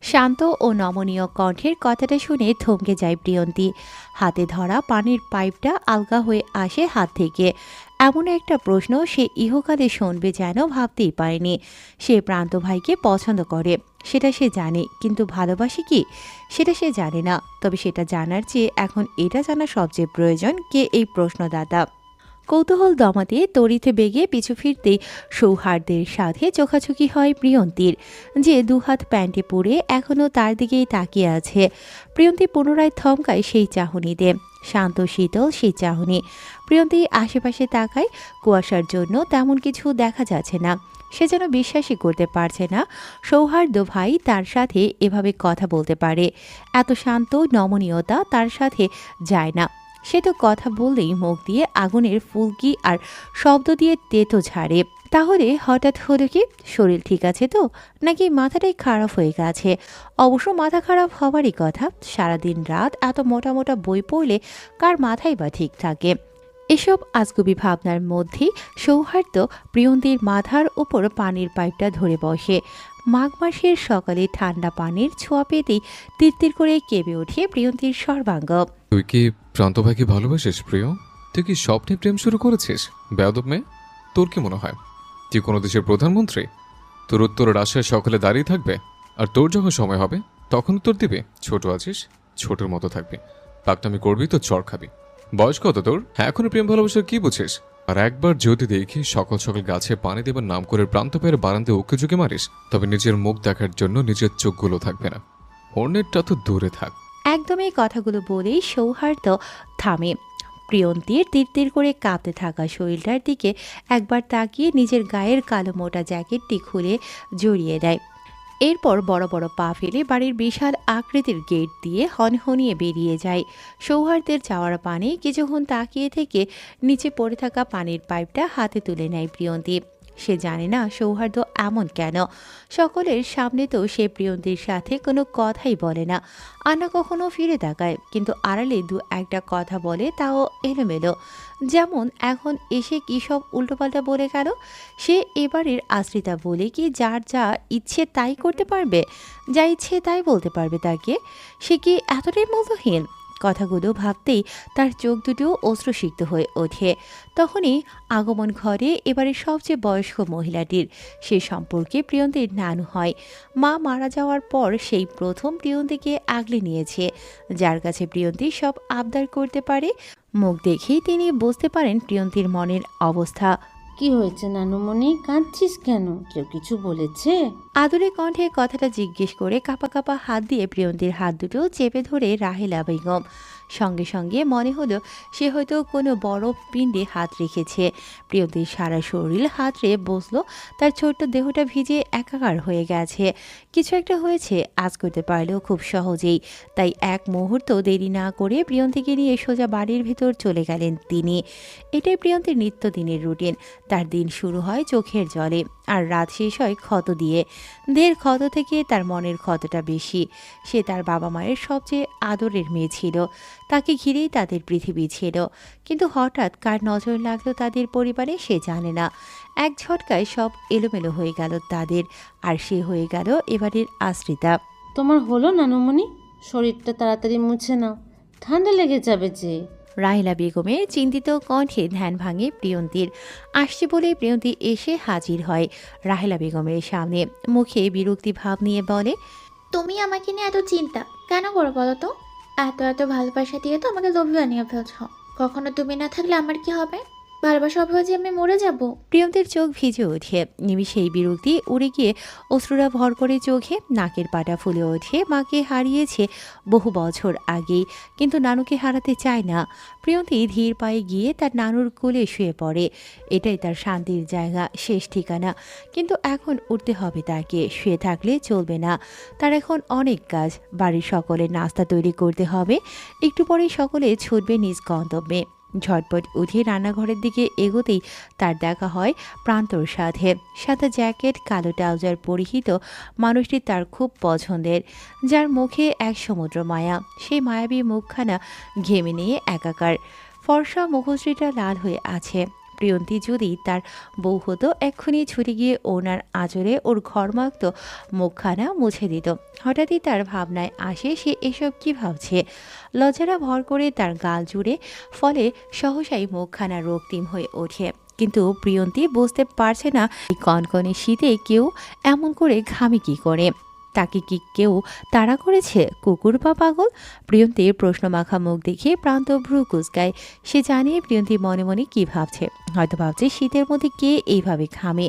শান্ত ও নমনীয় কণ্ঠের কথাটা শুনে থমকে যায় প্রিয়ন্তী। হাতে ধরা পানির পাইপটা আলগা হয়ে আসে হাত থেকে। এমন একটা প্রশ্ন সে ইহকালে শুনবে যেন ভাবতেই পারেনি। সে প্রান্ত ভাইকে পছন্দ করে, সেটা সে জানে, কিন্তু ভালোবাসে কি সেটা সে জানে না। তবে সেটা জানার চেয়ে এখন এটা জানা সবচেয়ে প্রয়োজন, কে এই প্রশ্নদাতা। কৌতূহল দমাতে তড়িতে বেগে পিছু ফিরতেই সৌহার্দ্যের সাথে চোখাচোখি হয় প্রিয়ন্তীর, যে দুহাত প্যান্টে পরে এখনও তার দিকেই তাকিয়ে আছে। প্রিয়ন্তী পুনরায় থমকায় সেই চাহনিতে, শান্ত শীতল সেই চাহনি। প্রিয়ন্তী আশেপাশে তাকায়, কুয়াশার জন্য তেমন কিছু দেখা যাচ্ছে না। সে যেন বিশ্বাসই করতে পারছে না সৌহার্দ্য ভাই তার সাথে এভাবে কথা বলতে পারে। এত শান্ত নমনীয়তা তার সাথে যায় না। সে তো কথা বললেই মুখ দিয়ে আগুনের ফুলকি আর শব্দ দিয়ে তেতো ঝাড়ে। তাহলে হঠাৎ হলো কি? শরীর ঠিক আছে তো, নাকি মাথাটাই খারাপ হয়ে গেছে? অবশ্য মাথা খারাপ হওয়ারই কথা। সারাদিন রাত এত মোটা মোটা বই পড়লে কার মাথাই বা ঠিক থাকে? এসব আজগুবি ভাবনার মধ্যেই সৌহার্দ্য প্রিয়ন্তীর মাথার উপর পানির পাইপটা ধরে বসে। মাঘ মাসের সকালে ঠান্ডা পানির ছোঁয়া পেতেই তিরতির করে কেঁপে ওঠে প্রিয়ন্তীর সর্বাঙ্গ। তুই কি প্রান্ত ভাইকে ভালোবাসিস প্রিয়? তুই কি স্বপ্নে প্রেম শুরু করেছিস বেয়াদব মেয়ে? তোর কি মনে হয় তুই কোনো দেশের প্রধানমন্ত্রী? তোর উত্তরের আশায় সকালে দাঁড়িয়ে থাকবে, আর তোর যখন সময় হবে তখন উত্তর দিবে। ছোট আছিস, ছোটর মতো থাকবি। পাকনামি করবি তো চড় খাবি। বয়স কত তোর? এখনো প্রেম ভালোবাসার কি বুঝিস? আর একবার যদি দেখি সকাল সকাল গাছে পানি দেবার নাম করে প্রান্ত পেয়ের বারান্দায় উঁকে ঝুঁকে মারিস, তবে নিজের মুখ দেখার জন্য নিজের চোখগুলো থাকবে না। অন্যেরটা তো দূরে থাক। একদমই কথাগুলো বলেই সৌহার্দ্য থামে। প্রিয়ন্তীর তিরতির করে কাঁপতে থাকা শরীরটার দিকে একবার তাকিয়ে নিজের গায়ের কালো মোটা জ্যাকেটটি খুলে জড়িয়ে দেয়। এরপর বড় বড় পা ফেলে বাড়ির বিশাল আকৃতির গেট দিয়ে হনহনিয়ে বেরিয়ে যায়। সৌহার্দ্যের যাওয়ার পানি কিছুক্ষণ তাকিয়ে থেকে নিচে পড়ে থাকা পানির পাইপটা হাতে তুলে নেয় প্রিয়ন্তী। সে জানে না সৌহার্দ্য এমন কেন। সকলের সামনে তো সে প্রিয়ন্তীর সাথে কোনো কথাই বলে না, আর না কখনো ফিরে তাকায়। কিন্তু আড়ালে দু একটা কথা বলে, তাও এলোমেলো। যেমন এখন এসে কী সব উল্টোপাল্টা বলে গেল। সে এবারের আশ্রিতা বলে কি যার যা ইচ্ছে তাই করতে পারবে? যা ইচ্ছে তাই বলতে পারবে তাকে? সে কি এতটাই মূল্যহীন? কথাগুলো ভাবতেই তার চোখ দুটো অশ্রুসিক্ত হয়ে ওঠে। তখনই আগমন ঘরে এবারে সবচেয়ে বয়স্ক মহিলাটির। সে সম্পর্কে প্রিয়ন্তীর নানু হয়। মা মারা যাওয়ার পর সেই প্রথম প্রিয়ন্তীকে আগলে নিয়েছে, যার কাছে প্রিয়ন্তী সব আবদার করতে পারে। মুখ দেখেই তিনি বুঝতে পারেন প্রিয়ন্তীর মনের অবস্থা। কি হয়েছে নানুমণি, কাঁদছিস কেন? কেউ কিছু বলেছে? আদুরে কণ্ঠে কথাটা জিজ্ঞেস করে কাঁপা কাঁপা হাত দিয়ে প্রিয়ন্তীর হাত দুটো চেপে ধরে রাহেলা বেগম। সঙ্গে সঙ্গে মনে হলো সে হয়তো কোনো বড় পিণ্ডে হাত রেখেছে। প্রিয়ন্তীর সারা শরীর হাতড়ে বসলো, তার ছোট্ট দেহটা ভিজে একাকার হয়ে গেছে। কিছু একটা হয়েছে, আজ করতে পারলেও খুব সহজেই। তাই এক মুহূর্ত দেরি না করে প্রিয়ন্তীকে নিয়ে সোজা বাড়ির ভিতর চলে গেলেন তিনি। এটাই প্রিয়ন্তীর নিত্যদিনের রুটিন। তার দিন শুরু হয় চোখের জলে, আর রাত শেষ হয় ক্ষত দিয়ে। দেহের ক্ষত থেকে তার মনের ক্ষতটা বেশি। সে তার বাবা মায়ের সবচেয়ে আদরের মেয়ে ছিল, তাকে ঘিরেই তাদের পৃথিবী ছিল। কিন্তু হঠাৎ কার নজর লাগলো তাদের পরিবারে সে জানে না। এক ঝটকায় সব এলোমেলো হয়ে গেল তাদের, আর সে হয়ে গেল এবারের আশ্রিতা। তোমার হলো নানুমণি? শরীরটা তাড়াতাড়ি মুছে নাও, ঠান্ডা লেগে যাবে যে। রাহিলা বেগমের চিন্তিত কণ্ঠে ধ্যান ভাঙে প্রিয়ন্তীর। আসছে বলে প্রিয়ন্তী এসে হাজির হয় রাহিলা বেগমের সামনে। মুখে বিরক্তি ভাব নিয়ে বলে, তুমি আমাকে নিয়ে এত চিন্তা কেন করো বলো তো? এত এত ভালোবাসা দিয়ে তো আমাকে লোভী বানিয়ে ফেলছ। কখনো তুমি না থাকলে আমার কি হবে? ভালোবাসা অভাবে যে আমি মরে যাব। প্রিয়ন্তীর চোখ ভিজে ওঠে। নিমিষেই বিরক্তি উড়ে গিয়ে অশ্রুরা ভর করে চোখে, নাকের পাটা ফুলে ওঠে। মাকে হারিয়েছে বহু বছর আগেই, কিন্তু নানুকে হারাতে চায় না। প্রিয়ন্তী ধীর পায়ে গিয়ে তার নানুর কোলে শুয়ে পড়ে। এটাই তার শান্তির জায়গা, শেষ ঠিকানা। কিন্তু এখন উঠতে হবে তাকে, শুয়ে থাকলে চলবে না। তার এখন অনেক কাজ। বাড়ির সকলের নাস্তা তৈরি করতে হবে। একটু পরেই সকলে ছুটবে নিজ গন্তব্যে। ঝটপট উঠে রান্নাঘরের দিকে এগোতেই তার দেখা হয় প্রান্তর সাথে। সাদা জ্যাকেট, কালো ট্রাউজার পরিহিত মানুষটি তার খুব পছন্দের, যার মুখে এক সমুদ্র মায়া। সেই মায়াবী মুখখানা ঘেমে নিয়ে একাকার। ফর্সা মুখশ্রীটা লাল হয়ে আছে। প্রিয়ন্তী যদি তার বউ হতো এক্ষুনি ছুটে গিয়ে ওনার আঁচলে ওর ঘরমাক্ত মুখখানা মুছে দিত। হঠাৎই তার ভাবনায় আসে সে এসব কি ভাবছে। লজ্জারা ভর করে তার গাল জুড়ে, ফলে সহসাই মুখখানা রক্তিম হয়ে ওঠে। কিন্তু প্রিয়ন্তী বুঝতে পারছে না এই কনকনে শীতে কেউ এমন করে ঘামে কি করে। তাকে কি কেউ তাড়া করেছে, কুকুর বা পাগল? প্রিয়ন্তীর প্রশ্নমাখা মুখ দেখে প্রান্ত ভ্রু কুচকায়। সে জানে প্রিয়ন্তী মনে মনে কি ভাবছে। হয়তো ভাবছে শীতের মধ্যে কে এইভাবে ঘামে।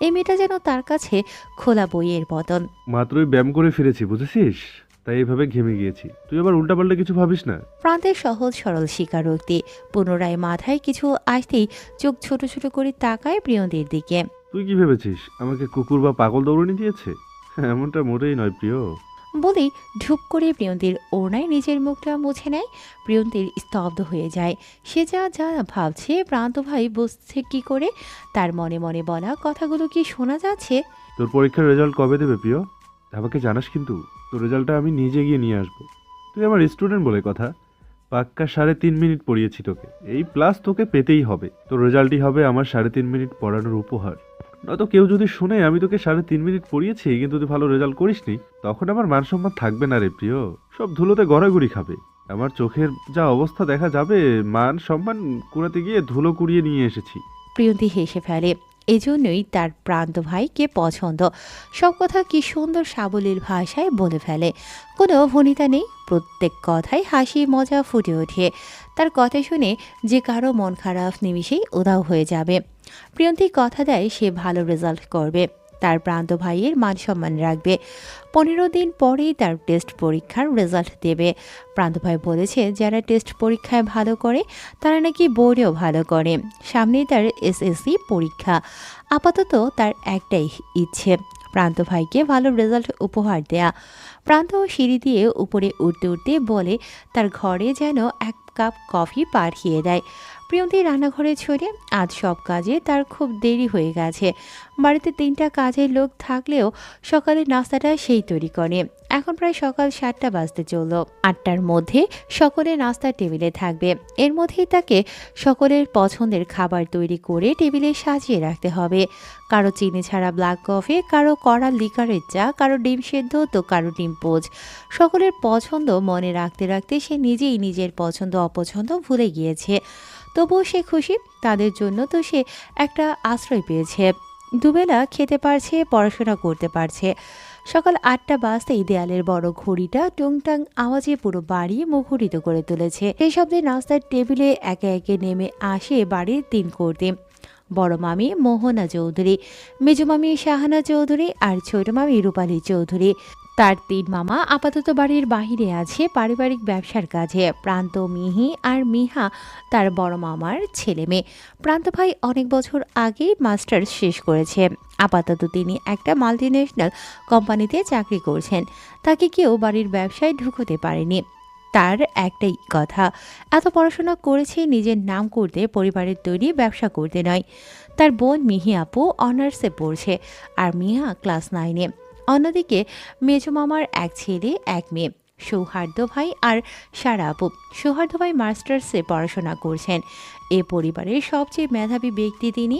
এই মেয়েটা যেন তার কাছে খোলা বইয়ের বদন। মাত্রই ব্যায়াম করে ফিরেছি, বুঝেছিস? তাই এইভাবে ঘেমে গিয়েছি। তুই আবার উল্টাপাল্টা কিছু ভাবিস না। প্রান্তের সহজ সরল স্বীকারোক্তি। পুনরায় মাথায় কিছু আসতেই চোখ ছোট ছোট করে তাকায় প্রিয়ন্তীর দিকে। তুই কি ভেবেছিস আমাকে কুকুর বা পাগল দৌড়নি দিয়েছে? এমনটা মোটেই নয় প্রিয়। বলেই ঢুপ করে প্রিয়ন্তীর ওড়নায় নিজের মুখটা মুছে নেয়। প্রিয়ন্তীর স্তব্ধ হয়ে যায়। সে যা যা ভাবছে প্রান্ত ভাই বুঝছে কি করে? তার মনে মনে বলা কথাগুলো কি শোনা যাচ্ছে? তোর পরীক্ষার রেজাল্ট কবে দেবে প্রিয়? আমাকে জানাস কিন্তু। তোর রেজাল্টটা আমি নিজে গিয়ে নিয়ে আসবো। তুই আমার স্টুডেন্ট বলে কথা। পাক্কা 3.5 মিনিট পড়িয়েছি তোকে। এই প্লাস তোকে পেতেই হবে। তোর রেজাল্টই হবে আমার 3.5 মিনিট পড়ানোর উপহার। নয়তো কেউ যদি শুনে আমি তোকে 3.5 মিনিট পড়িয়েছি কিন্তু তুই ভালো রেজাল্ট করিসনি, তখন আমার মান সম্মান থাকবে না রে প্রিয়। সব ধুলোতে গড়াগড়ি খাবে। আমার চোখের যা অবস্থা দেখা যাবে, মান সম্মান কুড়াতে গিয়ে ধুলো কুড়িয়ে নিয়ে এসেছি। প্রিয়ন্তী হেসে ফেলে। এজন্যই তার প্রান্ত ভাইকে পছন্দ। সব কথা কি সুন্দর সাবলীল ভাষায় বলে ফেলে। কোনো ভনিতা নেই, প্রত্যেক কথায় হাসি মজা ফুটে ওঠে। তার কথা শুনে যে কারো মন খারাপ নিমিষেই উধাও হয়ে যাবে। প্রিয়ন্তী কথা দেয় সে ভালো রেজাল্ট করবে, তার প্রান্ত ভাইয়ের মান সম্মান রাখবে। 15 দিন পরেই তার টেস্ট পরীক্ষার রেজাল্ট দেবে। প্রান্ত ভাই বলেছে যারা টেস্ট পরীক্ষায় ভালো করে তারা নাকি বোর্ডেও ভালো করে। সামনেই তার এসএসসি পরীক্ষা। আপাতত তার একটাই ইচ্ছে, প্রান্ত ভাইকে ভালো রেজাল্ট উপহার দেয়া। প্রান্ত সিঁড়ি দিয়ে উপরে উঠতে উঠতে বলে তার ঘরে যেন 1 কাপ কফি পাঠিয়ে দেয়। প্রিয়ন্তী রান্নাঘরে ছড়ে। আজ সব কাজে তার খুব দেরি হয়ে গেছে। বাড়িতে 3টা কাজের লোক থাকলেও সকালের নাস্তাটা সেই তৈরি করে। এখন প্রায় সকাল 7টা বাজতে চলল। 8টার মধ্যে সকলে নাস্তার টেবিলে থাকবে। এর মধ্যেই তাকে সকলের পছন্দের খাবার তৈরি করে টেবিলে সাজিয়ে রাখতে হবে। কারো চিনি ছাড়া ব্ল্যাক কফি, কারো কড়া লিকারের চা, কারো ডিম সেদ্ধ, তো কারো ডিম পোচ। সকলের পছন্দ মনে রাখতে রাখতে সে নিজেই নিজের পছন্দ অপছন্দ ভুলে গিয়েছে। তবুও সে খুশি। তাদের জন্য তো সে একটা আশ্রয় পেয়েছে। দুবেলা খেতে পারছে, পড়াশোনা করতে পারছে। সকাল 8টা বাজতেই দেয়ালের বড় ঘড়িটা টুংটাং আওয়াজে পুরো বাড়ি মুখরিত করে তুলেছে। এই শব্দে নাস্তার টেবিলে একে একে নেমে আসে বাড়ির 3 কর্তি। বড় মামি মোহনা চৌধুরী, মেজো মামি শাহানা চৌধুরী আর ছোট মামি রূপালী চৌধুরী। তার 3 মামা আপাতত বাড়ির বাহিরে আছে পারিবারিক ব্যবসার কাজে। প্রান্ত, মিহি আর মিহা তার বড় মামার ছেলে মেয়ে। প্রান্ত ভাই অনেক বছর আগেই মাস্টার্স শেষ করেছে। আপাতত তিনি একটা মাল্টিন্যাশনাল কোম্পানিতে চাকরি করছেন। তাকে কেউ বাড়ির ব্যবসায় ঢুকতে পারেনি। তার একটাই কথা, এত পড়াশোনা করেছে নিজের নাম করতে, পরিবারের তৈরি ব্যবসা করতে নয়। তার বোন মিহি আপু অনার্সে পড়ছে আর মিহা ক্লাস 9-এ। অন্যদিকে মেজো মামার 1 ছেলে 1 মেয়ে, সৌহার্দ্য ভাই আর সারা আপু। সৌহার্দ্য ভাই মাস্টার্সে পড়াশোনা করছেন। এ পরিবারের সবচেয়ে মেধাবী ব্যক্তি তিনি।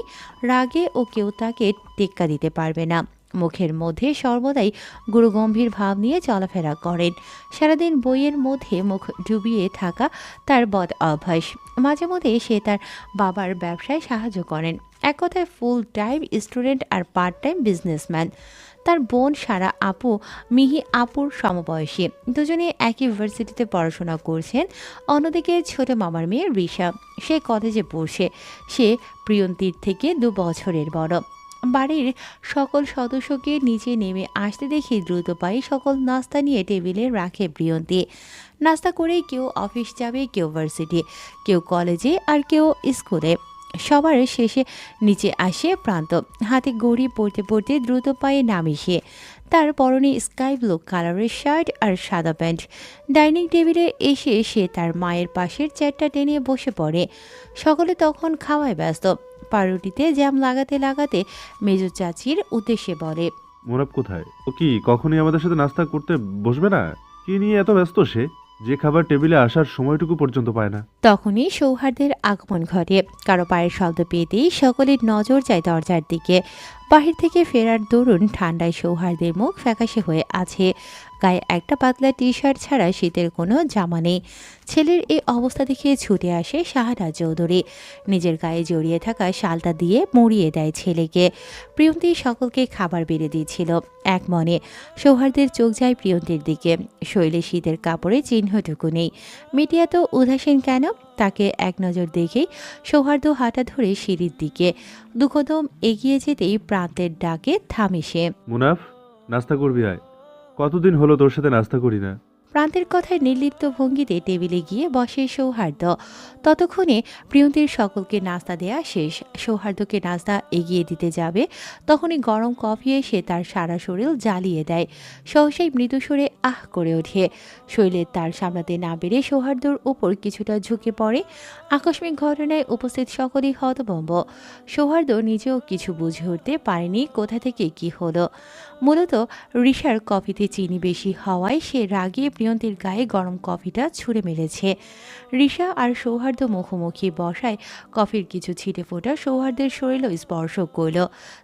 রাগে ও কেউ তাকে টেক্কা দিতে পারবে না। মুখের মধ্যে সর্বদাই গুরুগম্ভীর ভাব নিয়ে চলাফেরা করেন। সারাদিন বইয়ের মধ্যে মুখ ডুবিয়ে থাকা তার বদ অভ্যাস। মাঝে মধ্যে সে তার বাবার ব্যবসায় সাহায্য করেন। এক কথায় ফুল টাইম স্টুডেন্ট আর পার্ট টাইম বিজনেসম্যান। তার বোন সারা আপু মিহি আপুর সমবয়সী। দুজনে একই ইউনিভার্সিটিতে পড়াশোনা করছেন। অন্যদিকে ছোট মামার মেয়ে রিশা, সে কলেজে পড়ছে। সে প্রিয়ন্তীর থেকে 2 বছরের বড়। বাড়ির সকল সদস্যকে নিচে নেমে আসতে দেখে দ্রুত পায়ে সকল নাস্তা নিয়ে টেবিলে রাখে প্রিয়ন্তী। নাস্তা করেই কেউ অফিস যাবে, কেউ ভার্সিটি, কেউ কলেজে আর কেউ স্কুলে। সবার শেষে নিচে আসে প্রান্ত। হাতে ঘড়ি পড়তে পড়তে দ্রুত পায়ে নামে সে। তার পরনে স্কাই ব্লু কালারের শার্ট আর সাদা প্যান্ট। ডাইনিং টেবিলে এসে সে তার মায়ের পাশের চেয়ারটা টেনে বসে পড়ে। সকলে তখন খাওয়ায় ব্যস্ত। পাউরুটিতে জ্যাম লাগাতে লাগাতে মেজো চাচির উদ্দেশ্যে বলে, মোরাব কোথায়? ও কি কখনই আমাদের সাথে নাস্তা করতে বসবে না? কি নিয়ে এত ব্যস্ত সে? যে খাবার টেবিলে আসার সময়টুকু পর্যন্ত পায় না। তখনই সৌহার্দের আগমন ঘটে। কারো পায়ের শব্দ পেতেই সকলের নজর যায় দরজার দিকে। বাহির থেকে ফেরার দরুন ঠান্ডায় সৌহার্দের মুখ ফ্যাকাশে হয়ে আছে। গায়ে একটা পাতলা টি শার্ট ছাড়া শীতের কোনো জামা নেই। ছেলের এই অবস্থা দেখে ছুটে আসে শাহানা চৌধুরী। নিজের গায়ে জড়িয়ে থাকা শালটা দিয়ে মুড়িয়ে দেয় ছেলেকে। প্রিয়ন্তী সকলকে খাবার বেড়ে দিয়েছিল। এক মনে সৌহার্দের চোখ যায় প্রিয়ন্তীর দিকে। শৈলে শীতের কাপড়ে চিহ্নটুকু নেই। মিডিয়া তো উদাসীন কেন? তাকে এক নজর দেখেই সৌহার্দ্য হাঁটা ধরে সিঁড়ির দিকে দুকদম এগিয়ে যেতেই প্রান্তের ডাকে থামে সে। মুনাফ, নাস্তা করবি আয়। কতদিন হলো তোর সাথে নাস্তা করি না। প্রান্তের কথায় নির্লিপ্ত ভঙ্গিতে টেবিলে গিয়ে বসে সৌহার্দ্য। ততক্ষণে প্রিয়ন্তীর সকলকে নাস্তা দেয়া শেষ। সৌহার্দ্যকে নাস্তা এগিয়ে দিতে যাবে, তখনই গরম কফি এসে তার সারা শরীর জ্বালিয়ে দেয়। সহসাই মৃদু সুরে আহ করে ওঠে। শৈলের তার সামলাতে না পেরে সৌহার্দ্যর উপর কিছুটা ঝুঁকে পড়ে। আকস্মিক ঘটনায় উপস্থিত সকলেই হতভম্ব। সৌহার্দ্য নিজেও কিছু বুঝে উঠতে পারেনি কোথা থেকে কি হলো। মূলত রিশার কফিতে চিনি বেশি হওয়ায় সে রাগিয়ে প্রিয়ন্তীর গায়ে গরম কফিটা ছুঁড়ে মেরেছে। রিশা আর সৌহার্দ্য মুখোমুখি বসায় কফির কিছু ছিটে ফোটা সৌহার্দ্যের শরীরও স্পর্শ করল।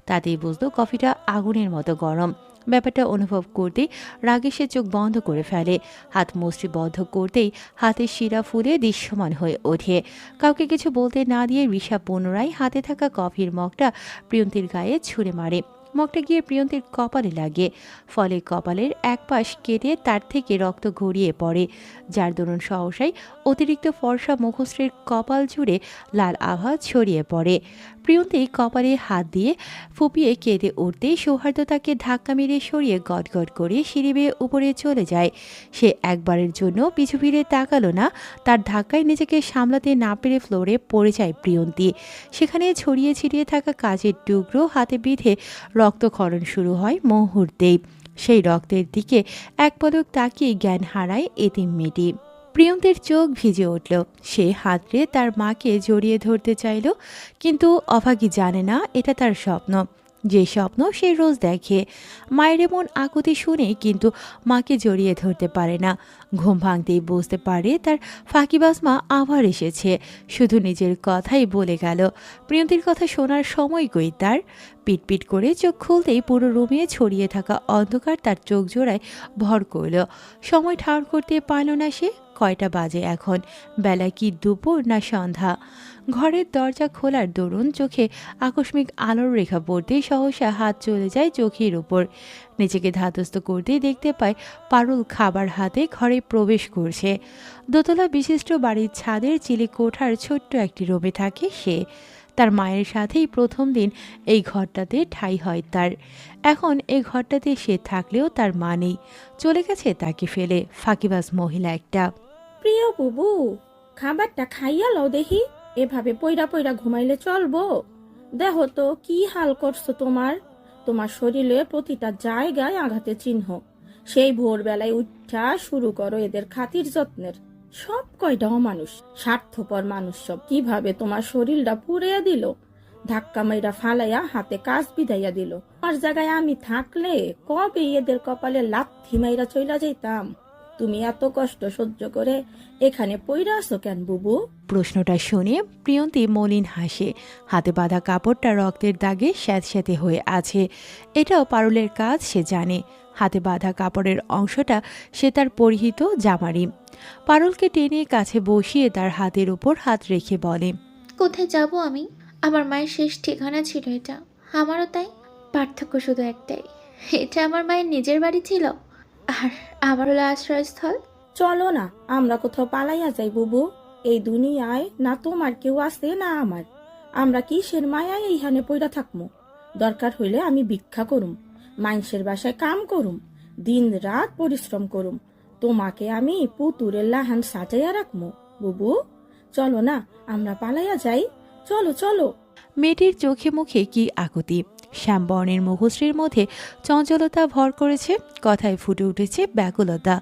তাতেই বুঝলো কফিটা আগুনের মতো গরম। ব্যাপারটা অনুভব করতেই রাগে সে চোখ বন্ধ করে ফেলে। হাত মুষ্টিবদ্ধ করতেই হাতের শিরা ফুলে দৃশ্যমান হয়ে ওঠে। কাউকে কিছু বলতে না দিয়ে রিশা পুনরায় হাতে থাকা কফির মগটা প্রিয়ন্তীর গায়ে ছুঁড়ে মারে। মগটা গিয়ে প্রিয়ন্তীর কপালে লাগে। ফলে কপালের এক পাশ কেটে তার থেকে রক্ত গড়িয়ে পড়ে, যার দরুন সহসাই অতিরিক্ত ফর্সা মুখশ্রীর কপাল জুড়ে লাল আভা ছড়িয়ে পড়ে। প্রিয়ন্তী কপালে হাত দিয়ে ফুপিয়ে কেঁদে উঠতেই সৌহার্দ্য তাকে ধাক্কা মেরে সরিয়ে গটগট করে সিঁড়ি বেয়ে উপরে চলে যায়। সে একবারের জন্য পিছু ফিরে তাকালো না। তার ধাক্কায় নিজেকে সামলাতে না পেরে ফ্লোরে পড়ে যায় প্রিয়ন্তী। সেখানে ছড়িয়ে ছিটিয়ে থাকা কাচের টুকরো হাতে বিঁধে রক্তক্ষরণ শুরু হয় মুহূর্তেই। সেই রক্তের দিকে এক পলক তাকিয়ে জ্ঞান হারায় এতিম মেয়েটি। প্রিয়ন্তীর চোখ ভিজে উঠল। সে হাতড়ে তার মাকে জড়িয়ে ধরতে চাইল, কিন্তু অভাগী জানে না এটা তার স্বপ্ন। যে স্বপ্ন সে রোজ দেখে। মায়ের এমন আকুতি শুনে কিন্তু মাকে জড়িয়ে ধরতে পারে না। ঘুম ভাঙতেই বুঝতে পারে তার ফাঁকিবাজ মা আবার এসেছে। শুধু নিজের কথাই বলে গেল। প্রিয়ন্তীর কথা শোনার সময় কই তার। পিটপিট করে চোখ খুলতেই পুরো রুমে ছড়িয়ে থাকা অন্ধকার তার চোখ জোড়ায় ভর করল। সময় ঠাড় করতে পারল না সে। কয়টা বাজে এখন? বেলা কি দুপুর না সন্ধ্যা? ঘরের দরজা খোলার দরুন চোখে আকস্মিক আলোর রেখা পড়তেই সহসা হাত চলে যায় চোখের উপর। নিজেকে ধাতস্থ করতেই দেখতে পায় পারুল খাবার হাতে ঘরে প্রবেশ করছে। দোতলা বিশিষ্ট বাড়ির ছাদের চিলি কোঠার ছোট্ট একটি রুমে থাকে সে। তার মায়ের সাথেই প্রথম দিন এই ঘরটাতে ঠাঁই হয় তার। এখন এই ঘরটাতে সে থাকলেও তার মা নেই, চলে গেছে তাকে ফেলে ফাঁকিবাজ মহিলা একটা। প্রিয় বুবু, খাবারটা খাইয়া লও দেখি। এভাবে পইরা পইরা ঘুমাইলে চলবো? দেহ তো কি হাল করছো তোমার। তোমার শরীরে প্রতিটা জায়গায় আঘাতের চিহ্ন। সেই ভোরবেলায় উঠা শুরু করো এদের খাতির যত্নের। সব কয়টা অমানুষ, স্বার্থপর মানুষ সব। কিভাবে তোমার শরীরটা পুড়িয়ে দিল, ধাক্কা মাইরা ফালাইয়া হাতে কাজ বিদাইয়া দিল। আমার জায়গায় আমি থাকলে কবে এদের কপালে লাথি মাইরা চইলা যাইতাম। তুমি এত কষ্ট সহ্য করে এখানে পইরা আছো কেন বুবু? প্রশ্নটা শুনে প্রিয়ন্তী মলিন হাসে। হাতে বাঁধা কাপড়টা রক্তের দাগে স্যাঁতস্যাঁতে হয়ে আছে। এটাও পারুলের কাজ সে জানে। হাতে বাঁধা কাপড়ের অংশটা সে তার পরিহিত জামারি। পারুলকে টেনে কাছে বসিয়ে তার হাতের উপর হাত রেখে বলে, কোথায় যাব আমি? আমার মায়ের শেষ ঠিকানা ছিল এটা। আমারও তাই। পার্থক্য শুধু একটাই, এটা আমার মায়ের নিজের বাড়ি ছিল, আর আমার হলো আশ্রয়স্থল। চলো না আমরা কোথাও পালাইয়া যাই বুবু। এই দুনিয়ায় না তোমার কেউ আছে না আমার। আমরা কিসের মায়ায় এইখানে পইরা থাকমু? দরকার হইলে আমি ভিক্ষা করুম, মানুষের বাসায় কাম করুম, দিন রাত পরিশ্রম করুম। তোমাকে আমি পুতুরের লাহান সাজাইয়া রাখমু বুবু। চলো না আমরা পালাইয়া যাই। চলো চলো। মেয়েটির চোখে মুখে কি আকুতি। শ্যামবর্ণের মুখশ্রীর মধ্যে চঞ্চলতা ভর করেছে। কথায় ফুটে উঠেছে ব্যাকুলতা।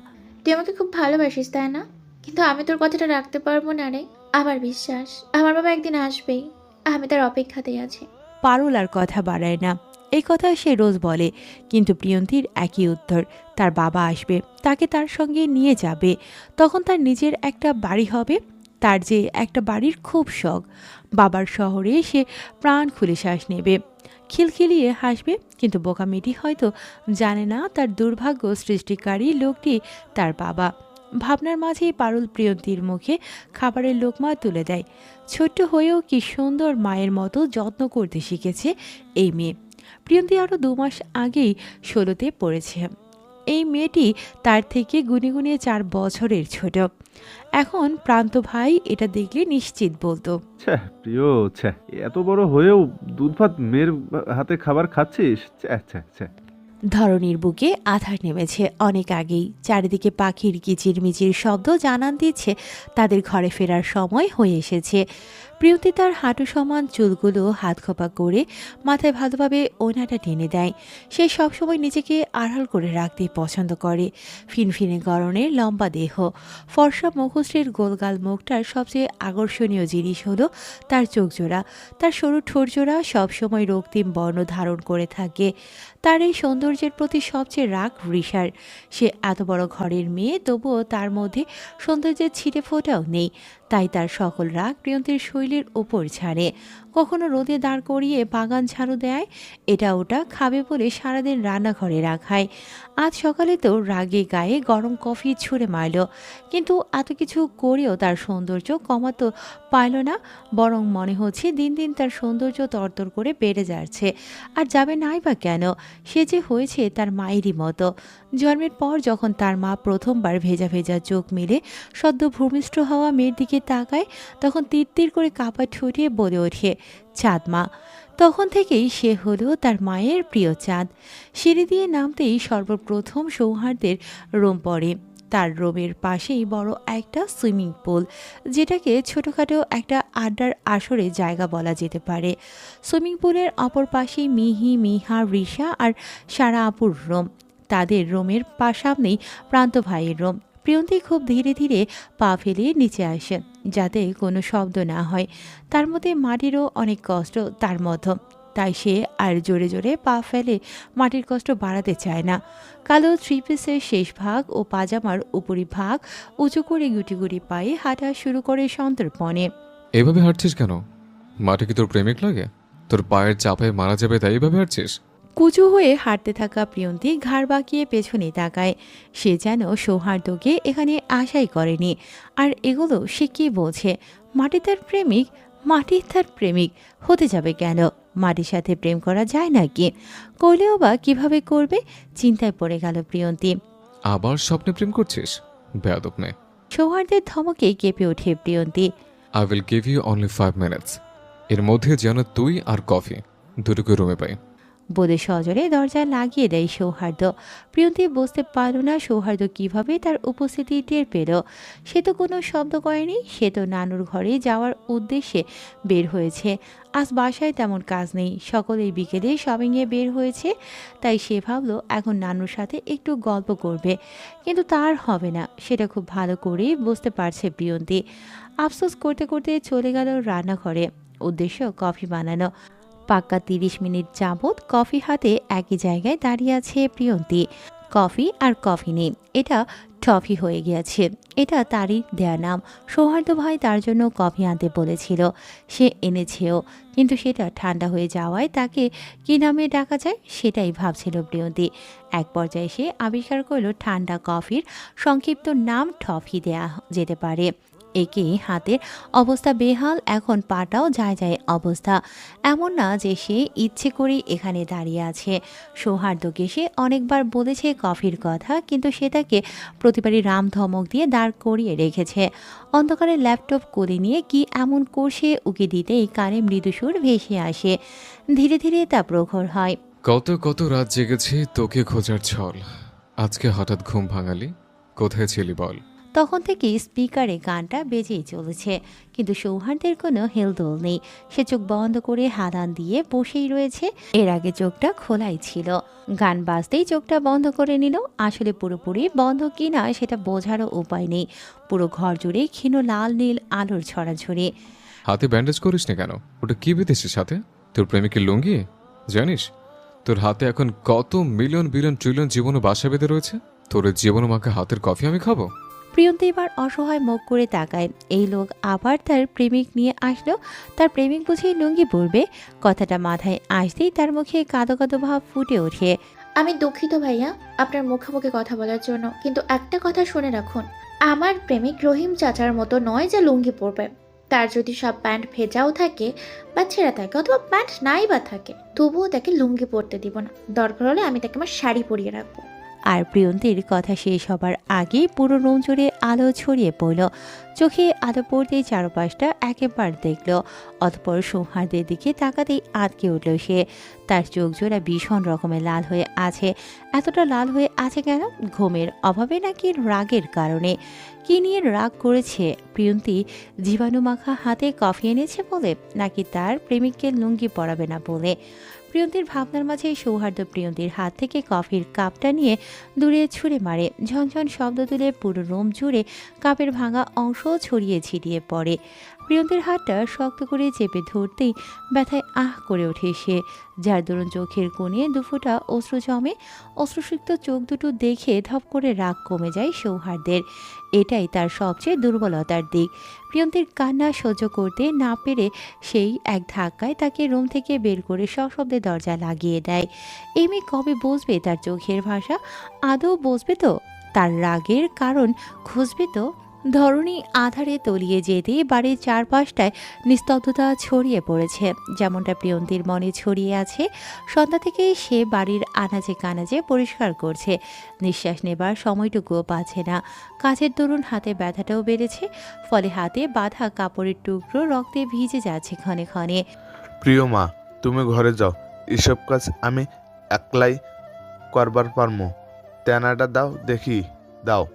তুই আমাকে খুব ভালোবাসিস তাই না? কিন্তু আমি তোর কথাটা রাখতে পারবো না রে। আমার বিশ্বাস আমার বাবা একদিন আসবেই। আমি তার অপেক্ষাতেই আছি। পারুল আর কথা বাড়ায় না। এই কথা সে রোজ বলে, কিন্তু প্রিয়ন্তীর একই উত্তর, তার বাবা আসবে, তাকে তার সঙ্গে নিয়ে যাবে, তখন তার নিজের একটা বাড়ি হবে। তার যে একটা বাড়ির খুব শখ, বাবার শহরে সে প্রাণ খুলে শ্বাস নেবে, খিলখিলিয়ে হাসবে। কিন্তু বোকামেটি হয়তো জানে না তার দুর্ভাগ্য সৃষ্টিকারী লোকটি তার বাবা। ভাবনার মাঝেই পারুল প্রিয়ন্তীর মুখে খাবারের লোকমা তুলে দেয়। ছোট্ট হয়েও কি সুন্দর মায়ের মতো যত্ন করতে শিখেছে এই মেয়ে। প্রিয়ন্তী আরও 2 মাস আগেই 16তে পড়েছে। এই মেয়েটি তার থেকে গুনে গুনে 4 বছরের ছোট। এখন প্রান্ত ভাই এটা দেখলে নিশ্চিত বলতো, ছ্যা প্রিয়, ছ্যা, এত বড় হয়েও দুধ ভাত মেয়ের হাতে খাবার খাচ্ছিস, ছ্যা ছ্যা ছ্যা। ধরণীর বুকে আধার নেমেছে অনেক আগেই। চারিদিকে পাখির কিচিরমিচির শব্দ জানান দিচ্ছে তাদের ঘরে ফেরার সময় হয়ে এসেছে। প্রিয়তি তার হাঁটু সমান চুলগুলো হাত খোপা করে মাথায় ভালোভাবে ওনাটা টেনে দেয়। সে সবসময় নিজেকে আড়াল করে রাখতে পছন্দ করে। ফিনফিনে গরনের লম্বা দেহ, ফর্সা মুখশ্রীর গোলগাল মুখটার সবচেয়ে আকর্ষণীয় জিনিস হলো তার চোখজোড়া। তার সরু ঠোঁটজোড়া সবসময় রক্তিম বর্ণ ধারণ করে থাকে। তার এই সৌন্দর্যের প্রতি সবচেয়ে রাগ ঋষার। সে এত বড় ঘরের মেয়ে, তবুও তার মধ্যে সৌন্দর্যের ছিটে ফোঁটাও নেই। তাই তার সকল রাগ প্রিয়ন্তীর শৈলীর ওপর ছাড়ে। কখনো রোদে দাঁড় করিয়ে বাগান ঝাড়ু দেয়, এটা ওটা খাবে বলে সারাদিন রান্নাঘরে রাখায়। আজ সকালে তো রাগে গায়ে গরম কফি ছুঁড়ে মারল, কিন্তু এত কিছু করেও তার সৌন্দর্য কমাতে পারল না। বরং মনে হচ্ছে দিন দিন তার সৌন্দর্য তরতর করে বেড়ে যাচ্ছে। আর যাবে নাই বা কেন, সে যে হয়েছে তার মায়েরই মতো। জন্মের পর যখন তার মা প্রথমবার ভেজা ভেজা চোখ মেলে সদ্য ভূমিষ্ঠ হওয়া মেয়ের দিকে তাকায়, তখন তীর তীর করে কাপা ঠুটিয়ে বলে ওঠে, চাঁদ মা। তখন থেকেই সে হলো তার মায়ের প্রিয় চাঁদ। সিঁড়ি দিয়ে নামতেই সর্বপ্রথম সৌহার্দের রুম পড়ে। তার রুমের পাশেই বড় একটা সুইমিং পুল, যেটাকে ছোটোখাটো একটা আড্ডার আসরে জায়গা বলা যেতে পারে। সুইমিং পুলের অপর পাশেই মিহি, মিহা, রিশা আর সারা আপুর রুম। তাদের রুমের সামনেই প্রান্ত ভাইয়ের রুম। প্রিয়ন্তী খুব ধীরে ধীরে পা ফেলে নিচে আসে, যাতে কোনো শব্দ না হয়। তার মধ্যে মাটিরও অনেক কষ্ট তার মতো, তাই সে আর জোরে জোরে পা ফেলে মাটির কষ্ট বাড়াতে চায় না। কালো থ্রি পিসের শেষ ভাগ ও পাজামার উপরি ভাগ উঁচু করে গুটি গুটি পায়ে হাঁটা শুরু করে সন্তর্পণে। এভাবে হাঁটছিস কেন? মাঠে কি তোর প্রেমিক লাগে? তোর পায়ের চাপায় মারা যাবে তাই এভাবে হাঁটছিস? কুচু হয়ে হাঁটতে থাকা প্রিয়ন্তী ঘাড় বাঁকিয়ে পেছনে তাকায়। সে যেন সৌহার্দ্যকে এখানে আশাই করেনি। আর এগুলো সে কি বলছে? মাটি তার প্রেমিক? মাটি তার প্রেমিক হতে যাবে কেন? মাটির সাথে প্রেম করা যায় নাকি? করলেও বা কিভাবে করবে? চিন্তায় পড়ে গেল প্রিয়ন্তী। আবার স্বপ্নে প্রেম করছিস? বেয়াদব মেয়ে। সৌহার্দ্যের ধমকে কেঁপে ওঠে Priyanti. I will give you only 5 minutes. এর মধ্যে যেন তুই আর কফি দুটোকে রুমে পাই। বলে সজোরে দরজা লাগিয়ে দেয় সৌহার্দ্য। প্রিয়ন্তী বুঝতে পারল না সৌহার্দ্য কিভাবে তার উপস্থিতি টের পেল। সে তো কোনো শব্দ করেনি, সে তো নানুর ঘরে যাওয়ার উদ্দেশ্যে বের হয়েছে। আজ বাসায় তেমন কাজ নেই, সকলেই বিকেলে শপিংয়ে বের হয়েছে। তাই সে ভাবলো এখন নানুর সাথে একটু গল্প করবে, কিন্তু তার হবে না, সেটা খুব ভালো করেই বুঝতে পারছে প্রিয়ন্তী। আফসোস করতে করতে চলে গেল রান্নাঘরে, উদ্দেশ্য কফি বানানো। পাক্কা 30 মিনিট যাবৎ কফি হাতে একই জায়গায় দাঁড়িয়ে আছে প্রিয়ন্তী। কফি আর কফি নেই, এটা টফি হয়ে গিয়েছে। এটা তারই দেয়া নাম। সৌহার্দ্য ভাই তার জন্য কফি আনতে বলেছিল, সে এনেছেও, কিন্তু সেটা ঠান্ডা হয়ে যাওয়ায় তাকে কী নামে ডাকা যায় সেটাই ভাবছিল প্রিয়ন্তী। এক পর্যায়ে সে আবিষ্কার করল ঠান্ডা কফির সংক্ষিপ্ত নাম টফি দেয়া যেতে পারে। একে হাতের অবস্থা বেহাল, এখন পাটাও যায় যায় অবস্থা। এমন না যে সে ইচ্ছে করেই এখানে দাঁড়িয়ে আছে। সৌহার্দ্যকে সে অনেকবার বলেছে কফির কথা, কিন্তু সে তাকে প্রতিবারই রাম ধমক দিয়ে দাঁড় করিয়ে রেখেছে। অন্ধকারে ল্যাপটপ কোলে নিয়ে কি এমন করছে উকি দিতেই কানে মৃদুসুর ভেসে আসে। ধীরে ধীরে তা প্রখর হয়। কত কত রাত জেগেছি তোকে খোঁজার ছল, আজকে হঠাৎ ঘুম ভাঙালি, কোথায় ছিলি বল? তখন থেকে স্পিকারে গানটা বেজেই চলেছে, কিন্তু সৌহার্দ্যের কোনো হেলদোল নেই। সে চোখ বন্ধ করে হাদান দিয়ে বসেই রয়েছে। এর আগে চোখটা খোলাই ছিল, গান বাজতেই চোখটা বন্ধ করে নিল। আসলে পুরোপুরি বন্ধ কিনা সেটা বোঝারও উপায় নেই। পুরো ঘর জুড়ে ক্ষীণ লাল নীল আলোর ছড়াছড়ি। হাতে ব্যান্ডেজ করিস না কেন? ওটা কি বেঁধেছিস সাথে? তোর প্রেমিকের লুঙ্গি? জানিস তোর হাতে এখন কত মিলিয়ন বিলিয়ন ট্রিলিয়ন জীবন বাসা বেঁধে রয়েছে, তোর জীবন মাকে হাতের কফি আমি খাবো? প্রিয়ন্তী এবার অসহায় মুখ করে তাকায়। এই লোক আবার তার প্রেমিক নিয়ে আসলো। তার প্রেমিক বুঝি লুঙ্গি পরবে। কথাটা মাথায় আসতেই তার মুখে কাঁদো কাঁদো ভাব ফুটে ওঠে। আমি দুঃখিত ভাইয়া আপনার মুখোমুখি কথা বলার জন্য, কিন্তু একটা কথা শুনে রাখুন, আমার প্রেমিক রহিম চাচার মতো নয় যে লুঙ্গি পরবে। তার যদি সব প্যান্ট ভেজাও থাকে বা ছেঁড়া থাকে অথবা প্যান্ট নাই বা থাকে, তবুও তাকে লুঙ্গি পরতে দিব না। দরকার হলে আমি তাকে আমার শাড়ি পরিয়ে রাখবো। আর প্রিয়ন্তীর কথা শেষ হবার আগেই পুরো রুম জুড়ে আলো ছড়িয়ে পড়ল। চোখে আলো পড়তেই চারপাশটা একেবার দেখল। অতপর সৌহার্দের দিকে তাকাতেই আটকে উঠল সে। তার চোখ জোড়া ভীষণ রকমের লাল হয়ে আছে। এতটা লাল হয়ে আছে কেন? ঘুমের অভাবে নাকি রাগের কারণে? কি নিয়ে রাগ করেছে প্রিয়ন্তী? জীবাণু মাখা হাতে কফি এনেছে বলে, নাকি তার প্রেমিককে লুঙ্গি পরাবে না বলে? প্রিয়ন্তীর ভাবনার মাঝে সৌহার্দ্য প্রিয়ন্তীর হাত থেকে কফির কাপটা নিয়ে দূরে ছুঁড়ে মারে। ঝনঝন শব্দ তুলে পুরো রুম জুড়ে কাপের ভাঙা অংশ ছড়িয়ে ছিটিয়ে পড়ে। প্রিয়ন্তীর হাতটা শক্ত করে চেপে ধরতেই ব্যথায় আহ করে ওঠে সে, যার দরুন চোখের কোণে দুফোঁটা অশ্রু জমে। অশ্রুসিক্ত চোখ দুটো দেখে ধপ করে রাগ কমে যায় সৌহার্দের। এটাই তার সবচেয়ে দুর্বলতার দিক। প্রিয়ন্তীর কান্না সহ্য করতে না পেরে সেই এক ধাক্কায় তাকে রুম থেকে বের করে সশব্দে দরজা লাগিয়ে দেয়। এই মেয়ে কবে বুঝবে তার চোখের ভাষা? আদৌ বুঝবে তো? তার রাগের কারণ খুঁজবে তো? ধরণী আধারে তলিয়ে যেতে বাড়ির চারপাশটায় নিস্তব্ধতা ছড়িয়ে পড়েছে, যেমনটা প্রিয়ন্তীর মনে ছড়িয়ে আছে। সন্ধ্যা থেকে সে বাড়ির আনাজে কানাজে পরিষ্কার করছে। নিঃশ্বাস নেবার সময়টুকুও পাচ্ছে না। কাজের দরুন হাতে ব্যথাটাও বেড়েছে, ফলে হাতে বাঁধা কাপড়ের টুকরো রক্তে ভিজে যাচ্ছে ক্ষণে ক্ষণে। প্রিয় মা, তুমি ঘরে যাও, এসব কাজ আমি একলাই করবার পারমো। তেনাটা দাও দেখি, দাও।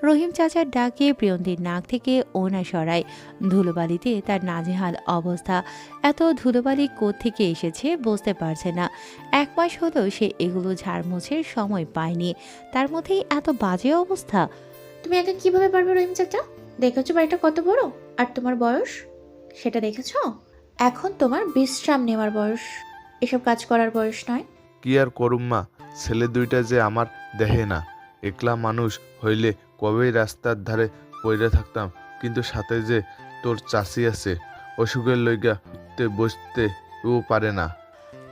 রহিম চাচার ডাকে প্রিয়ন্তীর নাক থেকে ওনা সরায়। ধুলোবালিতে তার নাজেহাল অবস্থা। এত ধুলোবালি কোত্থেকে এসেছে বুঝতে পারছে না। 1 মাস হলো সে এগুলো ঝাড়মুছের সময় পায়নি, তার মধ্যেই এত বাজে অবস্থা। তুমি একা কিভাবে পারবে রহিম চাচা? দেখেছো বাড়িটা কত বড়, আর তোমার বয়স সেটা দেখেছো? এখন তোমার বিশ্রাম নেওয়ার বয়স, এসব কাজ করার বয়স নয়। কি আর করুম মা, ছেলে দুইটা যে আমার দেহে না। একলা মানুষ হইলে কবেই রাস্তার ধারে পইরা থাকতাম, কিন্তু সাথে যে তোর চাষি আছে, অসুখের লইগা তে বসতে ও পারে না।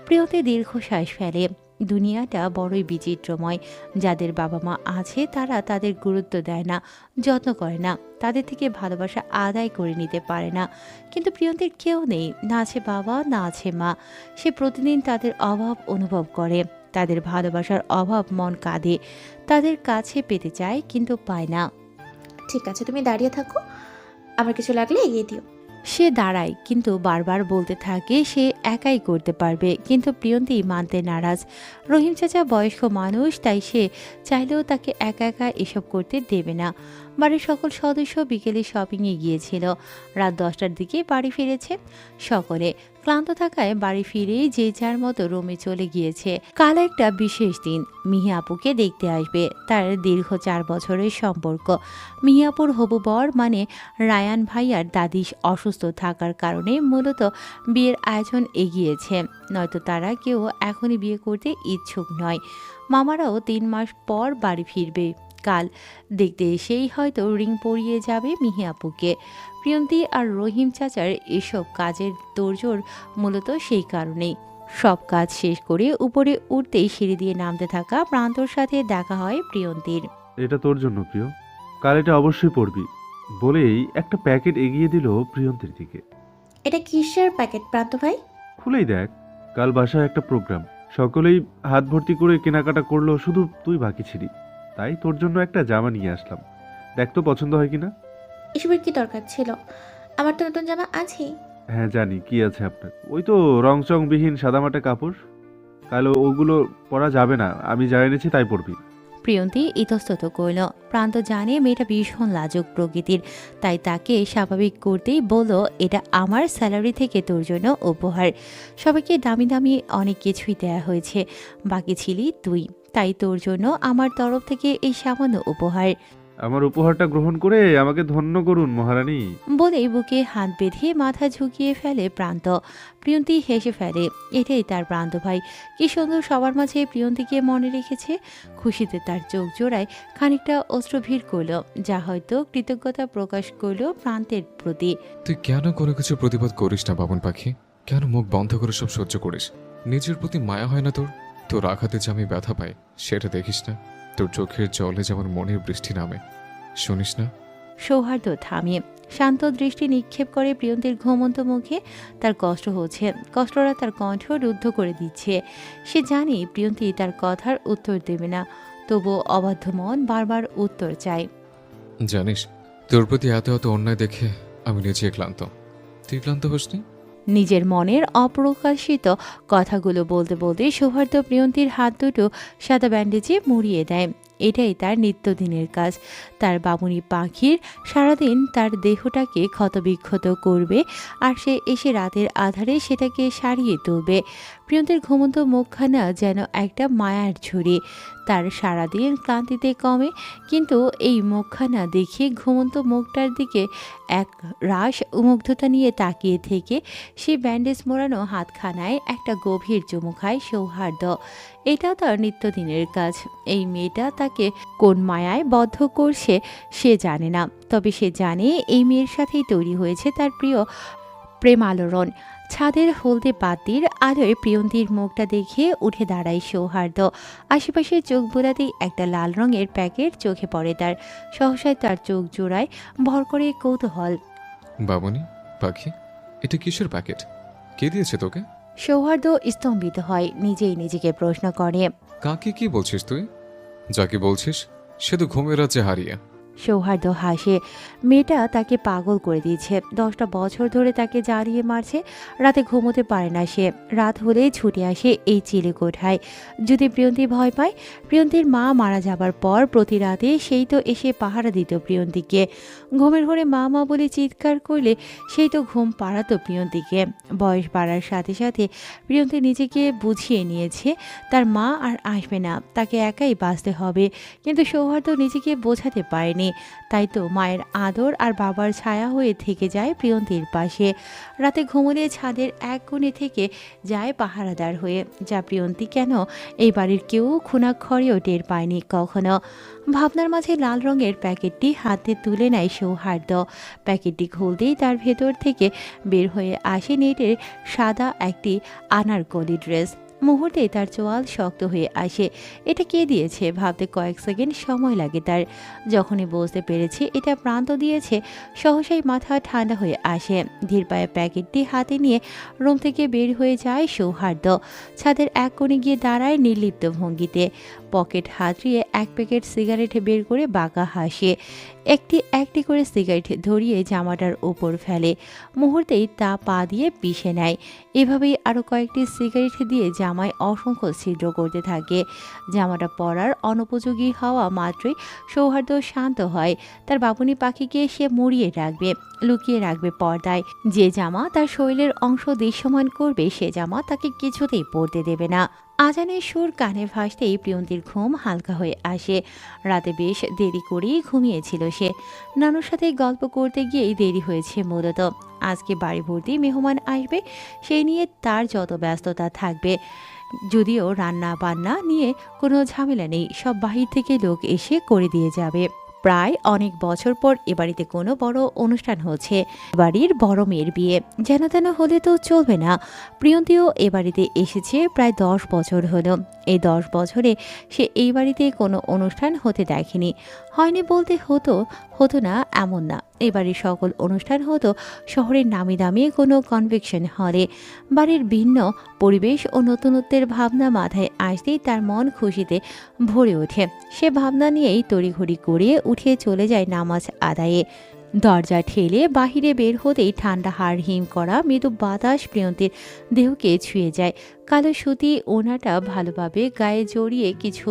প্রিয়তে দীর্ঘশ্বাস ফেলে। দুনিয়াটা বড়ই বিচিত্রময়। যাদের বাবা মা আছে তারা তাদের গুরুত্ব দেয় না, যত্ন করে না, তাদের থেকে ভালোবাসা আদায় করে নিতে পারে না। কিন্তু প্রিয়ন্তীর কেউ নেই, না আছে বাবা না আছে মা। সে প্রতিদিন তাদের অভাব অনুভব করে, তাদের ভালোবাসার অভাব মন কাঁদে, তাদের কাছে পেতে চায় কিন্তু পায় না। ঠিক আছে, তুমি দাঁড়িয়ে থাকো, আমার কিছু লাগলে এগিয়ে দিও। সে দাঁড়ায় কিন্তু বারবার বলতে থাকে সে একাই করতে পারবে, কিন্তু প্রিয়ন্তী মানতে নারাজ। রহিম চাচা বয়স্ক মানুষ, তাই সে চাইলেও তাকে একা একা এসব করতে দেবে না। বাড়ির সকল সদস্য বিকেলে শপিংয়ে গিয়েছিল। রাত 10টার দিকে বাড়ি ফিরেছে সকলে। ক্লান্ত থাকায় বাড়ি ফিরেই যে যার মতো রুমে চলে গিয়েছে। কাল একটা বিশেষ দিন, মিহি আপুকে দেখতে আসবে। তার দীর্ঘ 4 বছরের সম্পর্ক। মিহি আপুর হবু বর মানে রায়ান ভাইয়ার দাদি অসুস্থ থাকার কারণে মূলত বিয়ের আয়োজন এগিয়েছে, নয়তো তারা কেউ এখনই বিয়ে করতে ইচ্ছুক নয়। মামারাও 3 মাস পর বাড়ি ফিরবে। কাল দেখতে এসেই হয়তো রিং পরিয়ে যাবে মিহি আপুকে। প্রিয়ন্তী আর রহিম চাচার এসব কাজের তোড়জোড় মূলত সেই কারণেই। সব কাজ শেষ করে উপরে উঠতেই সিঁড়ি দিয়ে নামতে থাকা প্রান্তর সাথে দেখা হয় প্রিয়ন্তীর। এটা তোর জন্য প্রিয়, কাল এটা অবশ্যই পড়বি বলেই একটা প্যাকেট এগিয়ে দিল প্রিয়ন্তীর দিকে। এটা কিসের প্যাকেট প্রান্ত ভাই? খুলেই দেখ, কাল বাসায় একটা প্রোগ্রাম, সকলেই হাত ভর্তি করে কেনাকাটা করলো, শুধু তুই বাকি ছিলি। তাই তোর জন্য একটা জামা নিয়ে আসলাম, দেখ তো পছন্দ হয় কিনা। এসবের কি দরকার ছিল? আমার তো নতুন জামা আছেই। হ্যাঁ জানি, কি আছে আপনার, ওই তো রংচংবিহীন সাদামাটা কাপড়, কাল ওগুলো পরা যাবে না, আমি যা এনেছি তাই পরবি। প্রিয়ন্তী ইতস্তত করল। প্রান্ত জানে মেয়েটা ভীষণ লাজুক প্রকৃতির, তাই তাকে স্বাভাবিক করতেই বলল, এটা আমার স্যালারি থেকে তোর জন্য উপহার। সবাইকে দামি দামি অনেক কিছুই দেয়া হয়েছে, বাকি ছিলি তুই, তাই তোর জন্য আমার তরফ থেকে এই সামান্য উপহার। আমার উপহারটা গ্রহণ করে আমাকে ধন্য করুন মহারানী। বলেই বুকে হাত বেঁধে মাথা ঝুঁকিয়ে ফেলে প্রান্ত। প্রিয়ন্তী হেসে ফেলে। এটাই তার প্রান্ত ভাই। কি সুন্দর সবার মাঝে প্রিয়ন্তীকে মনে রেখেছে। খুশিতে তার চোখ জোড়ায় খানিকটা অশ্রুভিড় করল, যা হয়তো কৃতজ্ঞতা প্রকাশ করল প্রান্তের প্রতি। তুই কেন কোনো কিছু প্রতিবাদ করিস না বাবন পাখি? কেন মুখ বন্ধ করে সব সহ্য করিস? নিজের প্রতি মায়া হয় না তোর? তোর আঘাতে যে আমি ব্যথা পাই সেটা দেখিস না? তোর চোখের জলে যেমন মনের বৃষ্টি নামে, শুনিস না? সৌহার্দ্য থামিয়ে শান্ত দৃষ্টি নিক্ষেপ করে প্রিয়ন্তীর ঘুমন্ত মুখে। তার কষ্ট হচ্ছে, কষ্টটা তার কণ্ঠ রুদ্ধ করে দিচ্ছে। সে জানে প্রিয়ন্তী তার কথার উত্তর দেবে না, তবুও অবাধ্য মন বারবার উত্তর চায়। জানিস, তোর প্রতি এত এত অন্যায় দেখে আমি নিজে ক্লান্ত। তুই ক্লান্ত হোসনি? নিজের মনের অপ্রকাশিত কথাগুলো বলতে বলতে সৌহার্দ্য প্রিয়ন্তীর হাত দুটো সাদা ব্যান্ডেজে মুড়িয়ে দেয়। এটাই তার নিত্যদিনের কাজ। তার বামুনি পাখির সারাদিন তার দেহটাকে ক্ষতবিক্ষত করবে, আর সে এসে রাতের আধারে সেটাকে সারিয়ে তুলবে। প্রিয়ন্তীর ঘুমন্ত মুখখানা যেন একটা মায়ার ঝুড়ি। তার সারাদিন ক্লান্তিতে কমে, কিন্তু এই মুখখানা দেখে ঘুমন্ত মুখটার দিকে এক রাস মুগ্ধতা নিয়ে তাকিয়ে থেকে সে ব্যান্ডেজ মোড়ানো হাতখানায় একটা গভীর চুমু খায় সৌহার্দ্য। এটাও তার নিত্যদিনের কাজ। এই মেয়েটা তাকে কোন মায়ায় বদ্ধ করছে সে জানে না, তবে সে জানে এই মেয়ের সাথেই তৈরি হয়েছে তার প্রিয় প্রেম আলোড়ন। ছাদের হলদে বাতির আলোয় প্রিয়ন্তীর মুখটা দেখে উঠে দাঁড়ায় সৌহার্দ্য। আশেপাশে চোখ বোলাতেই একটা লাল রঙের প্যাকেট চোখে পড়ে তার। সহসায় তার চোখ জোড়ায় ভর করে কৌতূহল। বাবনি পাখি, এটা কিসের প্যাকেট? কে দিয়েছে তোকে? সৌহার্দ্য স্তম্ভিত হয়, নিজেই নিজেকে প্রশ্ন করে। কাকে কি বলছিস তুই? যাকে বলছিস সে তো ঘুমের রাজ্যে হারিয়ে। সৌহার্দ্য হাসে। মেয়েটা তাকে পাগল করে দিয়েছে। 10টা বছর ধরে তাকে জ্বালিয়ে মারছে। রাতে ঘুমোতে পারে না সে। রাত হলেই ছুটে আসে এই চিলেকোঠায়। যদি প্রিয়ন্তী ভয় পায়, প্রিয়ন্তীর মা মারা যাবার পর প্রতি রাতে সেই তো এসে পাহারা দিত প্রিয়ন্তীকে। ঘুমের ঘরে মা মা বলে চিৎকার করলে সেই তো ঘুম পাড়াতো প্রিয়ন্তীকে। বয়স বাড়ার সাথে সাথে প্রিয়ন্তী নিজেকে বুঝিয়ে নিয়েছে তার মা আর আসবে না, তাকে একাই বাঁচতে হবে। কিন্তু সৌহার্দ্য নিজেকে বোঝাতে পারেনি। তাই তো মায়ের আদর আর বাবার ছায়া হয়ে থেকে যায় প্রিয়ন্তীর পাশে। রাতে ঘুমোলে ছাদের এক কোণে থেকে যায় পাহারাদার হয়ে, যা প্রিয়ন্তী কেন এই বাড়ির কেউ খুনাক্ষরেও টের পায়নি কখনো। ভাবনার মাঝে লাল রঙের প্যাকেটটি হাতে তুলে নেয় সৌহার্দ্য। প্যাকেটটি খুলতেই তার ভেতর থেকে বের হয়ে আসে নেটের সাদা একটি আনারকলি ড্রেস। মুহূর্তেই তার চোয়াল শক্ত হয়ে আসে। এটা কে দিয়েছে ভাবতে কয়েক সেকেন্ড সময় লাগে তার। যখনই বুঝতে পেরেছে এটা প্রান্ত দিয়েছে, সহসাই মাথা ঠান্ডা হয়ে আসে। ধীর পায়ে প্যাকেটটি হাতে নিয়ে রুম থেকে বের হয়ে যায় সৌহার্দ্য। ছাদের এক কোণে গিয়ে দাঁড়ায় নির্লিপ্ত ভঙ্গিতে। পকেট হাতড়িয়ে এক প্যাকেট সিগারেট বের করে বাঁকা হাসে। একটি একটি করে সিগারেট ধরিয়ে জামাটার উপর ফেলে। মুহূর্তেই তা পা দিয়ে পিষে নেয়। এভাবেই আরও কয়েকটি সিগারেট দিয়ে জামায় অসংখ্য ছিদ্র করতে থাকে। জামাটা পরার অনুপযোগী হওয়া মাত্রই সৌহার্দ্য শান্ত হয়। তার বাবুনি পাখিকে সে মুড়িয়ে রাখবে, লুকিয়ে রাখবে পর্দায়। যে জামা তার শরীরের অংশ দৃশ্যমান করবে সে জামা তাকে কিছুতেই পরতে দেবে না। আজানের সুর কানে ভাসতেই প্রিয়ন্তীর ঘুম হালকা হয়ে আসে। রাতে বেশ দেরি করেই ঘুমিয়েছিল সে। নানুর সাথে গল্প করতে গিয়েই দেরি হয়েছে মূলত। আজকে বাড়ি ভর্তি মেহমান আসবে, সেই নিয়ে তার যত ব্যস্ততা থাকবে। যদিও রান্না বান্না নিয়ে কোনো ঝামেলা নেই, সব বাহির থেকে লোক এসে করে দিয়ে যাবে। প্রায় অনেক বছর পর এ বাড়িতে কোনো বড় অনুষ্ঠান হচ্ছে। বাড়ির বড় মেয়ের বিয়ে, যেন তেন হলে তো চলবে না। প্রিয়ন্তীও এ বাড়িতে এসেছে প্রায় 10 বছর হলো। এই 10 বছরে সে এই বাড়িতে কোনো অনুষ্ঠান হতে দেখেনি। হয়নি বলতে হতো না এমন না। এই বাড়ির সকল অনুষ্ঠান হতো শহরের নামি দামি কোনো কনভেনশন হলে। বাড়ির ভিন্ন পরিবেশ ও নতুনত্বের ভাবনা মাথায় আসতেই তার মন খুশিতে ভরে ওঠে। সে ভাবনা নিয়েই তড়িঘড়ি করে উঠে চলে যায় নামাজ আদায়ে। দরজা ঠেলে বাহিরে বের হতেই ঠান্ডা হাড় হিম করা মৃদু বাতাস প্রিয়ন্তীর দেহকে ছুঁয়ে যায়। কালো সুতি ওনাটা ভালোভাবে গায়ে জড়িয়ে কিছু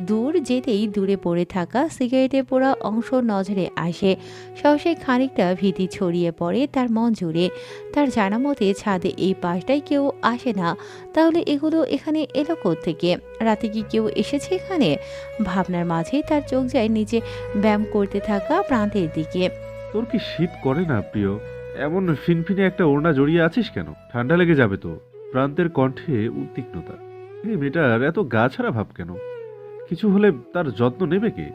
দূর যেতেই দূরে পড়ে থাকা সিগারেটে পোড়া অংশ নজরে আসে। সহসাই খানিকটা ভীতি ছড়িয়ে পড়ে তার মন জুড়ে। তার জানা মতে ছাদে এই পাশটায় কেউ আসে না, তাহলে এগুলো এখানে এলো থেকে? রাতে কি কেউ এসেছে এখানে? ভাবনার মাঝেই তার চোখ যায় নিচে ব্যায়াম করতে থাকা প্রান্তের দিকে। তোর কি শীত করে না প্রিয়? এমন ফিনফিনে একটা ওড়না জড়িয়ে আছিস কেন? ঠান্ডা লেগে যাবে তো। প্রান্তের কণ্ঠে উদ্বিগ্নতা। এই মেয়েটার এত গা ছাড়া ভাব কেন? কিছু হলে তার যত্ন নেবে কে?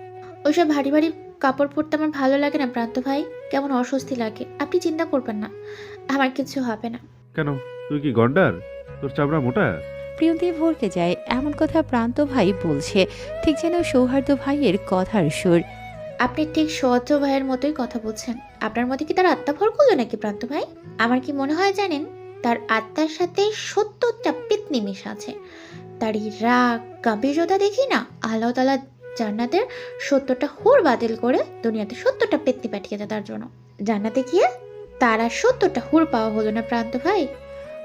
ওইসব ভারী ভারী কাপড় পরতে আমার ভালো লাগে না প্রান্ত ভাই, কেমন অস্বস্তি লাগে। আপনি চিন্তা করবেন না, আমার কিছু হবে না। কেন, তুই কি গন্ডার? তোর চামড়া মোটা? প্রিয়ন্তী ভরকে যায়। এমন কথা প্রান্ত ভাই বলছে, ঠিক যেন সৌহার্দ্য ভাইয়ের কথার সুর। আপনি ঠিক সহজ ভাইয়ের মতোই কথা বলছেন। আপনার মধ্যে কি তার আত্মা ভর করলো নাকি প্রান্ত ভাই? আমার কি মনে হয় জানেন, তার আত্মার সাথে 70টা পেতনি মিশা আছে। তার এই রাগ গাম্ভীর্যতা দেখি না, আল্লাহ তাআলা জান্নাতের 70টা হুর বাতিল করে দুনিয়াতে 70টা পেতনি পাঠিয়েছে তার জন্য। জান্নাতে গিয়ে তার আর 70টা হুর পাওয়া হলো না প্রান্ত ভাই।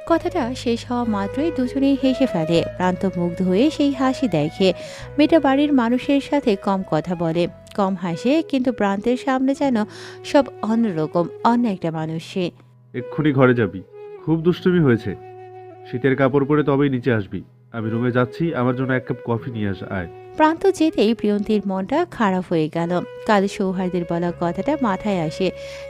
কথাটা শেষ হওয়া মাত্রই দুজনেই হেসে ফেলে। প্রান্ত মুগ্ধ হয়ে সেই হাসি দেখে। মেয়েটা বাড়ির মানুষের সাথে কম কথা বলে, কম হাসে, কিন্তু প্রান্তের সামনে যেন সব অন্যরকম, অন্য একটা মানুষ সে। এক্ষুনি ঘরে যাবি, খুব দুষ্টুমি হয়েছে। শীতের কাপড় পরে তবেই নিচে আসবি। আমি রুমে যাচ্ছি, আমার জন্য এক কাপ কফি নিয়ে আয়। প্রান্ত যেতেই প্রিয়ন্তীর মনটা খারাপ হয়ে গেল। কাল সৌহার্দের বলা কথাটা মাথায় আসে।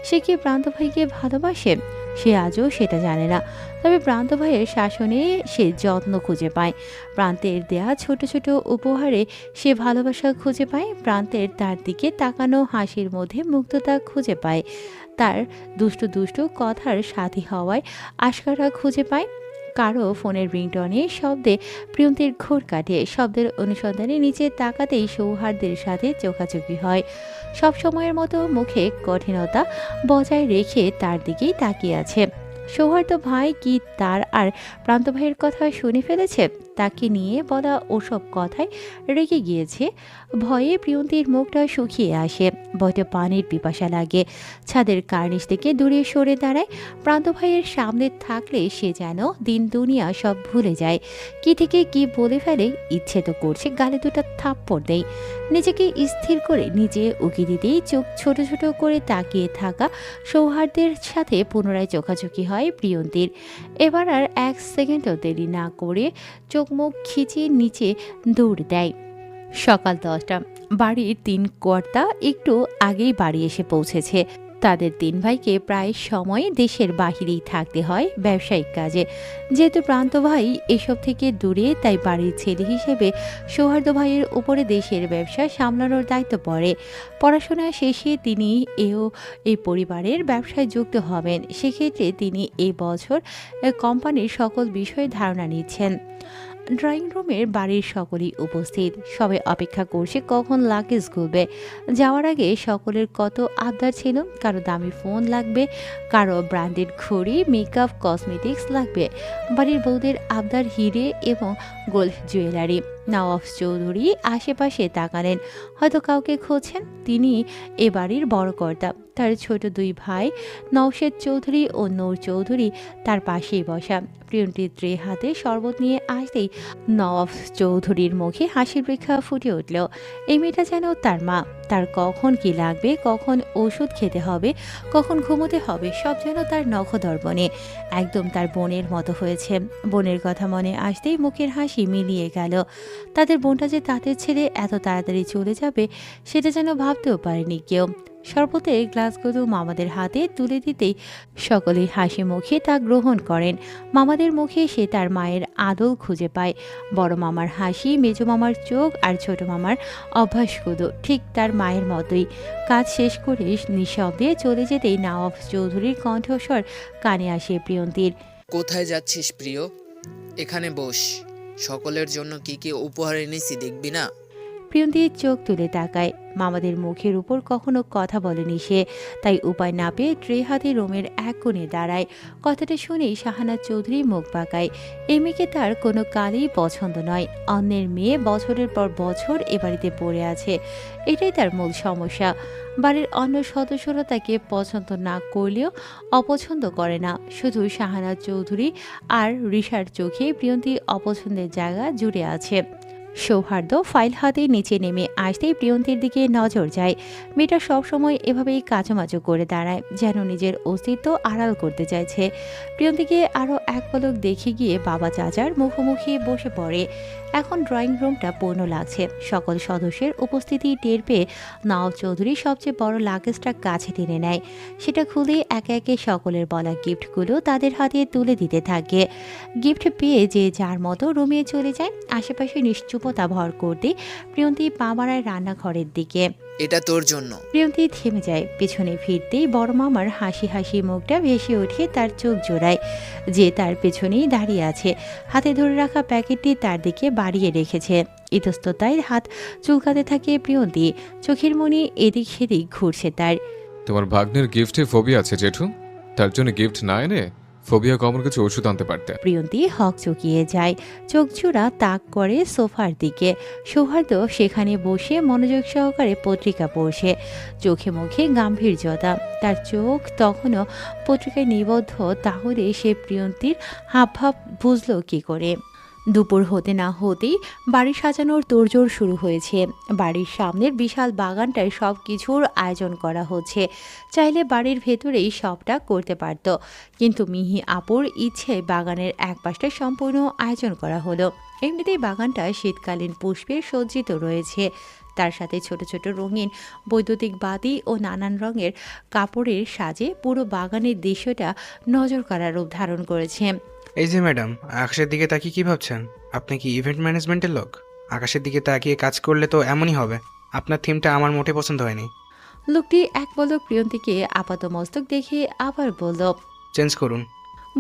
সে কি প্রান্ত ভাইকে ভালোবাসে? সে আজও সেটা জানে না। তবে প্রান্ত ভাইয়ের শাসনে সে যত্ন খুঁজে পায়। প্রান্তের দেয়া ছোট ছোট উপহারে সে ভালোবাসা খুঁজে পায়। প্রান্তের তার দিকে তাকানো হাসির মধ্যে মুগ্ধতা খুঁজে পায়। তার দুষ্টু দুষ্টু কথার সাথী হওয়ায় আশকারা খুঁজে পায়। কারো ফোনের রিংটনে শব্দে প্রিয়ন্তীর ঘোর কাটে। শব্দের অনুসন্ধানে নিচে তাকাতেই সৌহার্দের সাথে চোখাচোখি হয়। সব সময়ের মতো মুখে কঠিনতা বজায় রেখে তার দিকেই তাকিয়ে আছে। সৌহার্দ্য ভাই কি তার আর প্রান্ত ভাইয়ের কথা শুনে ফেলেছে? তাকে নিয়ে বলা ওসব কথায় রেগে গিয়েছে। ভয়ে প্রিয়ন্তীর মুখটা শুকিয়ে আসে। বটে পানির পিপাসা লাগে। ছাদের কার্নিশ থেকে দূরে সরে দাঁড়ায়। প্রান্ত ভাইয়ের সামনে থাকলে সে যেন দিন দুনিয়া সব ভুলে যায়। কি থেকে কি বলে ফেলে, ইচ্ছে তো করছে গালে দুটো থাপ্পড় দেয়। নিজেকে স্থির করে নিজে উকি দিতেই চোখ ছোট ছোট করে তাকিয়ে থাকা সৌহার্দ্যের সাথে পুনরায় চোখাচোখি হয় প্রিয়ন্তীর। এবার আর এক সেকেন্ডও দেরি না করে চোখ মুখ খিচিয়ে নিচে দৌড় দেয়। সকাল 10টা। বাড়ির 3 কর্তা একটু আগেই বাড়ি এসে পৌঁছেছে। তাদের 3 ভাইকে প্রায় সময় দেশের বাহিরেই থাকতে হয় ব্যবসায়িক কাজে। যেহেতু প্রান্ত ভাই এসব থেকে দূরে, তাই বাড়ির ছেলে হিসেবে সৌহার্দ্য ভাইয়ের উপরে দেশের ব্যবসা সামলানোর দায়িত্ব পড়ে। পড়াশোনা শেষে তিনি এই পরিবারের ব্যবসায় যুক্ত হবেন। সেক্ষেত্রে তিনি এই বছর কোম্পানির সকল বিষয়ে ধারণা নিচ্ছেন। ড্রয়িং রুমের বাড়ির সকলেই উপস্থিত। সবাই অপেক্ষা করছে কখন লাগেজ খুলবে। যাওয়ার আগে সকলের কত আবদার ছিল। কারো দামি ফোন লাগবে, কারো ব্র্যান্ডেড ঘড়ি, মেকআপ, কসমেটিক্স লাগবে। বাড়ির বউদের আবদার হিরে এবং গোল্ড জুয়েলারি। নওয়াব চৌধুরী আশেপাশে তাকালেন, হয়তো কাউকে খোঁজেন। তিনি এ বাড়ির বড় কর্তা। তার ছোট 2 ভাই নওশেদ চৌধুরী ও নূর চৌধুরী তার পাশেই বসা। প্রিয়ন্তীর ট্রে হাতে শরবত নিয়ে আসতেই নওয়াব চৌধুরীর মুখে হাসির রেখা ফুটে উঠল। এই মেয়েটা যেন তার মা। তার কখন কি লাগবে, কখন ওষুধ খেতে হবে, কখন ঘুমোতে হবে, সব যেন তার নখদর্পণে। একদম তার বোনের মতো হয়েছে। বোনের কথা মনে আসতেই মুখের হাসি মিলিয়ে গেল। তাদের বোনটা যে তাদের ছেড়ে এত তাড়াতাড়ি চলে যাবে, সেটা যেন ভাবতেও পারেনি কেউ। শরবতের গ্লাসগুলো মামাদের হাতে তুলে দিতেই সকলেই হাসি মুখে তা গ্রহণ করেন। মামাদের মুখে সে তার মায়ের আদল খুঁজে পায়। বড় মামার হাসি, মেজো মামার চোখ আর ছোট মামার অভ্যাসগুলো ঠিক তার মায়ের মতোই। কাজ শেষ করে নিঃশব্দে চলে যেতেই নওয়াব চৌধুরীর কণ্ঠস্বর কানে আসে প্রিয়ন্তীর। কোথায় যাচ্ছিস প্রিয়? এখানে বস। সকলের জন্য কি কি উপহার এনেছি দেখবি না? প্রিয়ন্তী চোখ তুলে তাকায়। মামাদের মুখের উপর কখনো কথা বলেনি সে, তাই উপায় না পেয়ে ট্রে হাতে রুমের এক কোণে দাঁড়ায়। কথাটা শুনেই শাহানাজ চৌধুরী মুখ বাঁকায়। এই মেয়েকে তার কোনো কালেই পছন্দ নয়। অন্যের মেয়ে বছরের পর বছর এ বাড়িতে পড়ে আছে, এটাই তার মূল সমস্যা। বাড়ির অন্য সদস্যরা তাকে পছন্দ না করলেও অপছন্দ করে না, শুধু শাহানাজ চৌধুরী আর রিশার চোখে প্রিয়ন্তী অপছন্দের জায়গা জুড়ে আছে। সৌহার্দ্য ফাইল হাতে নিচে নেমে আসতেই প্রিয়ন্তীর দিকে নজর যায়। মেয়েটা সবসময় এভাবেই কাচুমাচু করে দাঁড়ায়, যেন নিজের অস্তিত্ব আড়াল করতে চাইছে। প্রিয়ন্তীকে আরও এক পলক দেখে গিয়ে বাবা চাচার মুখোমুখি বসে পড়ে। এখন ড্রয়িং রুমটা পূর্ণ লাগছে। সকল সদস্যের উপস্থিতি টের পেয়ে নওয়াব চৌধুরী সবচেয়ে বড় লাগেজটা কাছে টেনে নেয়। সেটা খুলে একে একে সকলের বলা গিফটগুলো তাদের হাতে তুলে দিতে থাকে। গিফট পেয়ে যে যার মতো রুমে চলে যায়। আশেপাশে নিশ্চুপতা ভর করতে প্রিয়ন্তী পা বাড়ায় রান্নাঘরের দিকে। এটা তোর জন্য। প্রিয়ন্তী থেমে যায়। পেছনে ফিরতেই বড় মামার হাসি হাসি মুখটা ভেসে ওঠে তার চোখ জোড়ায়। যে তার পেছনেই দাঁড়িয়ে আছে, হাতে ধরে রাখা প্যাকেটটি তার দিকে বাড়িয়ে রেখেছে। ইতস্ততায় হাত চুলকাতে থাকে প্রিয়ন্তী, চোখের মনি এদিক সেদিক ঘুরছে তার। তোমার ভাগ্নের গিফটে ফোবিয়া আছে জেঠু, তার জন্য গিফট না এনে ফোবিয়া কমন কিছু ওষুধ আনতে পারতে। প্রিয়ন্তী হক চকিয়ে যায়, চোখ জোড়া তাক করে সোফার দিকে। সৌহার্দ্য সেখানে বসে মনোযোগ সহকারে পত্রিকা পড়ছে, চোখে মুখে গাম্ভীর্যতা। তার চোখ তখনও পত্রিকায় নিবদ্ধ, তাহলে সে প্রিয়ন্তীর হাবভাব বুঝল কি করে? দুপুর হতে না হতেই বাড়ি সাজানোর তোড়জোড় শুরু হয়েছে। বাড়ির সামনের বিশাল বাগানটায় সব কিছুর আয়োজন করা হচ্ছে। চাইলে বাড়ির ভেতরেই সবটা করতে পারত, কিন্তু মিহি আপুর ইচ্ছে বাগানের এক পাশটা সম্পূর্ণ আয়োজন করা হলো। এমনিতেই বাগানটা শীতকালীন পুষ্পে সজ্জিত রয়েছে, তার সাথে ছোট ছোট রঙিন বৈদ্যুতিক বাতি ও নানান রঙের কাপড়ের সাজে পুরো বাগানের দৃশ্যটা নজর কাড়ার রূপ ধারণ করেছে। এই যে ম্যাডাম, আকাশের দিকে তাকিয়ে কি ভাবছেন? আপনি কি ইভেন্ট ম্যানেজমেন্টের লোক? আকাশের দিকে তাকিয়ে কাজ করলে তো এমনই হবে। আপনার থিমটা আমার মোটে পছন্দ হয়নি। লোকটি এক পলক প্রিয়ন্তীকে আপাতমস্তক দেখে আবার বলল, চেঞ্জ করুন।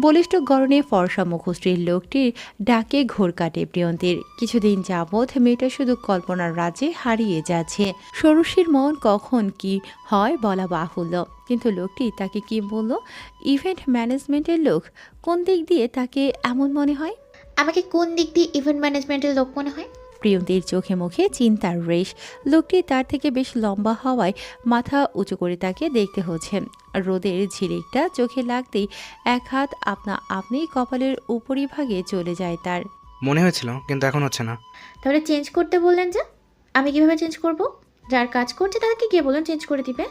বলিষ্ঠ গড়নে ফর্সা মুখশ্রীর লোকটির ডাকে ঘোর কাটে প্রিয়ন্তীর। কিছুদিন যাবৎ মেয়েটা শুধু কল্পনার রাজ্যে হারিয়ে যাচ্ছে। ষোড়শীর মন কখন কি হয় বলা বাহুল্য, কিন্তু লোকটি তাকে কি বলল? ইভেন্ট ম্যানেজমেন্টের লোক। কোন দিক দিয়ে তাকে এমন মনে হয়? আমাকে কোন দিক দিয়ে ইভেন্ট ম্যানেজমেন্টের লোক মনে হয়? প্রিয়ন্তীর চোখে মুখে চিন্তার রেশ। লোকটি তার থেকে বেশ লম্বা হওয়ায় মাথা উঁচু করে তাকে দেখতে হচ্ছে। রোদের ঝিলিকটা চোখে লাগতেই এক হাত আপনা আপনি কপালের উপরিভাগে চলে যায় তার। মনে হয়েছিল, কিন্তু এখন হচ্ছে না। তাহলে চেঞ্জ করতে বললেন যে? আমি কিভাবে চেঞ্জ করব? যার কাজ করছে তাদেরকে গিয়ে বলুন চেঞ্জ করে দিবে।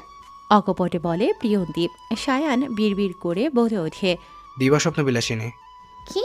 অকপটে বলে প্রিয়ন্তী। সায়ান বিড়বিড় করে বলে ওঠে, দিবাস্বপ্ন বিলাসিনী। কি?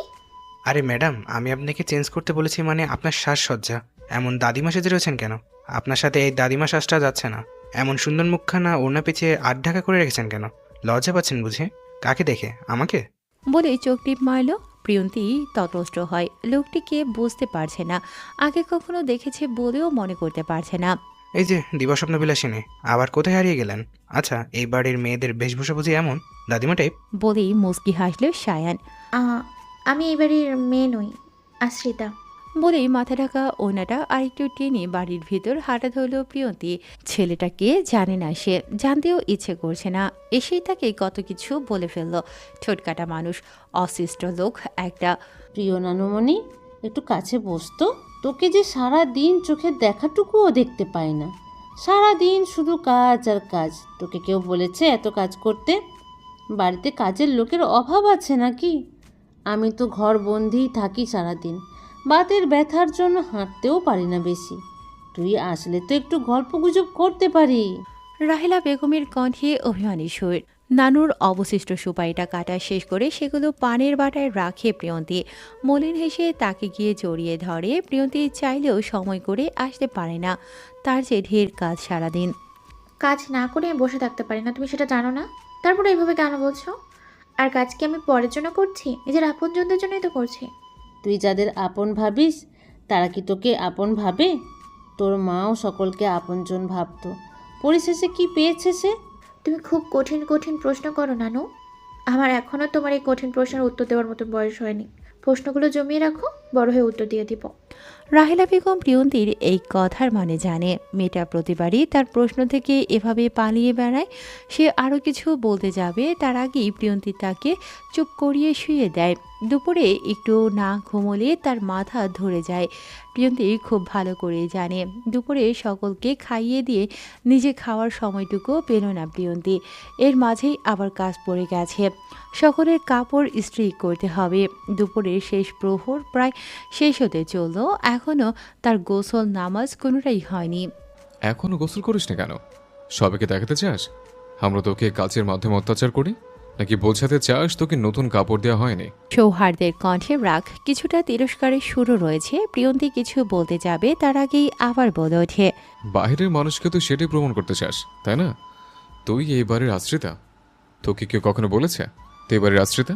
আরে ম্যাডাম, আমি আপনাকে চেঞ্জ করতে বলেছি মানে আপনার সাজসজ্জা। এমন দাদিমা সেজে রয়েছেন কেন? আপনার সাথে এই দাদিমা সাজটা যাচ্ছে না। এমন সুন্দর মুখখানা ওড়না পেঁচিয়ে আট ঢাকা করে রেখেছেন কেন? লজ্জা পাচ্ছেন বুঝে? কাকে দেখে? আমাকে? বলে চোখ টিপ মারল। প্রিয়ন্তী তটস্থ হয়। লোকটিকে বুঝতে পারছে না, আগে কখনো দেখেছে বলেও মনে করতে পারছে না। এই যে দিবাস্বপ্ন বিলাসিনী, আবার কোথায় হারিয়ে গেলেন? আচ্ছা, এই বাড়ির মেয়েদের বেশভূষা বুঝি এমন দাদিমা টাইপ? বলেই মুচকি হাসল সায়ান। আমি এই বাড়ির মেয়ে নই, আশ্রিতা। বলেই মাথা ঢাকা ওনাটা আরেকটু টেনে বাড়ির ভিতর হাঁটা ধরল প্রিয়ন্তী। ছেলেটাকে জানে না সে, জানতেও ইচ্ছে করছে না। এসেই তাকে কত কিছু বলে ফেলল। ঠোঁটকাটা মানুষ, অশিষ্ট লোক একটা। প্রিয় নানুমণি, একটু কাছে বসতো। তোকে যে সারা দিন চোখের দেখাটুকুও দেখতে পাই না। সারা দিন শুধু কাজ আর কাজ। তোকে কেউ বলেছে এত কাজ করতে? বাড়িতে কাজের লোকের অভাব আছে নাকি? আমি তো ঘর বন্দিই থাকি সারাদিন। বাতের ব্যথার জন্য হাঁটতেও পারি না বেশি। তুই আসলে তো একটু গল্পগুজব করতে পারি। রাহেলা বেগমের কণ্ঠে অভিমানী সুর। নানুর অবশিষ্ট সুপারিটা কাটা শেষ করে সেগুলো পানের বাটায় রাখে প্রিয়ন্তী। মলিন হেসে তাকে গিয়ে জড়িয়ে ধরে। প্রিয়ন্তী চাইলেও সময় করে আসতে পারে না, তার যে ঢের কাজ সারাদিন। কাজ না করে আমি বসে থাকতে পারি না, তুমি সেটা জানো না? তারপরে এইভাবে কেন বলছো? আর কাজ কি আমি পরের জন্য করছি? নিজের আপনজনদের জন্যই তো করছি। তুই যাদের আপন ভাবিস তারা কি তোকে আপন ভাবে? তোর মাও সকলকে আপনজন ভাবতো। পরিশেষে কি পেয়েছে সে? তুমি খুব কঠিন কঠিন প্রশ্ন করো নানু। আমার এখনও তোমার এই কঠিন প্রশ্নের উত্তর দেওয়ার মতো বয়স হয়নি। প্রশ্নগুলো জমিয়ে রাখো, বড় হয়ে উত্তর দিয়ে দিব। রাহেলা বেগম প্রিয়ন্তীর এই কথার মানে জানে। মেয়েটা প্রতিবারই তার প্রশ্ন থেকে এভাবে পালিয়ে বেড়ায়। সে আরও কিছু বলতে যাবে তার আগেই প্রিয়ন্তী তাকে চুপ করিয়ে শুয়ে দেয়। দুপুরে একটু না ঘুমোলে তার মাথা ধরে যায়। প্রিয়ন্তী খুব ভালো করেই জানে দুপুরে সকলকে খাইয়ে দিয়ে নিজে খাওয়ার সময়টুকু পেল না প্রিয়ন্তী। এর মাঝেই আবার কাজ পড়ে গেছে, সকলের কাপড় ইস্ত্রি করতে হবে। দুপুরের শেষ প্রহর প্রায় শেষ হতে চলল, এখনও তার গোসল নামাজ কোনোটাই হয়নি। এখনো গোসল করিস না কেন? সবাইকে দেখাতে চাস আমরা তোকে কাজের মাধ্যমে অত্যাচার করি, নাকি বোঝাতে চাস তোকে নতুন কাপড় দেওয়া হয়নি? সৌহার্দের কণ্ঠে রাগ কিছুটা তিরস্কারের শুরু রয়েছে। প্রিয়ন্তী কিছু বলতে যাবে তার আগেই আবার বলে ওঠে, বাইরের মানুষকে তো সেটাই প্রমাণ করতে চাস, তাই না? তুই এই বাড়ির আশ্রিতা। তোকে কেউ কখনো বলেছে তুই এই বাড়ির আশ্রিতা?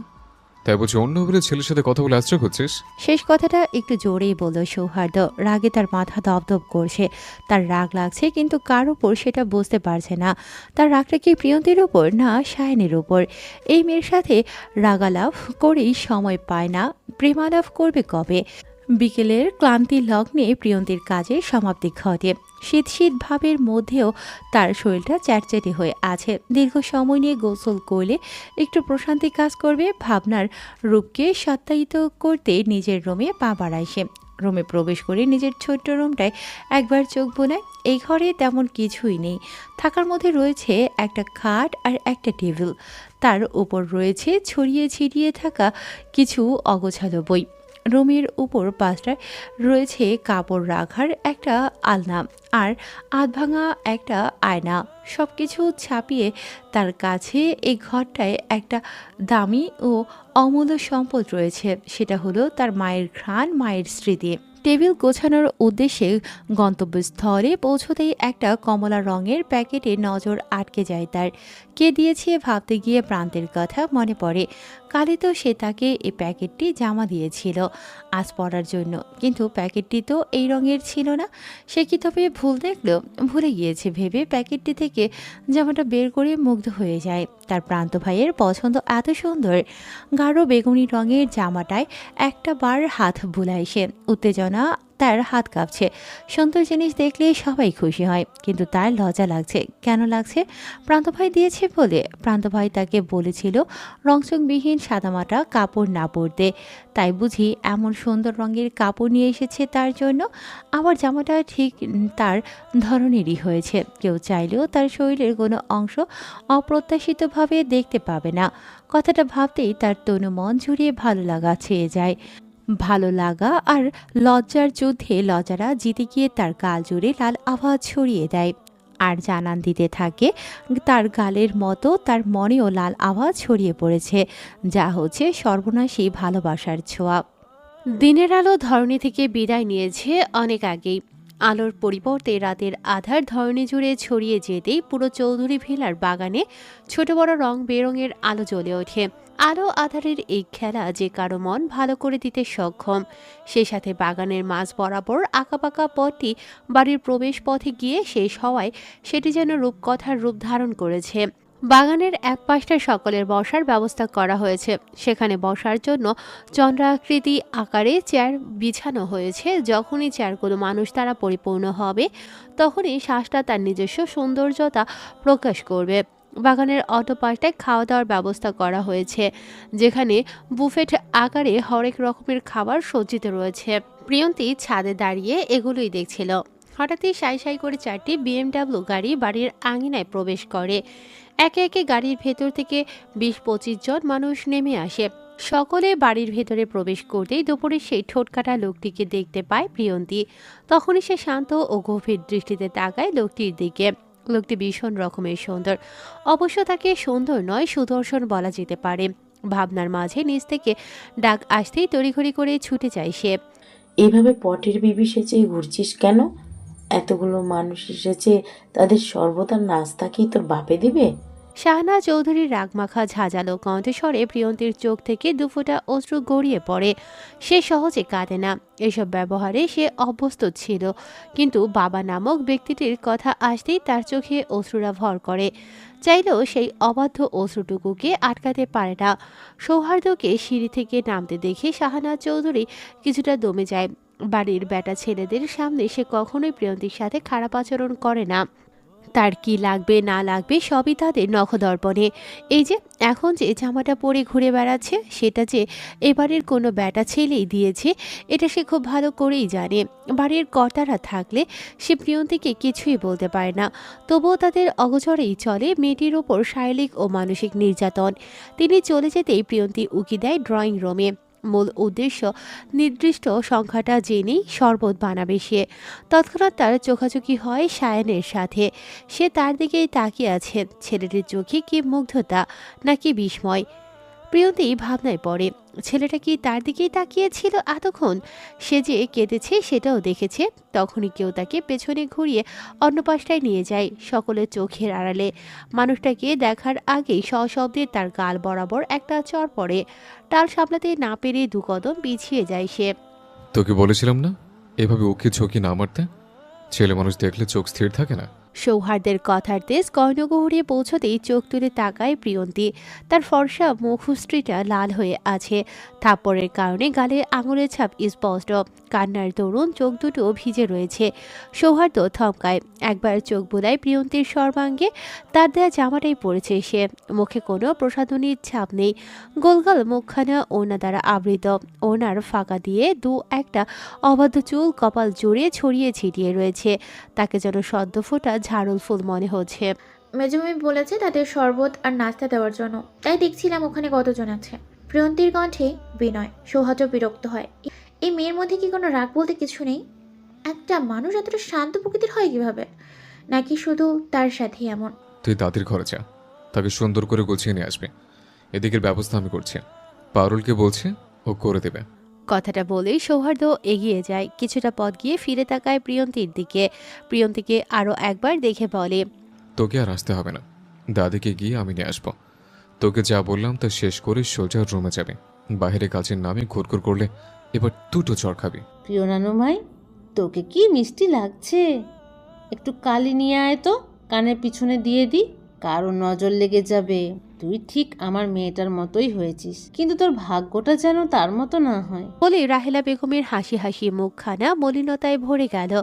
তাই বলছি অন্য বাড়ির ছেলের সাথে কথা বলে আশ্রয় করছিস? শেষ কথাটা একটু জোরেই বলল সৌহার্দ্য। রাগে তার মাথা দপদপ করছে। তার রাগ লাগছে কিন্তু কার উপর সেটা বুঝতে পারছে না। তার রাগটা কি প্রিয়ন্তীর উপর না সায়নের উপর? এই মেয়ের সাথে রাগালাভ করেই সময় পায় না, প্রেমালাভ করবে কবে? বিকেলের ক্লান্তি লগ্নে প্রিয়ন্তীর কাজের সমাপ্তি ঘটে। শীত শীত ভাবের মধ্যেও তার শরীরটা চ্যাটচ্যাটে হয়ে আছে। দীর্ঘ সময় নিয়ে গোসল করলে একটু প্রশান্তি কাজ করবে। ভাবনার রূপকে সত্যায়িত করতে নিজের রুমে পা বাড়ায় সে। রুমে প্রবেশ করে নিজের ছোট্ট রুমটায় একবার চোখ বোলায়। এই ঘরে তেমন কিছুই নেই। থাকার মধ্যে রয়েছে একটা খাট আর একটা টেবিল, তার উপর রয়েছে ছড়িয়ে ছিটিয়ে থাকা কিছু অগোছালো বই। রুমের উপর পাশটায় রয়েছে কাপড় রাখার একটা আলনা আর আধভাঙা একটা আয়না। সব কিছু ছাপিয়ে তার কাছে এই ঘরটায় একটা দামি ও অমূল্য সম্পদ রয়েছে, সেটা হলো তার মায়ের ঘ্রাণ, মায়ের স্মৃতি। টেবিল গোছানোর উদ্দেশ্যে গন্তব্যস্থলে পৌঁছতেই একটা কমলা রঙের প্যাকেটে নজর আটকে যায় তার। কে দিয়েছে ভাবতে গিয়ে প্রান্তের কথা মনে পড়ে। কালই তো সে তাকে এই প্যাকেটটি জামা দিয়েছিল আজ পরার জন্য, কিন্তু প্যাকেটটি তো এই রঙের ছিল না। সে কি তবে ভুল দেখল? ভুলে গিয়েছে ভেবে প্যাকেটটি থেকে জামাটা বের করে মুগ্ধ হয়ে যায়। তার প্রান্ত ভাইয়ের পছন্দ এত সুন্দর। গাঢ় বেগুনি রঙের জামাটায় একটা বার হাত বুলায় সে। উত্তেজনা তার হাত কাঁপছে। সুন্দর জিনিস দেখলে সবাই খুশি হয়, কিন্তু তার লজ্জা লাগছে। কেন লাগছে? প্রান্ত ভাই দিয়েছে বলে। প্রান্ত ভাই তাকে বলেছিল রংচংবিহীন সাদামাটা কাপড় না পরতে, তাই বুঝি এমন সুন্দর রঙের কাপড় নিয়ে এসেছে তার জন্য। আবার জামাটা ঠিক তার ধরনেরই হয়েছে। কেউ চাইলেও তার শরীরের কোনো অংশ অপ্রত্যাশিতভাবে দেখতে পাবে না। কথাটা ভাবতেই তার তনু মন জুড়িয়ে ভালো লাগা ছেয়ে যায়। ভালো লাগা আর লজ্জার যুদ্ধে লজ্জারা জিতে গিয়ে তার গাল জুড়ে লাল আভা ছড়িয়ে দেয় আর জানান দিতে থাকে তার গালের মতো তার মনেও লাল আভা ছড়িয়ে পড়েছে, যা হচ্ছে সর্বনাশী ভালোবাসার ছোঁয়া। দিনের আলো ধরণী থেকে বিদায় নিয়েছে অনেক আগেই। আলোর পরিবর্তে রাতের আধার ধরণী জুড়ে ছড়িয়ে যেতেই পুরো চৌধুরী ভিলার বাগানে ছোট বড় রং বেরঙের আলো জ্বলে ওঠে। আলো আধারের এই খেলা যে কারো মন ভালো করে দিতে সক্ষম। সে সাথে বাগানের মাঝ বরাবর আঁকাবাঁকা পথটি বাড়ির প্রবেশ পথে গিয়ে শেষ হওয়ায় সেটি যেন রূপকথার রূপ ধারণ করেছে। বাগানের এক পাশটা সকলের বসার ব্যবস্থা করা হয়েছে। সেখানে বসার জন্য চন্দ্রাকৃতি আকারে চেয়ার বিছানো হয়েছে। যখনই চেয়ারগুলো মানুষ দ্বারা পরিপূর্ণ হবে, তখনই শ্বাসটা তার নিজস্ব সৌন্দর্যতা প্রকাশ করবে। বাগানের অটোপাশটায় খাওয়া দাওয়ার ব্যবস্থা করা হয়েছে, যেখানে বুফেট আকারে হরেক রকমের খাবার সজ্জিত রয়েছে। প্রিয়ন্তী ছাদে দাঁড়িয়ে এগুলোই দেখছিল। হঠাৎই সাই সাই করে 4টি BMW গাড়ি বাড়ির আঙিনায় প্রবেশ করে। একে একে গাড়ির ভেতর থেকে 20-25 জন মানুষ নেমে আসে। সকলে বাড়ির ভেতরে প্রবেশ করতেই দুপুরে সেই ঠোঁটকাটা লোকটিকে দেখতে পায় প্রিয়ন্তী। তখনই সে শান্ত ও গভীর দৃষ্টিতে তাকায় লোকটির দিকে। লোকটি ভীষণ রকমের সুন্দর। অবশ্য তাকে সুন্দর নয়, সুদর্শন বলা যেতে পারে। ভাবনার মাঝে নিজ থেকে ডাক আসতেই তড়িঘড়ি করে ছুটে যায় সে। এভাবে পটের বিবি সেজে ঘুরছিস কেন? এতগুলো মানুষ এসেছে, তাদের সর্বদা নাস্তা কি তোর বাপে দিবে? শাহনা চৌধুরীর রাগমাখা ঝাঁঝালো কণ্ঠস্বরে প্রিয়ন্তীর চোখ থেকে দুফোঁটা অশ্রু গড়িয়ে পড়ে। সে সহজে কাঁদে না, এসব ব্যবহারে সে অভ্যস্ত ছিল, কিন্তু বাবা নামক ব্যক্তিটির কথা আসতেই তার চোখে অশ্রুরা ভর করে। চাইলেও সেই অবাধ্য অশ্রুটুকুকে আটকাতে পারে না। সৌহার্দ্যকে সিঁড়ি থেকে নামতে দেখে শাহানা চৌধুরী কিছুটা দমে যায়। বাড়ির বেটা ছেলেদের সামনে সে কখনোই প্রিয়ন্তীর সাথে খারাপ আচরণ করে না। তার কি লাগবে না লাগবে সবই তাদের নখদর্পণে। এই যে এখন যে জামাটা পরে ঘুরে বেড়াচ্ছে সেটা যে এবারের কোনো বেটা ছেলেই দিয়েছে এটা সে খুব ভালো করেই জানে। বাড়ির কর্তারা থাকলে সে প্রিয়ন্তীকে কিছুই বলতে পারে না, তবুও তাদের অগোচরেই চলে মেয়েটির ওপর শারীরিক ও মানসিক নির্যাতন। তিনি চলে যেতেই প্রিয়ন্তী উকি দেয় ড্রয়িং রুমে। মূল উদ্দেশ্য নির্দিষ্ট সংখ্যাটা জেনেই শরবত বানাবে সে। তৎক্ষণাৎ তার চোখাচোখি হয় সায়ানের সাথে। সে তার দিকেই তাকিয়ে আছে। ছেলেটির চোখে কি মুগ্ধতা নাকি বিস্ময়, প্রিয়ন্তী ভাবনায় পড়ে। ছেলেটা কি তার দিকেই তাকিয়েছিল এতক্ষণ? সে যে কেঁদেছে সেটাও দেখেছে। তখনই কেউ তাকে পেছনে ঘুরিয়ে অন্য পাশটায় নিয়ে যায়, সকলের চোখের আড়ালে। মানুষটাকে দেখার আগেই সশব্দে তার গাল বরাবর একটা চড় পড়ে। টাল সামলাতে না পেরে দু কদম পিছিয়ে যায় সে। তোকে বলেছিলাম না এভাবে উকি ঝুঁকি না মারতে? ছেলে মানুষ দেখলে চোখ স্থির থাকে না। সৌহার্দের কথার তেজ কর্ণগহরে পৌঁছতেই চোখ তুলে তাকায় প্রিয়ন্তী। তার ফর্সা মুখশ্রীটা লাল হয়ে আছে। থাপ্পড়ের কারণে গালে আঙুলের ছাপ স্পষ্ট। কান্নার দরুন চোখ দুটো ভিজে রয়েছে। সৌহার্দ্য থমকায়, একবার চোখ বোলায় প্রিয়ন্তীর সর্বাঙ্গে। তার দেয়া জামাটাই পরেছে সে। মুখে কোনো প্রসাধনীর ছাপ নেই। গোলগাল মুখখানা ওড়না দ্বারা আবৃত। ওড়নার ফাঁকা দিয়ে দু একটা অবাধ্য চুল কপাল জুড়ে ছড়িয়ে ছিটিয়ে রয়েছে। তাকে যেন সদ্য ফোটা ঝাড়ুল ফুল মনে হচ্ছে। মেজুমি বলেছে তাদের শরবত আর নাস্তা দেওয়ার জন্য, তাই দেখছিলাম ওখানে কতজন আছে। প্রিয়ন্তীর কণ্ঠে বিনয়। সৌহার্দ্য বিরক্ত হয়। এই মেয়ের মধ্যে কি কোনো রাগ বলতে কিছু নেই? একটা মানুষ এতটা শান্ত প্রকৃতির হয় কিভাবে? নাকি শুধু তার সাথে এমন? তুই দাদির ঘরে যা, তাকে সুন্দর করে গুছিয়ে নিয়ে আসবে। এদিকের ব্যবস্থা আমি করছি। পারুলকে বলছে ও করে দেবে। কথাটা বলেই সৌহার্দ্য এগিয়ে যায়। কিছুটা পথ গিয়ে ফিরে তাকায় প্রিয়ন্তীর দিকে। প্রিয়ন্তীকে আরও একবার দেখে বলে, তোকে আর আসতে হবে না, দাদিকে গিয়ে আমি নিয়ে আসবো। তোকে যা বললাম তা শেষ করে সোজা রুমে যাবে। বাইরে কাজের নামে ঘুরঘুর করলে এবার দুটো চড় খাবি। প্রিয় নানু ভাই, তোকে কি মিষ্টি লাগছে। একটু কালি নিয়ে আয় তো, কানের পিছনে দিয়ে দি, কারো নজর লেগে যাবে। তুই ঠিক আমার মেয়েটার মতোই হয়েছিস, কিন্তু তোর ভাগ্যটা যেন তার মতো না হয়। বলে রাহেলা বেগমের হাসি হাসি মুখখানা মলিনতায় ভরে গেল।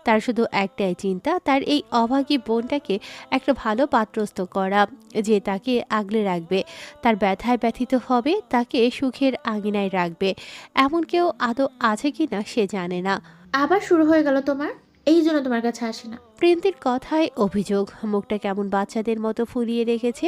তার শুধু একটাই চিন্তা, তার এই অভাগী বোনটাকে একটা ভালো পাত্রস্থ করা, যে তাকে আগলে রাখবে, তার ব্যথায় ব্যথিত হবে, তাকে সুখের আঙিনায় রাখবে। এমন কেউ আদৌ আছে কিনা সে জানে না। আবার শুরু হয়ে গেল তোমার? এই জন্য তোমার কাছে আসে না। প্রিন্তির কথায় অভিযোগ। মুখটা কেমন বাচ্চাদের মতো ফুলিয়ে রেখেছে।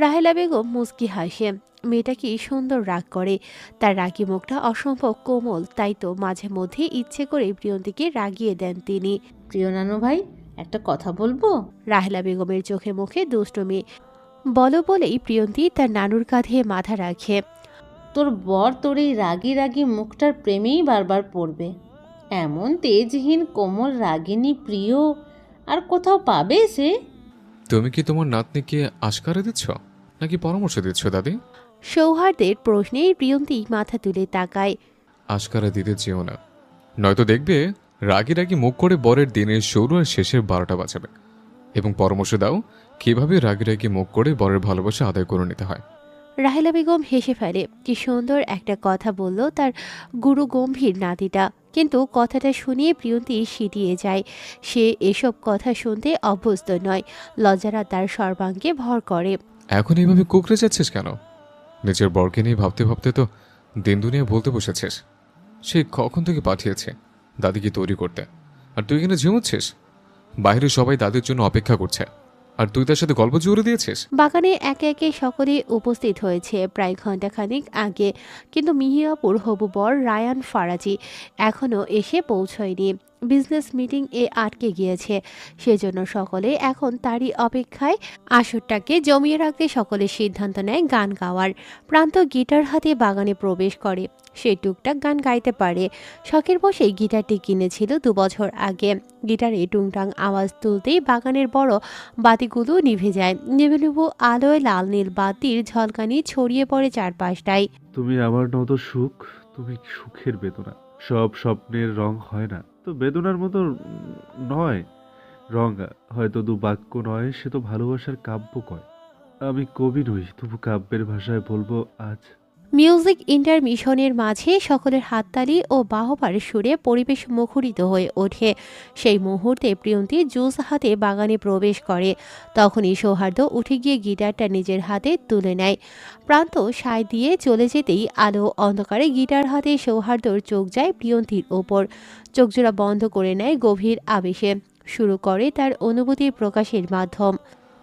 রাহেলা বেগম মুচকি হাসে। মেয়েটা কি সুন্দর রাগ করে। তার রাগী মুখটা অসম্ভব কোমল, তাই তো মাঝে মধ্যে ইচ্ছে করে প্রিয়ন্তীকে রাগিয়ে দেন তিনি। প্রিয় নানু ভাই, একটা কথা বলবো? রাহেলা বেগমের চোখে মুখে দুষ্টুমি। বলো বলেই প্রিয়ন্তী তার নানুর কাঁধে মাথা রাখে। তোর বর তোর এই রাগী রাগী মুখটার প্রেমেই বারবার পড়বে। এমন তেজহীন কোমল রাগিনী প্রিয় আর কোথাও পাবে সে? তুমি কি তোমার নাতনিকে আশকারা দিচ্ছ নাকি পরামর্শ দিচ্ছ দাদি? সৌহার্দের প্রশ্নে প্রিয়ন্তী মাথা তুলে তাকায়। আশকারা দিতে চেও না, নয়তো দেখবে রাগি রাগি মুখ করে বরের দিনের শুরু আর শেষের 12টা বাজাবে। এবং পরামর্শ দাও কিভাবে রাগি রাগি মুখ করে বরের ভালোবাসা আদায় করে নিতে হয়। রাহেলা বেগম হেসে ফেলে। কি সুন্দর একটা কথা বলল তার গুরু গম্ভীর নাতিটা, কিন্তু কথাটা শুনিয়ে প্রিয়ন্তী সিটিয়ে যায়। সে এসব কথা শুনতে অভ্যস্ত নয়। লজ্জারা তার সর্বাঙ্গে ভর করে। এখন এইভাবে কুকড়ে যাচ্ছিস কেন? নিজের বরকে নিয়ে ভাবতে ভাবতে তো দিন দুনিয়া বলতে বসেছিস। সে কখন থেকে পাঠিয়েছে দাদিকে তৈরি করতে, আর তুই এখানে ঝিমুচ্ছিস। বাইরে সবাই দাদির জন্য অপেক্ষা করছে, আর তুই তার সাথে গল্প জুড়ে দিয়েছিস। বাগানে একে একে সকলে উপস্থিত হয়েছে প্রায় ঘণ্টাখানিক আগে, কিন্তু মিহিয়াপুর হবু বর রায়ান ফারাজি এখনও এসে পৌঁছয়নি। বিজনেস মিটিং এ আটকে গিয়েছে, সেজন্য সকলে এখন তারই অপেক্ষায়। আসরটাকে জমিয়ে রাখতে সকলে সিদ্ধান্ত নেয় গান গাওয়ার। প্রান্ত গিটার হাতে বাগানে প্রবেশ করে। সে টুকটাক গান গাইতে পারে। শখের বসে গিটারটি কিনেছিল 2 বছর আগে। গিটারে টুংটাং আওয়াজ তুলতেই বাগানের বড় বাতিগুলো নিভে যায়। নেভে নেবু আলোয় লাল নীল বাতির ঝলকানি ছড়িয়ে পড়ে চারপাশটায়। তুমি আমার নত সুখ, তুমি সুখের বেদনা। সব স্বপ্নের রং হয় না, তো বেদনার মতো নয় রং। হয়তো দু বাক্য নয়, সে তো ভালোবাসার কাব্য কয়। আমি কবি নই, তবু কাব্যের ভাষায় বলবো আজ মিউজিক ইন্টারমিশনের মাঝে সকলের হাততালি ও বাহবার সুরে পরিবেশ মুখরিত হয়ে ওঠে। সেই মুহূর্তে প্রিয়ন্তী জুস হাতে বাগানে প্রবেশ করে। তখনই সৌহার্দ্য উঠে গিয়ে গিটারটা নিজের হাতে তুলে নেয়। প্রান্ত সায় দিয়ে চলে যেতেই আলো অন্ধকারে গিটার হাতে সৌহার্দ্যর চোখ যায় প্রিয়ন্তীর ওপর। চোখজোড়া বন্ধ করে নেয় গভীর আবেশে। শুরু করে তার অনুভূতির প্রকাশের মাধ্যম।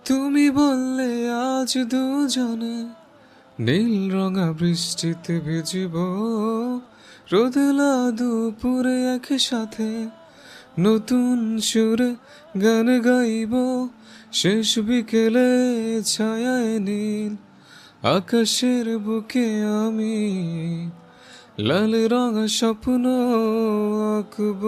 তুমি বললে আজ দুজনে নীল রঙা বৃষ্টিতে ভিজিব, রোদেলা দুপুরে একসাথে নতুন সুরে গান গাইব, শেষ বিকেলে ছায়ায় নীল আকাশের বুকে আমি লাল রঙা স্বপ্ন আঁকব।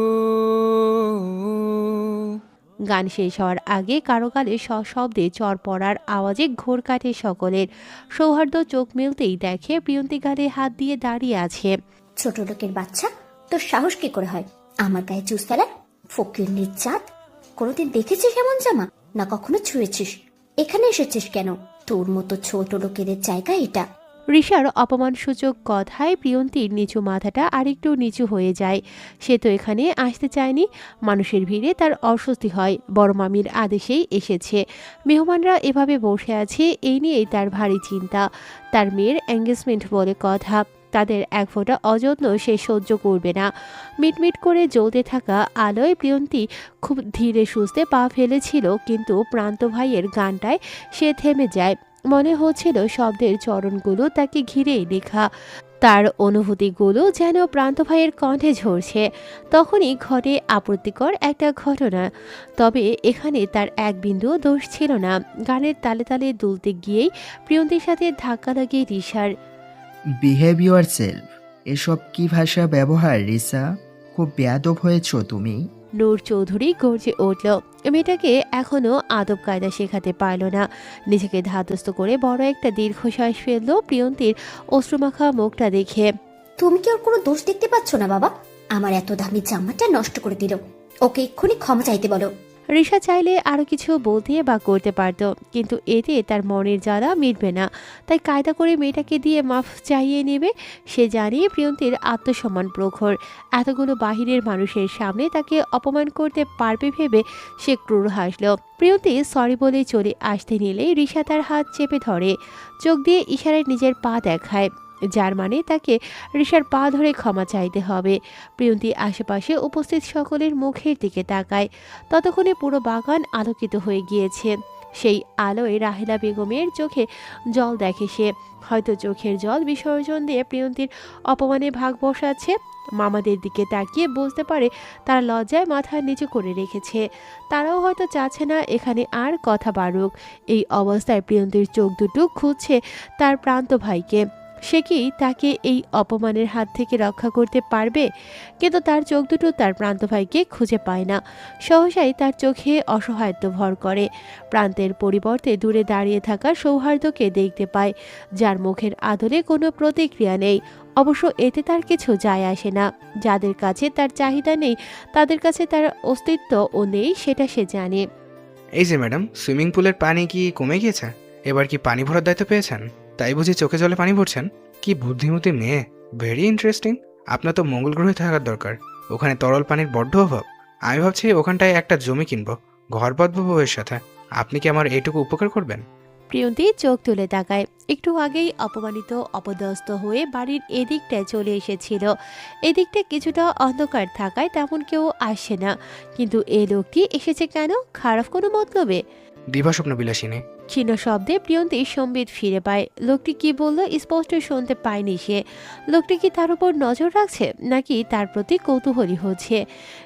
গান শেষ হওয়ার আগে কারো গালে সশব্দে চর পড়ার আওয়াজে ঘোর কাটে সকলের। সৌহার্দ্য চোখ মেলতেই দেখে প্রিয়ন্তী গালে হাত দিয়ে দাঁড়িয়ে আছে। ছোট লোকের বাচ্চা, তোর সাহস কি করে হয় আমার গায়ে জুস ফেলার? ফকির জাত, কোনোদিন দেখেছিস এমন জামা? না কখনো ছুঁয়েছিস? এখানে এসেছিস কেন? তোর মতো ছোট লোকেদের জায়গা এটা। ঋষার অপমানসূচক কথায় প্রিয়ন্তীর নিচু মাথাটা আরেকটু নিচু হয়ে যায়। সে তো এখানে আসতে চায়নি। মানুষের ভিড়ে তার অস্বস্তি হয়। বড় মামির আদেশেই এসেছে। মেহমানরা এভাবে বসে আছে, এই নিয়েই তার ভারী চিন্তা। তার মেয়ের এঙ্গেজমেন্ট বলে কথা। তাদের এক ফোঁটা অযত্ন সে সহ্য করবে না। মিটমিট করে জ্বলতে থাকা আলোয় প্রিয়ন্তী খুব ধীরে সুস্থে পা ফেলেছিল, কিন্তু প্রান্ত ভাইয়ের গানটায় সে থেমে যায়। মনে হচ্ছিল শব্দের চরণগুলো তাকে ঘিরেই লেখা। তার অনুভূতিগুলো যেন প্রান্ত ভাইয়ের কণ্ঠে ঝরছে। তখনই ঘটে আপত্তিকর একটা ঘটনা। তবে এখানে তার এক বিন্দুও দোষ ছিল না। গানের তালে তালে দুলতে গিয়েই প্রিয়ন্তীর সাথে ধাক্কা লাগে ঋষার। Behave your self. এসব কি ভাষা ব্যবহার রিসা? খুব বেয়াদব হয়েছ তুমি। নূর চৌধুরী গর্জে উঠল। মেয়েটাকে এখনো আদব কায়দা শেখাতে পারল না। নিজেকে ধাতস্থ করে বড় একটা দীর্ঘশ্বাস ফেললো প্রিয়ন্তীর অশ্রুমাখা মুখটা দেখে। তুমি কি ওর কোনো দোষ দেখতে পাচ্ছ না বাবা? আমার এত দামি জামাটা নষ্ট করে দিল। ওকে এক্ষুনি ক্ষমা চাইতে বলো। ঋষা চাইলে আরো কিছু বলতে বা করতে পারত, কিন্তু এতে তার মনের জ্বালা মিটবে না। তাই কায়দা করে মেয়েটাকে দিয়ে মাফ চাইয়ে নেবে। সে জানিয়ে প্রিয়ন্তীর আত্মসম্মান প্রখর। এতগুলো বাহিরের মানুষের সামনে তাকে অপমান করতে পারবে ভেবে সে ক্রূর হাসল। প্রিয়ন্তী সরি বলে চলে আসতে নিলে ঋষা তার হাত চেপে ধরে। চোখ দিয়ে ইশারায় নিজের পা দেখায়, যার মানে তাকে ঋষার পা ধরে ক্ষমা চাইতে হবে। প্রিয়ন্তী আশেপাশে উপস্থিত সকলের মুখের দিকে তাকায়। ততক্ষণে পুরো বাগান আলোকিত হয়ে গিয়েছে। সেই আলোয় রাহেলা বেগমের চোখে জল দেখে সে। হয়তো চোখের জল বিসর্জন দিয়ে প্রিয়ন্তীর অপমানে ভাগ বসাচ্ছে। মামাদের দিকে তাকিয়ে বুঝতে পারে তারা লজ্জায় মাথা নিচু করে রেখেছে। তারাও হয়তো চাচ্ছে না এখানে আর কথা বাড়ুক। এই অবস্থায় প্রিয়ন্তীর চোখ দুটো খুঁজছে তার প্রান্ত ভাইকে। সে কি তাকে এই অপমানের হাত থেকে রক্ষা করতে পারবে? কিন্তু তার চোখ দুটো তার প্রান্ত ভাইকে খুঁজে পায় না। সহসাই তার চোখে অসহায়ত্ব ভর করে। প্রান্তের পরিবর্তে দূরে দাঁড়িয়ে থাকা সৌহার্দ্যকে দেখতে পায়, যার মুখের আদলে কোনো প্রতিক্রিয়া নেই। অবশ্য এতে তার কিছু যায় আসে না। যাদের কাছে তার চাহিদা নেই, তাদের কাছে তার অস্তিত্বও নেই, সেটা সে জানে। এই যে ম্যাডাম, সুইমিং পুলের পানি কি কমে গিয়েছে? এবার কি পানি ভরার দায়িত্ব পেয়েছেন? তাই বুঝি চোখে জলে পানি ভরছেন? কি বুদ্ধিমতী মেয়ে, ভেরি ইন্টারেস্টিং। আপনার তো মঙ্গল গ্রহে থাকার দরকার। ওখানে তরল পানির বড্ড অভাব। আমি ভাবছি ওখানটায় একটা জমি কিনবো, ঘর বাঁধবো বউয়ের সাথে। আপনি কি আমার এইটুকু উপকার করবেন? প্রিয়ন্তী চোখ তুলে তাকায়। একটু আগেই অপমানিত অপদস্থ হয়ে বাড়ির এদিকটায় চলে এসেছিল। এদিকটা কিছুটা অন্ধকার থাকায় তেমন কেউ আসে না। কিন্তু এই লোকটি এসেছে কেন? খারাপ কোনো মতলবে? দিবাস্বপ্ন বিলাসিনী। ক্ষীণ শব্দে প্রিয়ন্তী সম্বিত ফিরে পায়। লোকটি কি বলল স্পষ্ট শুনতে পায়নি সে। লোকটি কি তার উপর নজর রাখছে, নাকি তার প্রতি কৌতূহলী হচ্ছে?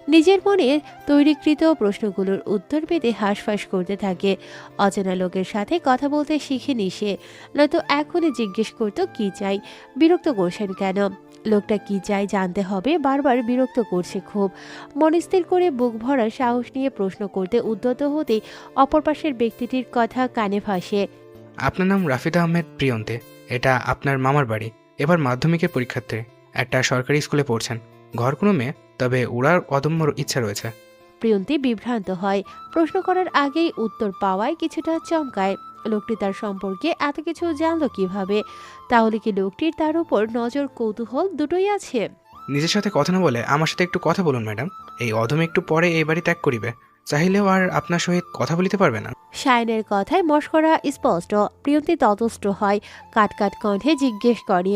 নিজের মনে তৈরিকৃত প্রশ্নগুলোর উত্তর পেতে হাঁসফাঁস করতে থাকে। অচেনা লোকের সাথে কথা বলতে শিখেনি সে, নয়তো এখনই জিজ্ঞেস করতো কি চাই, বিরক্ত করছেন কেন। লোকটা কি চাই জানতে হবে, বারবার বিরক্ত করছে খুব। মনস্থির করে বুক ভরা সাহস নিয়ে প্রশ্ন করতে উদ্যত হতেই অপর পাশের ব্যক্তিটির কথা কানে ভাসে। আপনার নাম রাফিদা আহমেদ প্রিয়ন্তে। এটা আপনার মামার বাড়ি। এবার মাধ্যমিকের পরীক্ষার্থী, একটা সরকারি স্কুলে পড়ছেন। ঘর কোনো মেয়ে, তবে ওড়ার অদম্য ইচ্ছা রয়েছে। প্রিয়ন্তী বিভ্রান্ত হয়। প্রশ্ন করার আগেই উত্তর পাওয়ায় কিছুটা চমকায়। লোকটি তার সম্পর্কে এত কিছু জানলো কিভাবে? তাহলে কি লোকটির তার উপর নজর, কৌতূহল দুটোই আছে? নিজের সাথে কথা না বলে আমার সাথে একটু কথা বলুন ম্যাডাম। এই অধম একটু পরে এই বাড়ি ত্যাগ করিবে, চাহিলেও আর আপনার সহিত কথা বলিতে পারবে না। শায়নের কথায় মশকরা স্পষ্ট। প্রিয়ন্তী ততস্থ হয়, কাট কাট কণ্ঠে জিজ্ঞেস করে,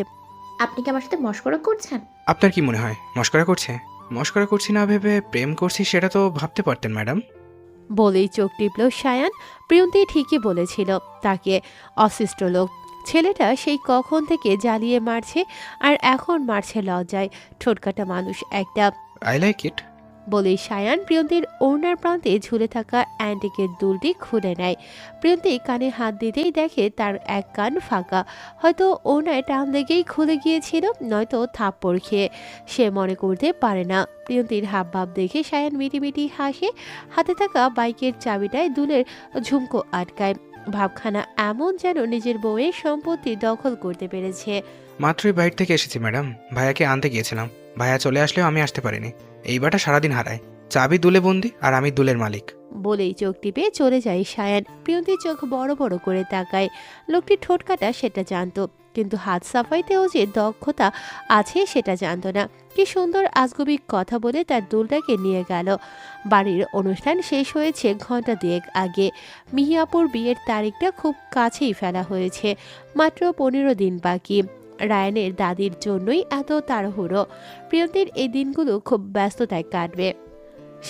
আপনি কি আমার সাথে মশকরা করছেন? আপনার কি মনে হয় মস্করা করছে? মস্করা করছি না ভেবে প্রেম করছি সেটা তো ভাবতে পারতেন ম্যাডাম। বলেই চোখ টিপল শায়ান। প্রিয়ন্তী ঠিকই বলেছিল, তাকে অশিষ্ট লোক। ছেলেটা সেই কখন থেকে জ্বালিয়ে মারছে, আর এখন মারছে লজ্জায়। ঠোঁটকাটা মানুষ একটা। I like it. বলেই শায়ান প্রিয়ন্তীর ওড়নার প্রান্তে ঝুলে থাকা অ্যান্টিকের দুলটি খুলে নেয়। প্রিয়ন্তী কানে হাত দিতেই দেখে তার এক কান ফাঁকা। হয়তো ওড়নায় টান লেগেই খুলে গিয়েছিল, নয়তো থাপ্পড় খেয়ে। সে মনে করতে পারে না। প্রিয়ন্তীর হাবভাব দেখে শায়ান মিটিমিটি হাসে। হাতে থাকা বাইকের চাবিটায় দুলের ঝুমকো আটকায়। ভাবখানা এমন যেন নিজের বউয়ের সম্পত্তি দখল করতে পেরেছে। মাত্রই বাইরে থেকে এসেছি ম্যাডাম, ভাইয়াকে আনতে গিয়েছিলাম। ভাইয়া চলে আসলেও আমি আসতে পারিনি। এই বাটা সারাদিন হারায়। চাবি দুলে বন্দি, আর আমি দুলের মালিক। বলেই চোখ টিপে চলে যায় শায়ান। প্রিয়ন্তীর চোখ বড় বড় করে তাকায়। লোকটি ঠোঁট কাটা সেটা জানতো, কিন্তু হাত সাফাইতেও যে দক্ষতা আছে সেটা জানতো না। কি সুন্দর আজগুবি কথা বলে তার দুলটাকে নিয়ে গেল। বাড়ির অনুষ্ঠান শেষ হয়েছে ঘন্টা দুয়েক আগে। মিহিয়াপুর বিয়ের তারিখটা খুব কাছেই ফেলা হয়েছে। মাত্র 15 দিন বাকি। রায়ানের দাদির জন্যই এত তাড়াহুড়ো। প্রিয়ন্তীর এই দিনগুলো খুব ব্যস্ততায় কাটবে।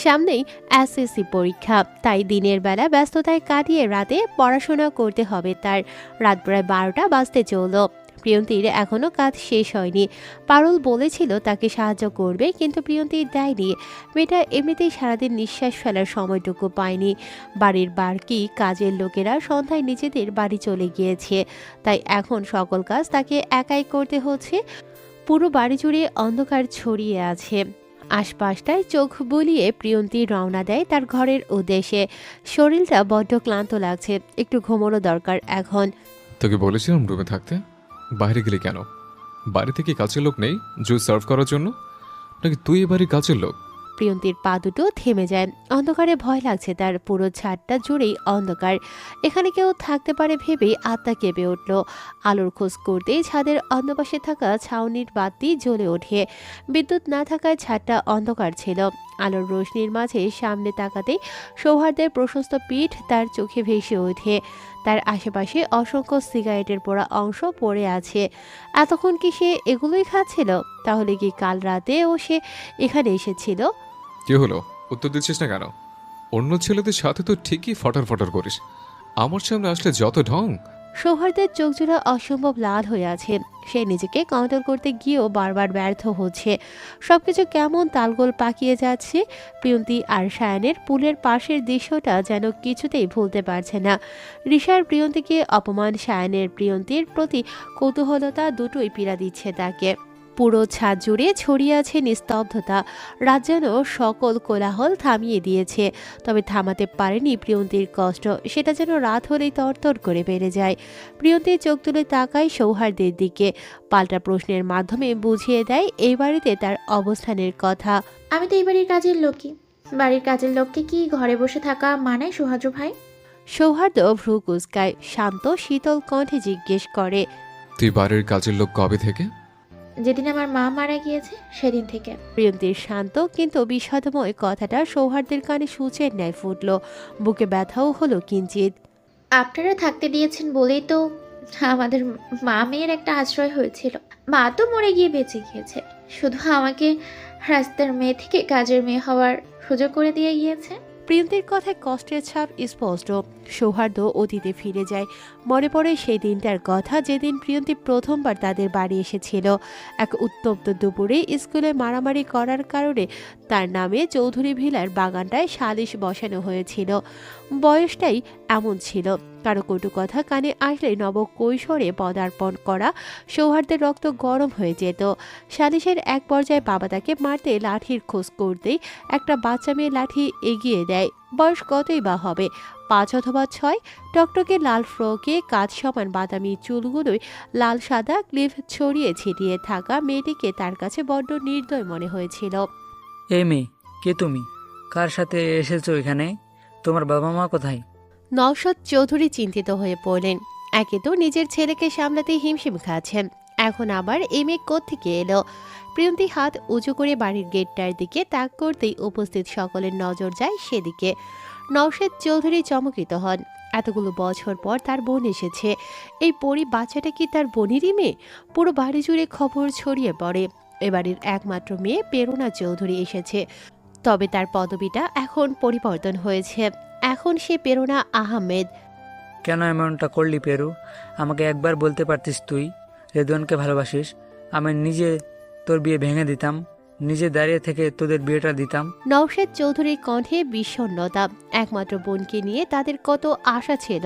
সামনেই এসএসসি পরীক্ষা, তাই দিনের বেলা ব্যস্ততায় কাটিয়ে রাতে পড়াশোনা করতে হবে তার। রাত প্রায় 12টা বাজতে চলল। প্রিয়ন্তীর এখনও কাজ শেষ হয়নি। পারুল বলেছিল তাকে সাহায্য করবে, কিন্তু প্রিয়ন্তী দেয়নি। মেয়েটা এমনিতেই সারাদিন নিঃশ্বাস ফেলার সময়টুকু পায়নি। বাড়ির বাকি কাজের লোকেরা সন্ধ্যায় নিজেদের বাড়ি চলে গিয়েছে, তাই এখন সকল কাজ তাকে একাই করতে হচ্ছে। পুরো বাড়ি জুড়ে অন্ধকার ছড়িয়ে আছে। আশপাশটায় চোখ বুলিয়ে প্রিয়ন্তী রওনা দেয় তার ঘরের উদ্দেশ্যে। শরীরটা বড্ড ক্লান্ত লাগছে, একটু ঘুমোনো দরকার এখন। তোকে বলেছিলাম রুমে থাকতে, বাইরে গেলি কেন? বাড়িতে কি কাছের লোক নেই জুস সার্ভ করার জন্য, নাকি তুই এ বাড়ির কাছের লোক? প্রিয়ন্তীর পা দুটো থেমে যায়। অন্ধকারে ভয় লাগছে তার। পুরো ছাদটা জুড়েই অন্ধকার। এখানে কেউ থাকতে পারে ভেবেই আত্মা কেঁপে উঠল। আলোর খোঁজ করতেই ছাদের অন্যপাশে থাকা ছাউনির বাতি জ্বলে ওঠে। বিদ্যুৎ না থাকায় ছাদটা অন্ধকার ছিল। আলোর রোশনির মাঝে সামনে তাকাতেই সৌহার্দের প্রশস্ত পিঠ তার চোখে ভেসে ওঠে। তার আশেপাশে অসংখ্য সিগারেটের পোড়া অংশ পড়ে আছে। এতক্ষণ কি সে এগুলোই খাচ্ছিল? তাহলে কি কাল রাতেও সে এখানে এসেছিল? কি হলো, উত্তর দিচ্ছিস না কেন? অন্য ছেলেদের সাথে তো ঠিকই ফটার ফটার করিস, আমার সামনে আসলে যত ঢং। সৌহার্দের চোখজোড়া অসম্ভব লাল হয়ে আছে। সে নিজেকে কন্ট্রোল করতে গিয়েও বারবার ব্যর্থ হচ্ছে। সবকিছু কেমন তালগোল পাকিয়ে যাচ্ছে। প্রিয়ন্তী আর শায়ানের পুলের পাশের দৃশ্যটা যেন কিছুতেই ভুলতে পারছে না। ঋষার প্রিয়ন্তীকে অপমান, শায়ানের প্রিয়ন্তীর প্রতি কৌতূহলতা, দুটোই পীড়া দিচ্ছে তাকে। পুরো ছাদ জুড়ে ছড়িয়ে আছে নিস্তব্ধতা। রাত যেন সকল কোলাহল থামিয়ে দিয়েছে, তবে থামাতে পারেনি প্রিয়ন্তীর কষ্ট। সেটা যেন রাত হলেই তরতর করে বেড়ে যায়। প্রিয়ন্তীর চোখ তুলে তাকায় সৌহার্দের দিকে। পাল্টা প্রশ্নের মাধ্যমে বুঝিয়ে দেয় এই বাড়িতে তার অবস্থানের কথা। আমি তো এই বাড়ির কাজের লোকই। বাড়ির কাজের লোককে কি ঘরে বসে থাকা মানায় সৌহার্দ্র ভাই? সৌহার্দ্য ভ্রু কুঁচকায়, শান্ত শীতল কণ্ঠে জিজ্ঞেস করে, তুই বাড়ির কাজের লোক কবে থেকে? যেদিন আমার মা মারা গিয়েছে সেদিন থেকে। প্রিয়ন্তীর শান্ত কিন্তু বিষাদময় কথাটা সৌহার্দের কানে সূচের ন্যায় ফুটল। বুকে ব্যথাও হলো কিঞ্চিত। আপনারা থাকতে দিয়েছেন বলেই তো আমাদের মা মেয়ের একটা আশ্রয় হয়েছিল। মা তো মরে গিয়ে বেঁচে গিয়েছে, শুধু আমাকে রাস্তার মেয়ে থেকে কাজের মেয়ে হওয়ার সুযোগ করে দিয়ে গিয়েছে। প্রিয়ন্তীর কথায় কষ্টের ছাপ স্পষ্ট। সৌহার্দ্য অতীতে ফিরে যায়। মনে পড়ে সেই দিনটার কথা, যেদিন প্রিয়ন্তী প্রথমবার তাদের বাড়ি এসেছিল। এক উত্তপ্ত দুপুরে স্কুলে মারামারি করার কারণে তার নামে চৌধুরী ভিলার বাগানটায় সালিশ বসানো হয়েছিল। বয়সটাই এমন ছিল। কারো কটু কথা কানে আসলে নব কৈশোরে পদার্পণ করা সৌহার্দের রক্ত গরম হয়ে যেত। সালিশের এক পর্যায়ে বাবা তাকে মারতে লাঠির খোঁজ করতেই একটা বাচ্চা মেয়ে লাঠি এগিয়ে দেয়। বয়স কতই বা হবে, 5 অথবা 6। টকটকে লাল ফ্রকে কাজ সমান বাদামি চুলগুলোয় লাল সাদা ক্লিপ ছড়িয়ে ছিটিয়ে থাকা মেয়েটিকে তার কাছে বড্ড নির্দয় মনে হয়েছিল। এই মেয়ে, কে তুমি? কার সাথে এসেছো এখানে? তোমার বাবা মা কোথায়? নওশাদ চৌধুরী চিন্তিত হয়ে পড়লেন। একে তো নিজের ছেলেকে সামলাতে হিমশিম খাচ্ছেন, এখন আবার এই মেয়ে কোত্থেকে এলো। প্রিয়ন্তী হাত উঁচু করে বাড়ির গেটটার দিকে তাক করতেই উপস্থিত সকলের নজর যায় সেদিকে। নওশাদ চৌধুরী চমকিত হন। এতগুলো বছর পর তার বোন এসেছে। এই পরি বাচ্চাটা কি তার বোনেরই মেয়ে? পুরো বাড়ি জুড়ে খবর ছড়িয়ে পড়ে এবাড়ির একমাত্র মেয়ে প্রেরণা চৌধুরী এসেছে। তবে তার পদবিটা এখন পরিবর্তন হয়েছে, এখন সে প্রেরণা আহমেদ। কেন এমনটা করলি পেরু? আমাকে একবার বলতে পারতিস তুই রেদওয়ানকে ভালোবাসিস, আমি নিজে তোর বিয়ে ভেঙে দিতাম, নিজে দাঁড়িয়ে থেকে তোদের বিয়েটা দিতাম। নওশাদ চৌধুরীর কণ্ঠে বিষণ্ণতা। একমাত্র বোনকে নিয়ে তাদের কত আশা ছিল।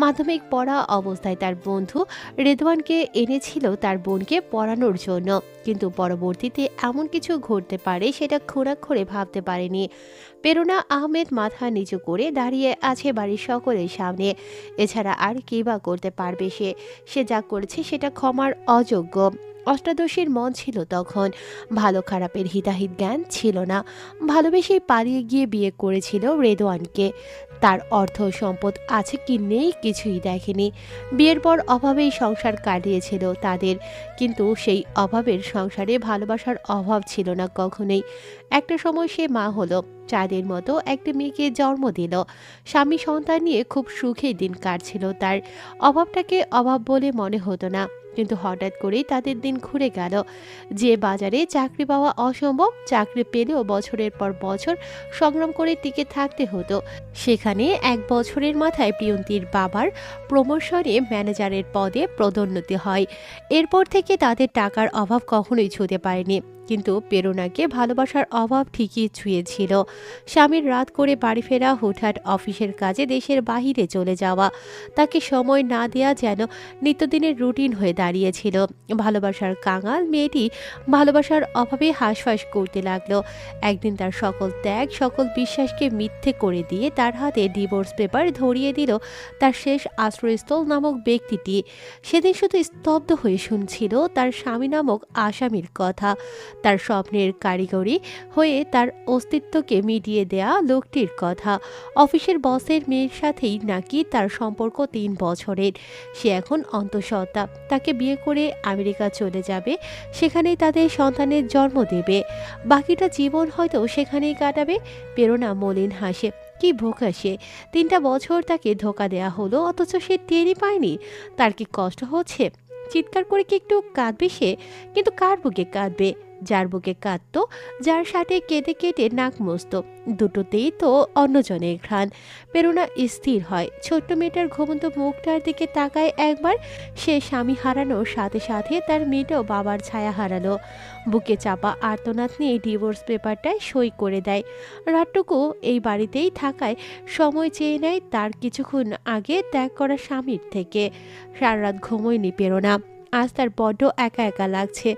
মাধ্যমিক পড়া অবস্থায় তার বন্ধু রেদওয়ানকে এনেছিল তার বোনকে পড়ানোর জন্য, কিন্তু পরবর্তীতে এমন কিছু ঘটতে পারে সেটা খোঁড়াখড়ে ভাবতে পারেনি। প্রেরণা আহমেদ মাথা নিচু করে দাঁড়িয়ে আছে বাড়ির সকলের সামনে। এছাড়া আর কি বা করতে পারবে সে যা করেছে সেটা ক্ষমার অযোগ্য। অষ্টাদশীর মন ছিল তখন, ভালো খারাপের হিতাহিত জ্ঞান ছিল না। ভালোবেসেই পালিয়ে গিয়ে বিয়ে করেছিল রেদওয়ানকে। তার অর্থ সম্পদ আছে কি নেই কিছুই দেখেনি। বিয়ের পর অভাবেই সংসার কাটিয়েছিল তাদের, কিন্তু সেই অভাবের সংসারে ভালোবাসার অভাব ছিল না কখনোই। একটা সময় সে মা হলো, চাঁদের মতো একটা মেয়েকে জন্ম দিল। স্বামী সন্তান নিয়ে খুব সুখে দিন কাটছিল তার। অভাবটাকে অভাব বলে মনে হতো না, কিন্তু হঠাৎ করেই তাদের দিন ঘুরে গেল। যে বাজারে চাকরি পাওয়া অসম্ভব, চাকরি পেলেও বছরের পর বছর সংগ্রাম করে টিকে থাকতে হতো, সেখানে এক বছরের মাথায় প্রিয়ন্তীর বাবার প্রমোশনে ম্যানেজারের পদে পদোন্নতি হয়। এরপর থেকে তাদের টাকার অভাব কখনোই ছুঁতে পারেনি, কিন্তু প্রেরণাকে ভালোবাসার অভাব ঠিকই ছুঁয়েছিল। স্বামীর রাত করে বাড়ি ফেরা, হুটহাট অফিসের কাজে দেশের বাহিরে চলে যাওয়া, তাকে সময় না দেয়া যেন নিত্যদিনের রুটিন হয়ে দাঁড়িয়েছিল। ভালোবাসার কাঙাল মেয়েটি ভালোবাসার অভাবে হাঁসফাঁস করতে লাগলো। একদিন তার সকল ত্যাগ, সকল বিশ্বাসকে মিথ্যে করে দিয়ে তার হাতে ডিভোর্স পেপার ধরিয়ে দিল তার শেষ আশ্রয়স্থল নামক ব্যক্তিটি। সেদিন শুধু স্তব্ধ হয়ে শুনছিল তার স্বামী নামক আসামির কথা, তার স্বপ্নের কারিগরি হয়ে তার অস্তিত্বকে মিটিয়ে দেয়া লোকটির কথা। অফিসের বসের মেয়ের সাথেই নাকি তার সম্পর্ক 3 বছরের। সে এখন অন্তঃসত্ত্বা, তাকে বিয়ে করে আমেরিকা চলে যাবে, সেখানেই তাদের সন্তানের জন্ম দেবে, বাকিটা জীবন হয়তো সেখানেই কাটাবে। প্রেরণা মলিন হাসে। কি বোকা সে! 3টা বছর তাকে ধোকা দেয়া হলো, অথচ সে টেরই পায়নি। তার কি কষ্ট হচ্ছে? চিৎকার করে কি একটু কাঁদবে সে? কিন্তু কার বুকে কাঁদবে? যার বুকে কাঁদতো, যার সাথে কেঁদে কেটে নাক মুছত, দুটোতেই তো অন্যজনের ঘ্রাণ। প্রেরণা স্থির হয়, ছোট্ট মেয়েটার ঘুমন্ত মুখটার দিকে তাকায় একবার। সে স্বামী হারানোর সাথে সাথে তার মেয়েটাও বাবার ছায়া হারালো। বুকে চাপা আর্তনাদ নিয়ে ডিভোর্স পেপারটায় সই করে দেয়। রাতটুকু এই বাড়িতেই থাকায় সময় চেয়ে নেয় তার কিছুক্ষণ আগে ত্যাগ করা স্বামীর থেকে। সারা রাত ঘুমোয়নি প্রেরণা। আজ তার বড্ড একা একা লাগছে।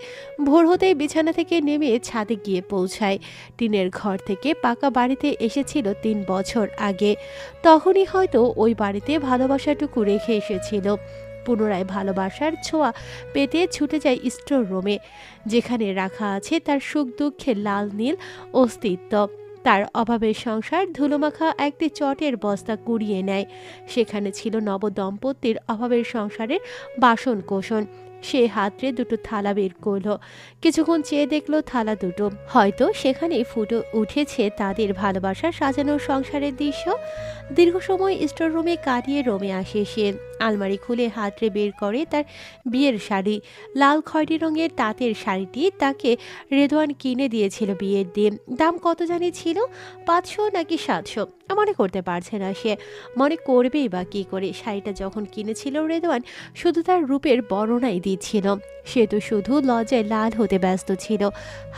ভোর হতেই বিছানা থেকে নেমে ছাদে গিয়ে পৌঁছায়। টিনের ঘর থেকে পাকা বাড়িতে এসেছিল 3 বছর আগে। তখনই হয়তো ওই বাড়িতে ভালোবাসাটুকু রেখে এসেছিল। পুনরায় ভালোবাসার ছোঁয়া পেতে ছুটে যায় স্টোর রুমে, যেখানে রাখা আছে তার সুখ দুঃখের লাল নীল অস্তিত্ব। তার অভাবের সংসার ধুলোমাখা একটি চটের বস্তা কুড়িয়ে নেয়। সেখানে ছিল নবদম্পতির অভাবের সংসারের বাসন কোসন। সে হাতরে দুটো থালা বের করলো। কিছুক্ষণ চেয়ে দেখলো থালা দুটো, হয়তো সেখানে ফুটে উঠেছে তাদের ভালোবাসা সাজানো সংসারের দৃশ্য। দীর্ঘ সময় স্টোর রুমে কাটিয়ে রুমে আসে সে। আলমারি খুলে হাতরে বের করে তার বিয়ের শাড়ি। লাল খয়েরি রঙের তাঁতের শাড়িটি তাকে রেদওয়ান কিনে দিয়েছিল বিয়ের দিন। দাম কত জানি ছিল, 500 নাকি 700, মনে করতে পারছে না সে। মনে করবেই বা কী করে? শাড়িটা যখন কিনেছিল রেদওয়ান শুধু তার রূপের বর্ণনাই দিচ্ছিল, সে তো শুধু লজ্জায় লাল হতে ব্যস্ত ছিল।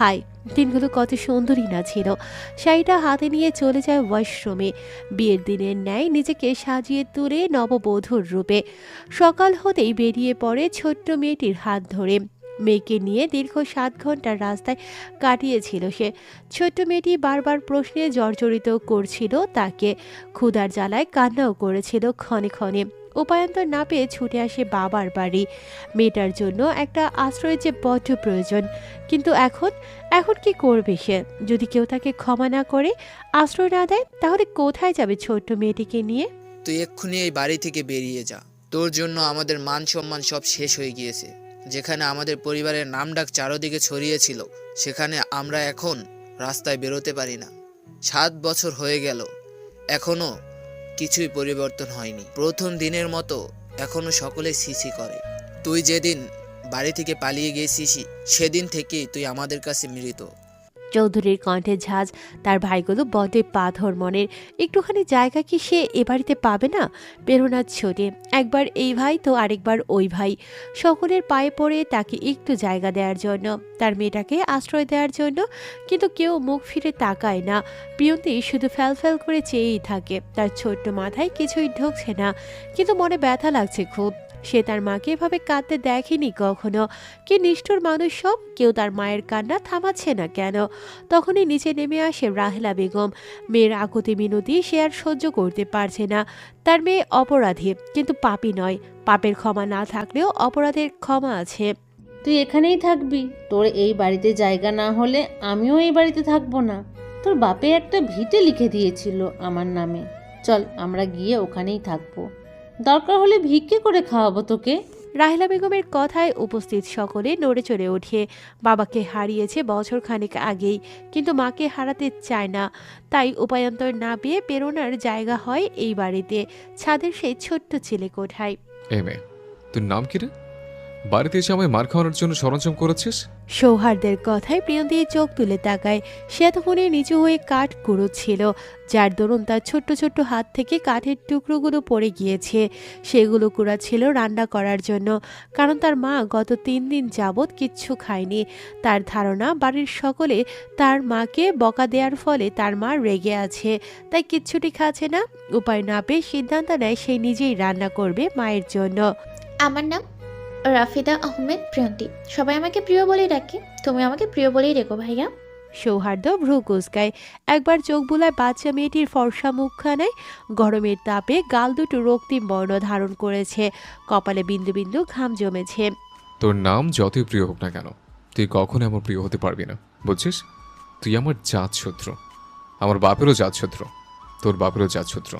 হাই, দিনগুলো কত সুন্দরী না ছিল। শাড়িটা হাতে নিয়ে চলে যায় ওয়াশরুমে, বিয়ের দিনের ন্যায় নিজেকে সাজিয়ে তুলে নববধূর রূপে। সকাল হতেই বেরিয়ে পড়ে ছোট্ট মেয়েটির হাত ধরে। মেয়েকে নিয়ে দীর্ঘ 7 ঘন্টার রাস্তায় কাটিয়েছিল সে। ছোট্ট মেয়েটি বারবার প্রশ্নে জর্জরিত করছিল তাকে, ক্ষুধার জ্বালায় কান্নাও করেছিল ক্ষণে ক্ষণে। উপায়ন্তর না পেয়ে ছুটে আসে বাবার বাড়ি। মেয়েটার জন্য একটা আশ্রয় যে বড্ড প্রয়োজন, কিন্তু এখন কি করবে সে? যদি কেউ তাকে ক্ষমা না করে, আশ্রয় না দেয়, তাহলে কোথায় যাবে ছোট্ট মেয়েটিকে নিয়ে? তুই এক্ষুনি এই বাড়ি থেকে বেরিয়ে যা। তোর জন্য আমাদের মান সম্মান সব শেষ হয়ে গিয়েছে। যেখানে আমাদের পরিবারের নামডাক চারদিকে ছড়িয়েছিল, সেখানে আমরা এখন রাস্তায় বেরোতে পারি না। 7 বছর হয়ে গেল, এখনো কিছুই পরিবর্তন হয়নি। প্রথম দিনের মতো এখনো সকলে সিসি করে। তুই যেদিন বাড়ি থেকে পালিয়ে গিয়েছিস, সেদিন থেকেই তুই আমাদের কাছে মৃত। চৌধুরীর কণ্ঠে ঝাঁজ। তার ভাইগুলো বড্ড পাথর মনের। একটুখানি জায়গা কি সে এ বাড়িতে পাবে না? প্রেরণার ছোটে, একবার এই ভাই তো আরেকবার ওই ভাই। সকলের পায়ে পড়ে তাকে একটু জায়গা দেওয়ার জন্য, তার মেয়েটাকে আশ্রয় দেওয়ার জন্য, কিন্তু কেউ মুখ ফিরে তাকায় না। প্রিয়ন্তী শুধু ফ্যাল করে চেয়েই থাকে। তার ছোট্ট মাথায় কিছুই ঢুকছে না, কিন্তু মনে ব্যথা লাগছে খুব। সে তার মাকে এভাবে কাঁদতে দেখেনি কখনো। কি নিষ্ঠুর মানুষ সব! কেউ তার মায়ের কান্না থামাচ্ছে না কেন? তখনই নিচে নেমে আসে রাহেলা বেগম। মেয়ের আকুতি মিনতি সে আর সহ্য করতে পারছে না। তার মেয়ে অপরাধী, কিন্তু পাপী নয়। পাপের ক্ষমা না থাকলেও অপরাধের ক্ষমা আছে। তুই এখানেই থাকবি? তোর এই বাড়িতে জায়গা না হলে আমিও এই বাড়িতে থাকবো না। তোর বাপে একটা ভিটে লিখে দিয়েছিল আমার নামে। চল আমরা গিয়ে ওখানেই থাকবো, দরকার হলে ভিক্ষে করে খাওয়াবো তোকে। রাহেলা বেগমের কথায় উপস্থিত সকলে নড়ে চড়ে ওঠে। বাবাকে হারিয়েছে বছর খানেক আগেই, কিন্তু মাকে হারাতে চায় না। তাই উপায়ন্তর না পেয়ে প্রেরণার জায়গা হয় এই বাড়িতে, ছাদের সেই ছোট্ট ছেলে কোঠায়। এই মেয়ে, তোর নাম কি রে? বাড়িতে এসে আমায় মার খাওয়ানোর জন্য সরঞ্জাম করেছিস? সৌহার্দের কথায় প্রিয়ন্তী চোখ তুলে তাকায়। সে এতক্ষণে নিচু হয়ে কাঠ কুড়োচ্ছিল, যার দরুন তার ছোট্ট ছোট্ট হাত থেকে কাঠের টুকরোগুলো পড়ে গিয়েছে। সেগুলো কুড়াচ্ছিল রান্না করার জন্য, কারণ তার মা গত 3 দিন যাবৎ কিচ্ছু খায়নি। তার ধারণা বাড়ির সকলে তার মাকে বকা দেওয়ার ফলে তার মা রেগে আছে, তাই কিচ্ছুটি খাচ্ছে না। উপায় না পেয়ে সিদ্ধান্ত নেয় সে নিজেই রান্না করবে মায়ের জন্য। আমার নাম রাফিদা আহমেদ প্রিয়ন্তী। সবাই আমাকে প্রিয় বলেই ডাকে, তুমি আমাকে প্রিয় বলেই রেখো ভাইয়া। সৌহার্দ্য ভ্রু কুঁচকায়। একবার চোখ বুলায় বাচ্চা মেয়েটির ফর্সা মুখখানায়। গরমের তাপে গাল দুটো রক্তিম বর্ণ ধারণ করেছে, কপালে বিন্দু বিন্দু ঘাম জমেছে। তোর নাম যতই প্রিয় হোক না কেন, তুই কখনো আমার প্রিয় হতে পারবি না, বুঝছিস? তুই আমার জাত শত্রু, আমার বাপেরও জাত শত্রু, তোর বাপেরও জাত শত্রু।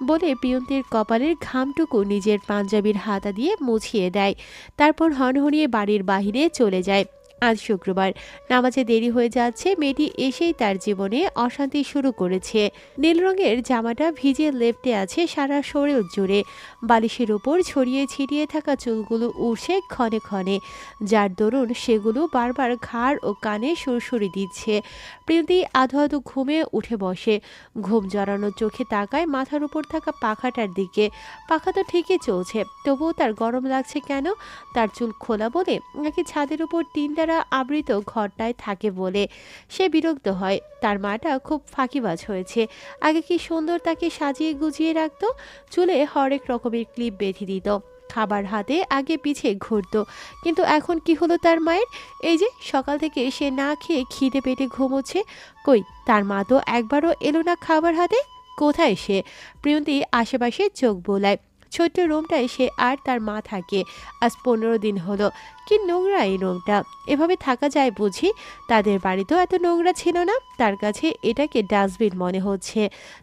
বলে প্রিয়ন্তীর কপালের ঘামটুকু নিজের পাঞ্জাবির হাতা দিয়ে মুছিয়ে দেয়। তারপর হনহনিয়ে বাড়ির বাহিরে চলে যায়। আজ শুক্রবার, নামাজে দেরি হয়ে যাচ্ছে। মেয়েটি এসেই তার জীবনে অশান্তি শুরু করেছে। নীল রঙের জামাটা ভিজে লেপ্টে আছে সারা শরীর জুড়ে। বালিশের উপর ছড়িয়ে ছিটিয়ে থাকা চুলগুলো উড়ছে ক্ষণে ক্ষণে, যার দরুন সেগুলো বারবার ঘাড় ও কানে সুরসুরি দিচ্ছে। প্রিয়ন্তী আধো আধো ঘুমে উঠে বসে। ঘুম জড়ানো চোখে তাকায় মাথার উপর থাকা পাখাটার দিকে। পাখা তো ঠিকই চলছে, তবুও তার গরম লাগছে কেন? তার চুল খোলা বলে, নাকি ছাদের উপর টিন দ্বারা আবৃত ঘরটায় থাকে বলে? সে বিরক্ত হয়। তার মাটা খুব ফাঁকিবাজ হয়েছে। আগে কি সুন্দর তাকে সাজিয়ে গুজিয়ে রাখতো, চুলে হরেক রকমের ক্লিপ বেঁধে দিত, খাবার হাতে আগে পিছে ঘুরতো। কিন্তু এখন কি হলো তার মায়ের? এই যে সকাল থেকে সে না খেয়ে খিদে পেটে ঘুমোচ্ছে। কই, তার মা তো একবারও এলো না খাবার হাতে। কোথায় সে? প্রিয়ন্তী আশেপাশে চোখ বোলায়। ছোট্ট রুমটায় সে আর তার মা থাকে। আজ 15 দিন হলো। কি নোংরা এই রুমটা! এভাবে থাকা যায় বুঝি? তাদের বাড়িতেও এত নোংরা ছিল না। তার কাছে এটাকে ডাস্টবিন মনে হচ্ছে।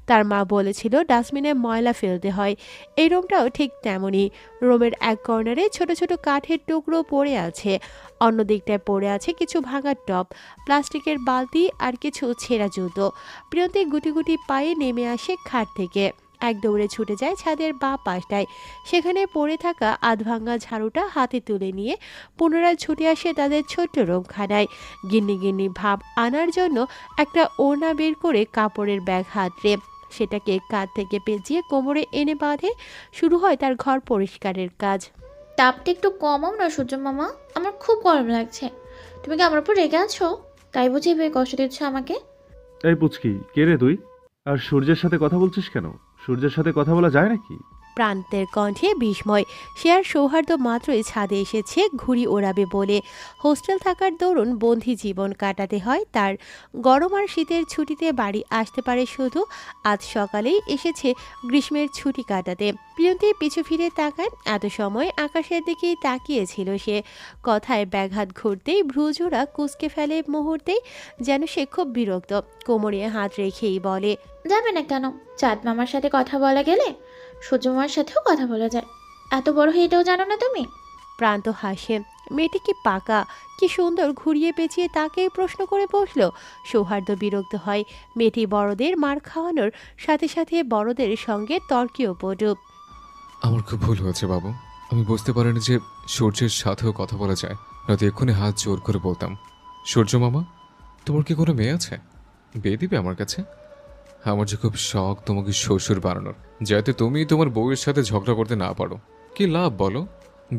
তার মা বলেছিল ডাস্টবিনে ময়লা ফেলতে হয়। এই রুমটাও ঠিক তেমনই। রুমের এক কর্নারে ছোট ছোট কাঠের টুকরো পড়ে আছে, অন্য দিকটায় পড়ে আছে কিছু ভাঙা টব, প্লাস্টিকের বালতি আর কিছু ছেঁড়া জুতো। প্রিয়ন্তী গুটি গুটি পায়ে নেমে আসে খাট থেকে। এক দৌড়ে ছুটে যায় ছাদের বাঁ পাশটায়। সেখানে পড়ে থাকা আধভাঙ্গা ঝাড়ুটা হাতে তুলে নিয়ে পুনরায় ছুটে আসে তাদের ছোট্ট রুমখানায়। গিন্নি গিন্নি ভাব আনার জন্য একটা ওড়না বের করে কাপড়ের ব্যাগ হাতড়ে সেটাকে কাঁধ থেকে পেঁচিয়ে কোমরে এনে বাঁধে। শুরু হয় তার ঘর পরিষ্কারের কাজ। তাপটা একটু কমাও না সূর্য মামা, আমার খুব গরম লাগছে। তুমি কি আমার উপর রেগে আছো? তাই বুঝি এভাবে কষ্ট দিচ্ছ আমাকে? এই পুচকি, কে রে তুই? আর সূর্যের সাথে কথা বলছিস কেন? সূর্যের সাথে কথা বলা যায় নাকি? প্রান্তের কণ্ঠে বিস্ময়। সে আর সৌহার্দ্য মাত্রই ছাদে এসেছে ঘুড়ি ওড়াবে বলে। হোস্টেল থাকার দরুন বন্দি জীবন কাটাতে হয় তার। গরম আর শীতের ছুটিতে বাড়ি আসতে পারে শুধু। আজ সকালেই এসেছে গ্রীষ্মের ছুটি কাটাতে। প্রিয়ন্তী পিছু ফিরে তাকায়। এত সময় আকাশের দিকেই তাকিয়েছিল সে। কথায় ব্যাঘাত ঘুরতেই ভ্রুজোড়া কুঁচকে ফেলে মুহূর্তেই, যেন সে খুব বিরক্ত। কোমরে হাত রেখেই বলে, যাবে না কেন? চাঁদ মামার সাথে কথা বলা গেলে সূর্যমার সাথেও কথা বলা যায়। এত বড় হয়ে এটাও জানো না তুমি? প্রান্ত হাসে। মেয়েটি কি পাকা, কি সুন্দর ঘুরিয়ে পেঁচিয়ে তাকেই প্রশ্ন করে বসলো। সৌহার্দ্য বিরক্ত হয়। মেয়েটি বড়দের মার খাওয়ানোর সাথে সাথে বড়দের সঙ্গে তর্কেও পড়ুক। আমার খুব ভুল হয়েছে বাবু। আমি বুঝতে পারিনি যে সূর্যের সাথেও কথা বলা যায়। নয়তো এক্ষুনি হাত জোর করে বলতাম, সূর্য মামা, তোমার কি কোনো মেয়ে আছে? বিয়ে দিবে আমার কাছে? আমার যে খুব শখ তোমাকে শ্বশুর বানানোর, যাতে তুমি তোমার বউয়ের সাথে ঝগড়া করতে না পারো। কি লাভ বলো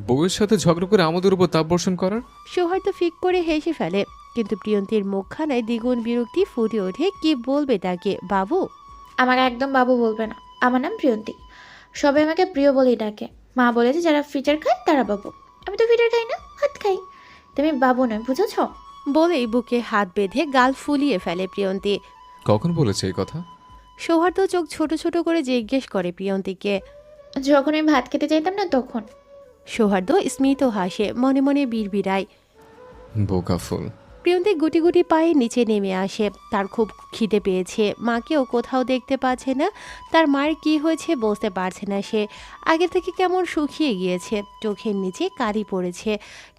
বউয়ের সাথে ঝগড়া করে আমাদের উপর তাপ বর্ষণ করার? সৌহার্দ্য ফিক করে হেসে ফেলে, কিন্তু প্রিয়ন্তীর মুখখানায় দ্বিগুণ বিরক্তি ফুটে ওঠে। কি বলবে তাকে? বাবু? আমাকে একদম বাবু বলবে না। আমার নাম প্রিয়ন্তী। সবাই আমাকে প্রিয় বলেই ডাকে। মা বলেছে যারা ফিটার খায় তারা বাবু। আমি তো ফিটার খাই না, ভাত খাই। তুমি বাবু নয়, বুঝেছ? বলেই বুকে হাত বেঁধে গাল ফুলিয়ে ফেলে প্রিয়ন্তী। কখন বলেছে এই কথা? সৌহার্দ্য চোখ ছোট ছোট করে জিজ্ঞেস করে প্রিয়ন্তীকে। যখন আমি ভাত খেতে চাইতাম না তখন। সৌহার্দ্য স্মিত হাসে, মনে মনে বিড়বিড়ায়। বোকা ফুল। প্রিয়ন্তী গুটি গুটি পায়ে নিচে নেমে আসে। তার খুব খিদে পেয়েছে। মাকেও কোথাও দেখতে পাচ্ছে না। তার মায়ের কি হয়েছে বুঝতে পারছে না সে। আগে থেকে কেমন শুকিয়ে গিয়েছে, চোখের নিচে কালি পড়েছে।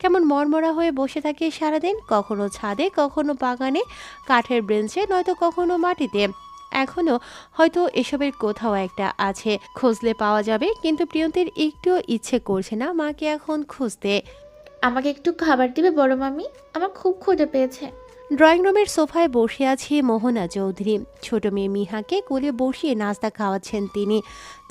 কেমন মরমরা হয়ে বসে থাকে সারাদিন, কখনো ছাদে, কখনো বাগানে, কাঠের বেঞ্চে, নয়তো কখনো মাটিতে। এখনো হয়তো এসবের কোথাও একটা আছে, খুঁজলে পাওয়া যাবে। কিন্তু প্রিয়ন্তীর একটুও ইচ্ছে করছে না মাকে এখন খুঁজতে। আমাকে একটু খাবার দিবে বড় মামি? আমার খুব ক্ষুধা পেয়েছে। ড্রয়িং রুমের সোফায় বসে আছে মোহনা চৌধুরী। ছোট মেয়ে মিহাকে কোলে বসিয়ে নাস্তা খাওয়াচ্ছেন তিনি।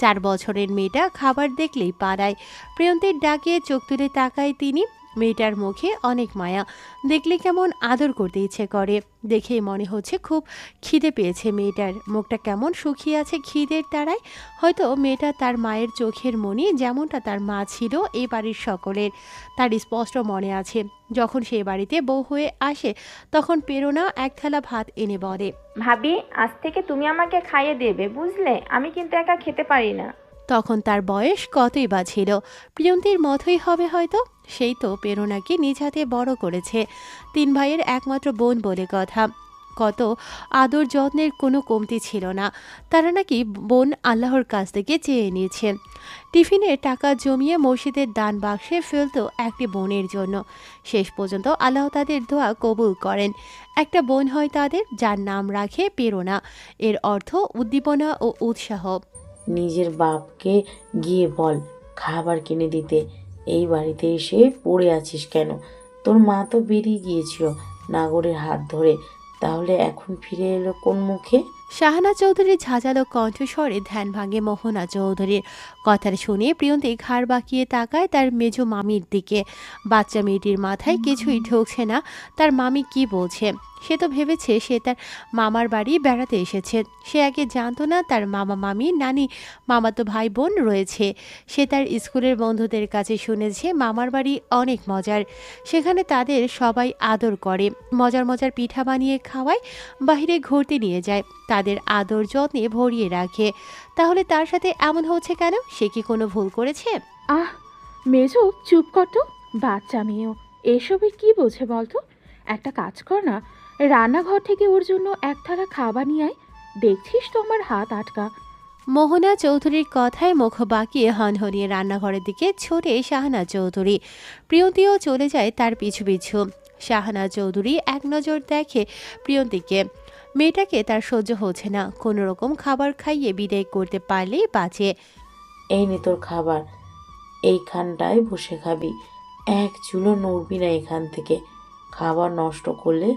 4 বছরের মেয়েটা খাবার দেখলেই পাড়ায়। প্রিয়ন্তীর ডাকে চোখ তুলে তাকায় তিনি। মেয়েটার মুখে অনেক মায়া, দেখলে কেমন আদর করতে ইচ্ছে করে। দেখেই মনে হচ্ছে খুব খিদে পেয়েছে মেয়েটার। মুখটা কেমন শুকিয়ে আছে খিদের তাড়ায়। হয়তো মেয়েটা তার মায়ের চোখের মণি, যেমনটা তার মা ছিল এই বাড়ির সকলের। তার স্পষ্ট মনে আছে, যখন সে বাড়িতে বউ হয়ে আসে তখন প্রেরণা এক থালা ভাত এনে বলে, ভাবি, আজ থেকে তুমি আমাকে খাইয়ে দেবে, বুঝলে? আমি কিন্তু একা খেতে পারি না। তখন তার বয়স কতই বা ছিল। প্রিয়ন্তীর মতোই হবে হয়তো। সেই তো প্রেরণাকে নিজ হাতে বড় করেছে। 3 ভাইয়ের একমাত্র বোন বলে কথা। কত আদর যত্নের কোনো কমতি ছিল না। তারা নাকি বোন আল্লাহর কাছ থেকে চেয়ে নিয়েছে। টিফিনের টাকা জমিয়ে মসজিদের দান বাক্সে ফেলতো একটি বোনের জন্য। শেষ পর্যন্ত আল্লাহ তাদের দোয়া কবুল করেন। একটা বোন হয় তাদের, যার নাম রাখে প্রেরণা। এর অর্থ উদ্দীপনা ও উৎসাহ। নিজের বাপকে গিয়ে বল খাবার কিনে দিতে। এই বাড়িতে এসে পড়ে আছিস কেন? তোর মা তো বেরিয়ে গিয়েছিল নাগরের হাত ধরে, তাহলে এখন ফিরে এলো কোন মুখে? শাহানা চৌধুরীর ঝাঁঝালো কণ্ঠস্বরে ধ্যান ভাঙে মোহনা চৌধুরীর। কথাটা শুনে প্রিয়ন্তী ঘাড় বাঁকিয়ে তাকায় তার মেজো মামির দিকে। বাচ্চা মেয়েটির মাথায় কিছুই ঢুকছে না তার মামি কি বলছে। সে তো ভেবেছে সে তার মামার বাড়ি বেড়াতে এসেছে। সে আগে জানতো না তার মামা মামি নানি মামাতো ভাই বোন রয়েছে। সে তার স্কুলের বন্ধুদের কাছে শুনেছে মামার বাড়ি অনেক মজার। সেখানে তাদের সবাই আদর করে, মজার মজার পিঠা বানিয়ে খাওয়ায়, বাইরে ঘুরতে নিয়ে যায়, তাদের আদর যত্নে ভরিয়ে রাখে। তাহলে তার সাথে এমন হচ্ছে কেন? সে কি কোনো ভুল করেছে? আহ মেজো, চুপ কর তো। বাচ্চা মেয়েও এসবে কি বোঝে বলতো? একটা কাজ কর না, রান্নাঘর থেকে ওর জন্য এক থালা খাবার নিয়ে আয়। দেখছিস তো আমার হাত আটকা। মোহনা চৌধুরীর কথায় মুখ বাঁকিয়ে হনহনিয়ে রান্নাঘরের দিকে ছোটে শাহানা চৌধুরী। প্রিয়ন্তীও চলে যায় তার পিছু পিছু। শাহানা চৌধুরী এক নজর দেখে প্রিয়ন্তীকে। মেয়েটাকে তার সহ্য হচ্ছে না। কোনো রকম খাবার খাইয়ে বিদায় করতে পারলেই বাঁচে। এই নে তোর খাবার, এইখানটায় বসে খাবি। এক চুলো নড়বি না এখান থেকে। খাবার নষ্ট করলে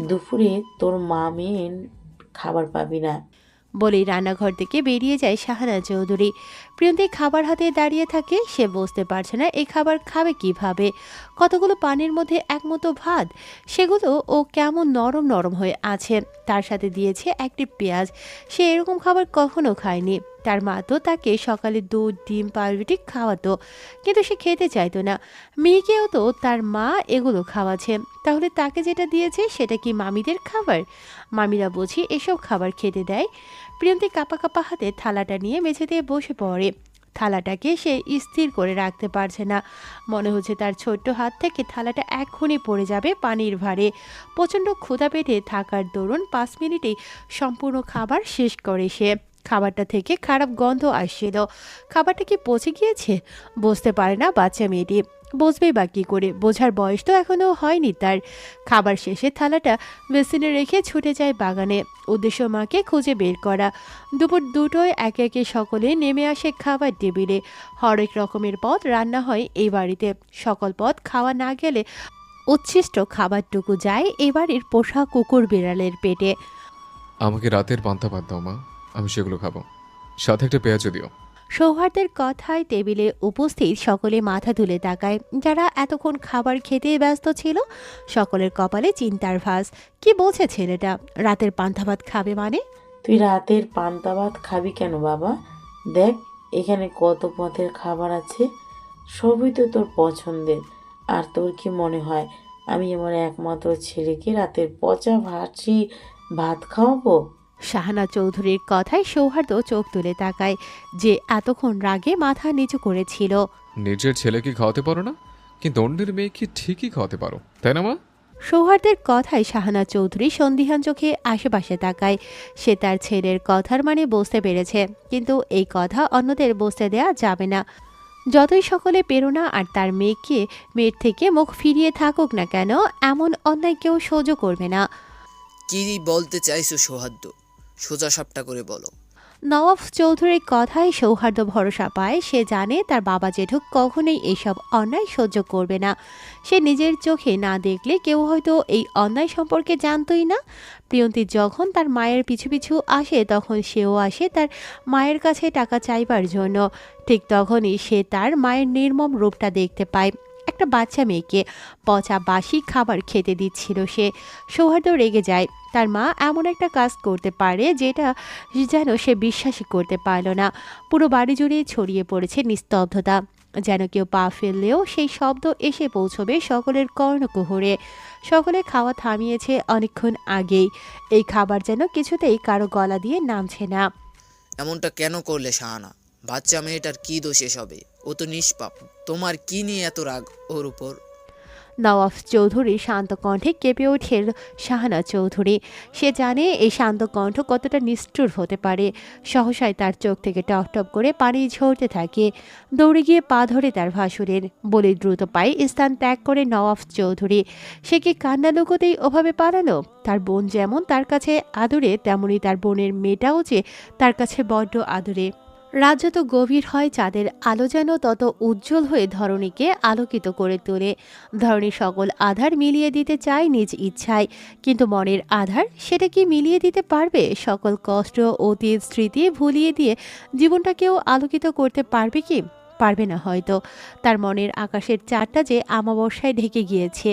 দুপুরে তোর মা মেয়ে খাবার পাবি না। বলেই রান্নাঘর থেকে বেরিয়ে যায় শাহানা চৌধুরী। প্রিয়ন্তী খাবার হাতে দাঁড়িয়ে থাকে। সে বুঝতে পারছে না এই খাবার খাবে কিভাবে। কতগুলো পানির মধ্যে একমতো ভাত, সেগুলো ও কেমন নরম নরম হয়ে আছে। তার সাথে দিয়েছে একটি পেঁয়াজ। সে এরকম খাবার কখনো খায়নি। তার মা তো তাকে সকালে দুধ, ডিম, পাউরুটি খাওয়াতো, কিন্তু সে খেতে চাইতো না। মেয়েকেও তো তার মা এগুলো খাওয়াছে। তাহলে তাকে যেটা দিয়েছে সেটা কি মামিদের খাবার? মামিরা বুঝি এসব খাবার খেতে দেয়? প্রিয়ন্তী কাপা কাপা হাতে থালাটা নিয়ে মেঝেতে বসে পড়ে। থালাটাকে সে স্থির করে রাখতে পারছে না। মনে হচ্ছে তার ছোট্ট হাত থেকে থালাটা এক্ষুনি পড়ে যাবে পানির ভারে। প্রচণ্ড ক্ষুধা পেটে থাকার দরুন 5 মিনিটেই সম্পূর্ণ খাবার শেষ করে সে। খাবারটা থেকে খারাপ গন্ধ আসছিল। খাবারটা কি পচে গিয়েছে? বুঝতে পারে না বাচ্চা মেয়েটি। বুঝবেই বা কী করে, বোঝার বয়স তো এখনো হয়নি তার। খাবার শেষে থালাটা বেসিনে রেখে ছুটে যায় বাগানে, উদ্দেশ্য মাকে খুঁজে বের করা। দুপুর দুটোয় একে একে সকলে নেমে আসে খাবার টেবিলে। হরেক রকমের পদ রান্না হয় এই বাড়িতে। সকল পদ খাওয়া না গেলে উচ্ছিষ্ট খাবারটুকু যায় এবারের পোষা কুকুর বিড়ালের পেটে। আমাকে রাতের পান্তা ভাত দাও মা, আমি সেগুলো খাবো, সাথে একটা পেঁয়াজও দিও। সৌহার্দের কথায় টেবিলে উপস্থিত সকলে মাথা তুলে তাকায়। যারা এতক্ষণ খাবার খেতে ব্যস্ত ছিল সকলের কপালে চিন্তার ভাঁজ। কি বলছে ছেলেটা? রাতের পান্তা ভাত খাবে মানে? তুই রাতের পান্তা ভাত খাবি কেন বাবা? দেখ এখানে কত পদের খাবার আছে, সবই তো তোর পছন্দের। আর তোর কি মনে হয় আমি আমার একমাত্র ছেলেকে রাতের পচা ভাত খাওয়াবো? শাহানা চৌধুরীর কথায় সৌহার্দ্য চোখ তুলে তাকায়, যে এতক্ষণ রাগে মাথা নিচু করেছিল। নিজের ছেলেকে খাওয়াতে পারো না, কিন্তু অন্যের মেয়েকে ঠিকই খাওয়াতে পারো, তাই না মা? সৌহার্দের কথায় শাহানা চৌধুরী সন্দিহান চোখে আশেপাশে তাকায়। সে তার ছেলের কথার মানে বুঝতে পেরেছে, কিন্তু এই কথা অন্যদের বুঝতে দেয়া যাবে না। যতই সকলে প্রেরণা আর তার মেয়ের থেকে মুখ ফিরিয়ে থাকুক না কেন, এমন অন্যায় কেউ সহ্য করবে না। কি বলতে চাইছো সৌহার্দ্য? সোজা সাপটা করে বলো। নওয়াব চৌধুরীর কথায় সৌহার্দ্য ভরসা পায়। সে জানে তার বাবা জেঠু কখনোই এইসব অন্যায় সহ্য করবে না। সে নিজের চোখে না দেখলে কেউ হয়তো এই অন্যায় সম্পর্কে জানতই না। প্রিয়ন্তী যখন তার মায়ের পিছু পিছু আসে তখন সেও আসে তার মায়ের কাছে টাকা চাইবার জন্য। ঠিক তখনই সে তার মায়ের নির্মম রূপটা দেখতে পায়। একটা বাচ্চা মেয়েকে পচা বাসি খাবার খেতে দিচ্ছিল সে। সৌহার্দ্য রেগে যায়। তার মা এমন একটা কাজ করতে পারে যেটা যেন সে বিশ্বাসই করতে পারল না। পুরো বাড়ি জুড়ে ছড়িয়ে পড়েছে নিস্তব্ধতা, যেন কেউ পা ফেললেও সেই শব্দ এসে পৌঁছবে সকলের কর্ণকুহরে। সকলে খাওয়া থামিয়েছে অনেকক্ষণ আগেই। এই খাবার যেন কিছুতেই কারো গলা দিয়ে নামছে না। এমনটা কেন করলে শাহানা? বাচ্চা মেয়েটার কি দোষ এসবে? ও তো নিষ্পাপ। তোমার কি নিয়ে এত রাগ ওর উপর? নওয়াব চৌধুরী শান্ত কণ্ঠে কেঁপে ওঠে শাহানা চৌধুরী। সে জানে এই শান্ত কণ্ঠ কতটা নিষ্ঠুর হতে পারে। সহসায় তার চোখ থেকে টপটপ করে পানি ঝরতে থাকে। দৌড়ে গিয়ে পা ধরে তার ভাসুরের, বলে দ্রুত পায়ে স্থান ত্যাগ করে নওয়াব চৌধুরী। সে কি কান্না লুকোতেই ওভাবে পালালো? তার বোন যেমন তার কাছে আদরে, তেমনি তার বোনের মেয়েটাও যে তার কাছে বড্ড আদরে। রাত যত গভীর হয় চাঁদের আলো যেন তত উজ্জ্বল হয়ে ধরণীকে আলোকিত করে তোলে। ধরণী সকল আধার মিলিয়ে দিতে চায় নিজ ইচ্ছায়, কিন্তু মনের আধার সেটা কি মিলিয়ে দিতে পারবে? সকল কষ্ট অতীত স্মৃতি ভুলিয়ে দিয়ে জীবনটাকেও আলোকিত করতে পারবে কি? পারবে না হয়তো। তার মনের আকাশের চারটা যে আমাবস্যায় ঢেকে গিয়েছে,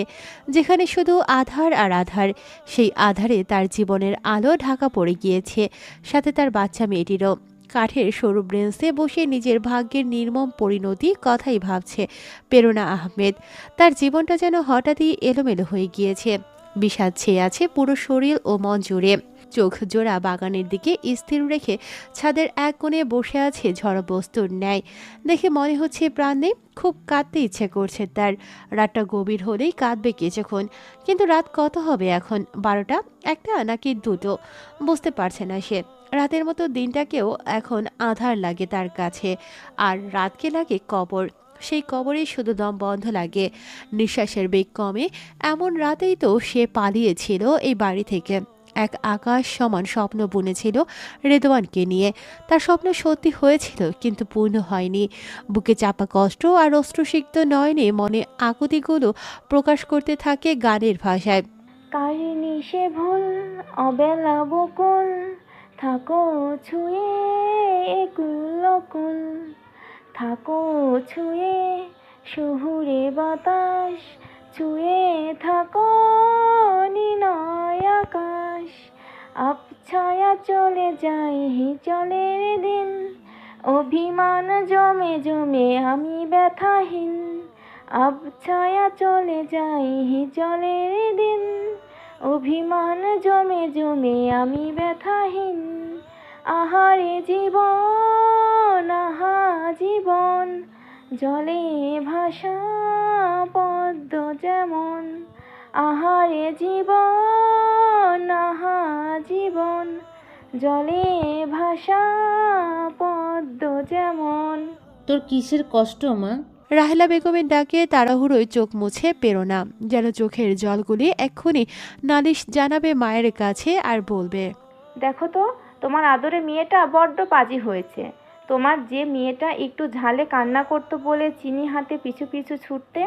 যেখানে শুধু আধার আর আধার। সেই আধারে তার জীবনের আলো ঢাকা পড়ে গিয়েছে, সাথে তার বাচ্চা মেয়েটিরও। কাঠের সরু ব্রেঞ্চে বসে নিজের ভাগ্যের নির্মম পরিণতি কথাই ভাবছে প্রেরণা আহমেদ। তার জীবনটা যেন হঠাৎই এলোমেলো হয়ে গিয়েছে। বিষাদ ছেয়ে আছে পুরো শরীর ও মন জুড়ে। চোখ জোড়া বাগানের দিকে স্থির রেখে ছাদের এক কোণে বসে আছে ঝড় বস্তুর ন্যায়। দেখে মনে হচ্ছে প্রাণ নেই। খুব কাঁদতে ইচ্ছে করছে তার। রাতটা গভীর হলেই কাঁদবে কিছুক্ষণ, কিন্তু রাত কত হবে এখন? 12টা, 1টা নাকি 2টো? বুঝতে পারছে না সে। রাতের মতো দিনটাকেও এখন আধার লাগে তার কাছে, আর রাতকে লাগে কবর। সেই কবরে শুধু দম বন্ধ লাগে, নিঃশ্বাসের বেগ কমে। এমন রাতেই তো সে পালিয়েছিল এই বাড়ি থেকে। এক আকাশ সমান স্বপ্ন বুনেছিল রেদওয়ানকে নিয়ে। তার স্বপ্ন সত্যি হয়েছিল, কিন্তু পূর্ণ হয়নি। বুকে চাপা কষ্ট আর অশ্রুসিক্ত নয়নে মনে আকুতিগুলো প্রকাশ করতে থাকে গানের ভাষায়। কারিনি সে ভুল অবেলা বকুল, থাকো ছুঁয়ে একুল অকুল, থাকো ছুঁয়ে শহুরে বাতাস, ছুঁয়ে থাকো নিলয় আকাশ। আবছায়া চলে যায় হিজলের দিন, অভিমান জমে জমে আমি ব্যথাহীন। আবছায়া চলে যায় হিজলের দিন, অভিমান জমে জমে আমি ব্যথাহীন। আহারে জীবন, আহা জীবন, জলে ভাসা পদ্ম যেমন। আহারে জীবন, আহা জীবন, জলে ভাসা পদ্ম যেমন। তোর কিসের কষ্ট মা? রাহেলা বেগমের ডাকে তাড়াহুড়োয় চোখ মুছে পেরোনা, যেন চোখের জলগুলি এক্ষুনি নালিশ জানাবে মায়ের কাছে আর বলবে, দেখো তো, তোমার আদরে মেয়েটা বড্ড পাজি হয়েছে। তোমার যে মেয়েটা একটু ঝালে কান্না করতো বলে চিনি হাতে পিছু পিছু ছুটতে,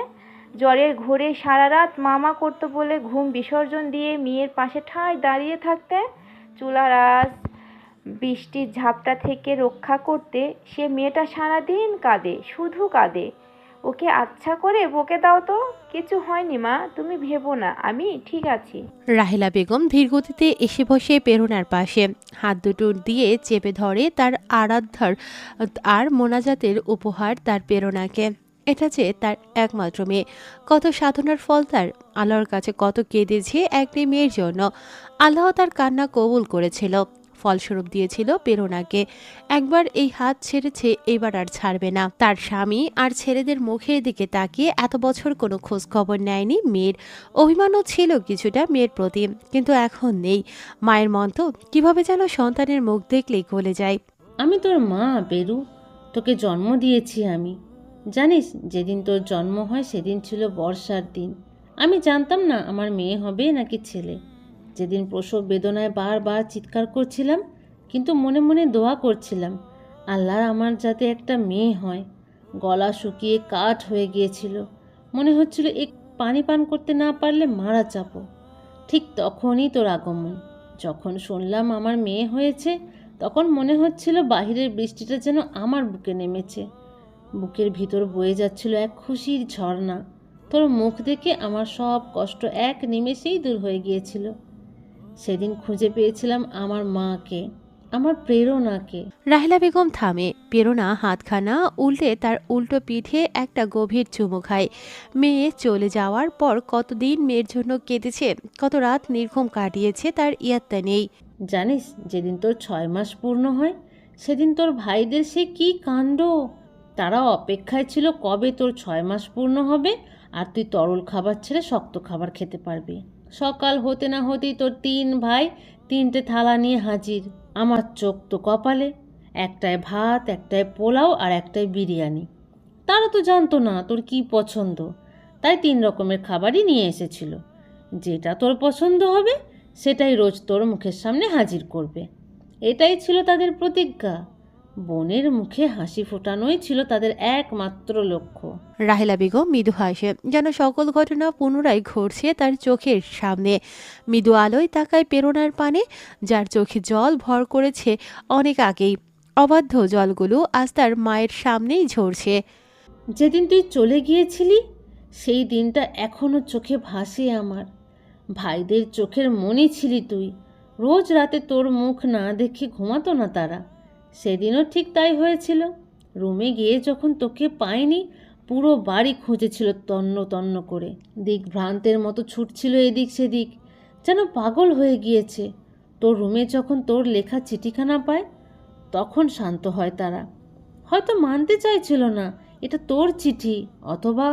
জ্বরের ঘোরে সারা রাত মামা করতো বলে ঘুম বিসর্জন দিয়ে মেয়ের পাশে ঠায় দাঁড়িয়ে থাকতে, চুলার আঁচ বৃষ্টির ঝাপটা থেকে রক্ষা করতে, সে মেয়েটা সারাদিন কাঁদে, শুধু কাঁদে। ওকে আচ্ছা করে বকে দাও তো। কিছু হয়নি মা, তুমি ভেবো না, আমি ঠিক আছি। রাহেলা বেগম ধীরগতিতে এসে বসে পেরোনার পাশে, হাত দুটো দিয়ে চেপে ধরে তার আরাধ্যার আর মোনাজাতের উপহার তার পেরোনাকে। এটা যে তার একমাত্র মেয়ে, কত সাধনার ফল তার। আল্লাহর কাছে কত কেঁদেছে একটি মেয়ের জন্য। আল্লাহ তার কান্না কবুল করেছিল, ফলস্বরূপ দিয়েছিল পেরোনাকে। একবার এই হাত ছেড়েছে, এবার আর ছাড়বে না। তার স্বামী আর ছেলেদের মুখের দিকে তাকিয়ে এত বছর কোনো খোঁজ খবর নেয়নি মেয়ের। অভিমানও ছিল কিছুটা মেয়ের প্রতি, কিন্তু এখন নেই। মায়ের মন তো কিভাবে যেন সন্তানের মুখ দেখলেই গলে যায়। আমি তোর মা বেরু, তোকে জন্ম দিয়েছি আমি। জানিস, যেদিন তোর জন্ম হয় সেদিন ছিল বর্ষার দিন। আমি জানতাম না আমার মেয়ে হবে নাকি ছেলে। যেদিন প্রসব বেদনায় বারবার চিৎকার করছিলাম, কিন্তু মনে মনে দোয়া করছিলাম আল্লাহ আমার যাতে একটা মেয়ে হয়। গলা শুকিয়ে কাঠ হয়ে গিয়েছিল, মনে হচ্ছিল এক পানি পান করতে না পারলে মারা যাবো। ঠিক তখনই তোর আগমন। যখন শুনলাম আমার মেয়ে হয়েছে, তখন মনে হচ্ছিল বাহিরের বৃষ্টিটা যেন আমার বুকে নেমেছে। বুকের ভিতর বয়ে যাচ্ছিল এক খুশির ঝর্ণা। তোর মুখ দেখে আমার সব কষ্ট এক নিমেষেই দূর হয়ে গিয়েছিল। সেদিন খুঁজে পেয়েছিলাম আমার মাকে, আমার প্রেরণাকে। রাহেলা বেগম থামে, পেরোনা হাতখানা উল্টে তার উল্টো পিঠে একটা গভীর চুমু খায়। মেয়ে চলে যাওয়ার পর কতদিন মেয়ের জন্য কেঁদেছে, কত রাত নির্ঘুম কাটিয়েছে তার ইয়াত্তা নেই। জানিস, যেদিন তোর 6 মাস পূর্ণ হয়, সেদিন তোর ভাইদের সে কি কাণ্ড। তারা অপেক্ষায় ছিল কবে তোর 6 মাস পূর্ণ হবে আর তুই তরল খাবার ছেড়ে শক্ত খাবার খেতে পারবি। সকাল হতে না হতেই তোর 3 ভাই 3টে থালা নিয়ে হাজির। আমার চোখ তো কপালে, একটায় ভাত, একটায় পোলাও আর একটায় বিরিয়ানি। তারা তো জানতো না তোর কি পছন্দ, তাই 3 রকমের খাবারই নিয়ে এসেছিল। যেটা তোর পছন্দ হবে সেটাই রোজ তোর মুখের সামনে হাজির করবে। এটাই ছিল তাদের প্রতিজ্ঞা। বোনের মুখে হাসি ফোটানোই ছিল তাদের একমাত্র লক্ষ্য। রাহেলা বেগম মৃদু হাসে, যেন সকল ঘটনা পুনরায় ঘটছে তার চোখের সামনে। মৃদু আলোয় তাকায় পেরোনার পানে, যার চোখে জল ভর করেছে অনেক আগেই। অবাধ্য জলগুলো আজ তার মায়ের সামনেই ঝরছে। যেদিন তুই চলে গিয়েছিলি, সেই দিনটা এখনো চোখে ভাসে আমার। ভাইদের চোখের মনি ছিলি তুই। রোজ রাতে তোর মুখ না দেখে ঘুমাতো না তারা। সেদিনও ঠিক তাই হয়েছিল। রুমে গিয়ে যখন তোকে পাইনি, পুরো বাড়ি খুঁজেছিল তন্ন তন্ন করে। দিকভ্রান্তের মতো ছুটছিল এদিক সেদিক, যেন পাগল হয়ে গিয়েছে। তোর রুমে যখন তোর লেখা চিঠিখানা পায়, তখন শান্ত হয় তারা। হয়তো মানতে চাইছিল না এটা তোর চিঠি, অথবা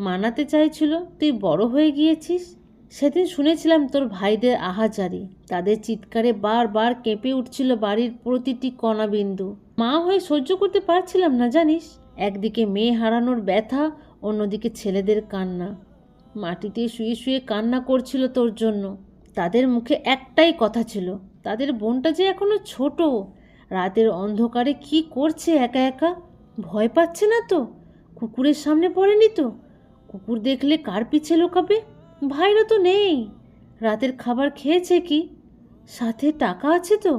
মানাতে চাইছিল তুই বড় হয়ে গিয়েছিস। সেদিন শুনেছিলাম তোর ভাইদের আহাজারি, তাদের চিৎকারে বারবার কেঁপে উঠছিল বাড়ির প্রতিটি কণাবিন্দু। মা হয়ে সহ্য করতে পারছিলাম না জানিস। একদিকে মেয়ে হারানোর ব্যথা, অন্যদিকে ছেলেদের কান্না। মাটিতে শুয়ে শুয়ে কান্না করছিল তোর জন্য। তাদের মুখে একটাই কথা ছিল, তাদের বোনটা যে এখনো ছোট, রাতের অন্ধকারে কি করছে একা একা, ভয় পাচ্ছে না তো, কুকুরের সামনে পড়েনি তো, কুকুর দেখলে কার পিছে লুকাবে। ভাইরা তো নেই, রাতের খাবার খেয়েছে কি, সাথে টাকা আছে তো,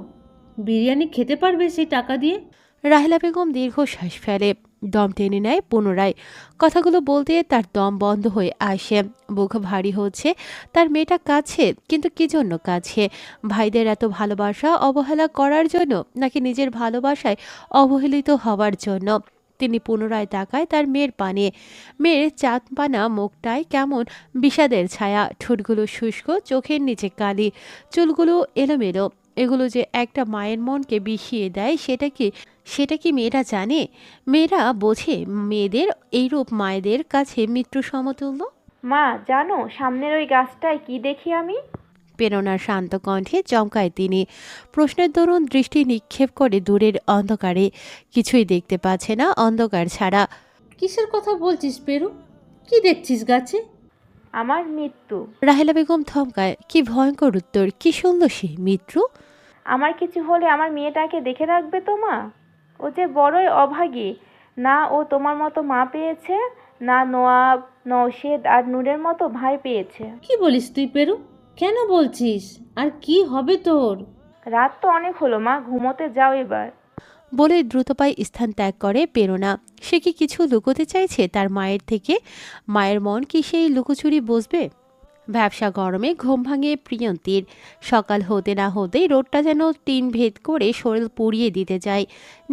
বিরিয়ানি খেতে পারবে সেই টাকা দিয়ে। রাহেলা বেগম দীর্ঘশ্বাস ফেলে, দম টেনে নেয় পুনরায়। কথাগুলো বলতে তার দম বন্ধ হয়ে আসে, বুক ভারী হচ্ছে। তার মেয়েটা কাছে, কিন্তু কি জন্য কাছে? ভাইদের এত ভালোবাসা অবহেলা করার জন্য, নাকি নিজের ভালোবাসায় অবহেলিত হওয়ার জন্য? তিনি পুনরায় তাকায় তার মেয়ের পানে। মেয়ের চাঁদপানা মুখটায় কেমন বিষাদের ছায়া, ঠোঁটগুলো শুষ্ক, চোখের নিচে কালি, চুলগুলো এলোমেলো। এগুলো যে একটা মায়ের মনকে বিষিয়ে দেয়, সেটা কি মেয়েরা জানে? মেয়েরা বোঝে মেয়েদের এইরূপ মায়েদের কাছে মৃত্যু সমতুল্য? মা জানো, সামনের ওই গাছটায় কি দেখি আমি? প্রেরণার শান্ত কণ্ঠে চমকায় তিনি। প্রশ্নের দরুন দৃষ্টি নিক্ষেপ করে দূরের অন্ধকারে। কিছুই দেখতে পাচ্ছে না অন্ধকার ছাড়া। কিসের কথা বলছিস পেরু? কি দেখছিস গাছে? আমার মৃত্যু। রাহেলা বেগম থমকায়। কি ভয়ঙ্কর উত্তর! কি শুনল সে? মৃত্যু? আমার কিছু হলে আমার মেয়েটাকে দেখে রাখবে তো মা? ও যে বড়ই অভাগী। না ও তোমার মতো মা পেয়েছে, না নওয়াব, নওশেদ আর নূরের মতো ভাই পেয়েছে। কি বলিস তুই পেরু? কেন বলছিস? আর কি হবে তোর? রাত তো অনেক হলো মা, ঘুমোতে যাও এবার। বলে দ্রুত পায়ে স্থান ত্যাগ করে প্রেরণা। সে কি কিছু লুকোতে চাইছে তার মায়ের থেকে? মায়ের মন কি সেই লুকোচুরি বসবে? ব্যবসা গরমে ঘুম ভাঙে প্রিয়ন্তীর। সকাল হতে না হতেই রোদটা যেন টিন ভেদ করে শরীর পুড়িয়ে দিতে যায়।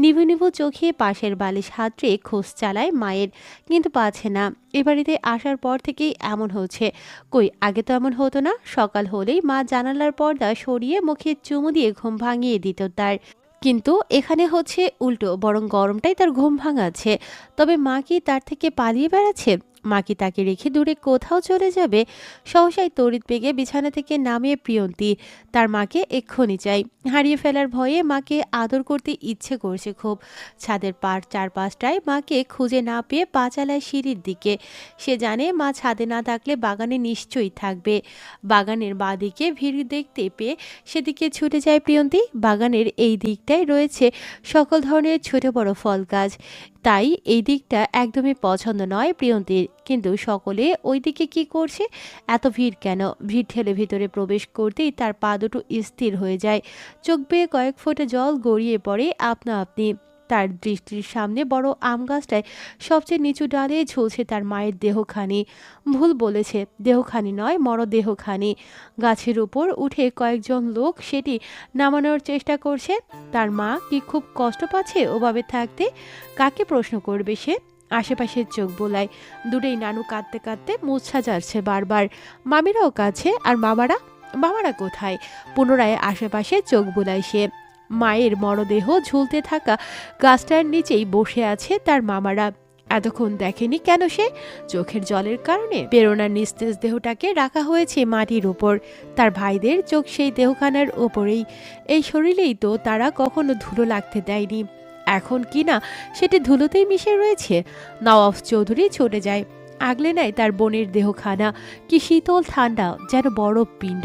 নিভু নিভু চোখে পাশের বালিশ হাতড়ে খোঁজ চালায় মায়ের, কিন্তু পাচ্ছে না। এ বাড়িতে আসার পর থেকেই এমন হচ্ছে। কই আগে তো এমন হতো না। সকাল হলেই মা জানালার পর্দা সরিয়ে মুখে চুমু দিয়ে ঘুম ভাঙিয়ে দিত তার। কিন্তু এখানে হচ্ছে উল্টো, বরং গরমটাই তার ঘুম ভাঙাচ্ছে। তবে মা কি তার থেকে পালিয়ে বেড়াচ্ছে? মা কি তাকে রেখে দূরে কোথাও চলে যাবে? সহসাই তড়িৎ বেগে বিছানা থেকে নামিয়ে প্রিয়ন্তী। তার মাকে এক্ষুনি চাই। হারিয়ে ফেলার ভয়ে মাকে আদর করতে ইচ্ছে করছে খুব। ছাদের চারপাশটায় মাকে খুঁজে না পেয়ে পা চালায় সিঁড়ির দিকে। সে জানে মা ছাদে না থাকলে বাগানে নিশ্চয়ই থাকবে। বাগানের বাঁদিকে ভিড় দেখতে পেয়ে সেদিকে ছুটে যায় প্রিয়ন্তী। বাগানের এই দিকটায় রয়েছে সকল ধরনের ছোট বড় ফল গাছ। তাই এই দিকটা একদমই পছন্দ নয় প্রিয়ন্তীর। কিন্তু সকলে ওই দিকে কি করছে? এত ভিড় কেন? ভিড় ঠেলে ভিতরে প্রবেশ করতেই তার পা দুটো স্থির হয়ে যায়। চোখ বেয়ে কয়েক ফোঁটা জল গড়িয়ে পড়ে আপনা আপনি। তার দৃষ্টির সামনে বড় আম গাছটায় সবচেয়ে নিচু ডালে ঝুলছে তার মায়ের দেহখানি। ভুল বলেছে, দেহখানি নয়, মরদেহখানি। গাছের উপর উঠে কয়েকজন লোক সেটি নামানোর চেষ্টা করছে। তার মা কি খুব কষ্ট পাচ্ছে ওভাবে থাকতে? কাকে প্রশ্ন করবে সে? আশেপাশের চোখ বোলায়। দূরেই নানু কাঁদতে কাঁদতে মুচ্ছা যাচ্ছে বারবার। মামিরাও কাছে। আর মামারা কোথায়? পুনরায় আশেপাশে চোখ বোলায় সে। মায়ের মরদেহ ঝুলতে থাকা গাছটার নিচেই বসে আছে তার মামারা। এতক্ষণ দেখেনি কেন সে? চোখের জলের কারণে? প্রেরণার নিস্তেজ দেহটাকে রাখা হয়েছে মাটির উপর। তার ভাইদের চোখ সেই দেহখানার ওপরেই। এই শরীরেই তো তারা কখনো ধুলো লাগতে দেয়নি। এখন কি না সেটি ধুলোতেই মিশে রয়েছে। নওয়াব চৌধুরী ছুটে যায়, আগলে নেয় তার বোনের দেহখানা। কি শীতল ঠান্ডা, যেন বরফ পিণ্ড।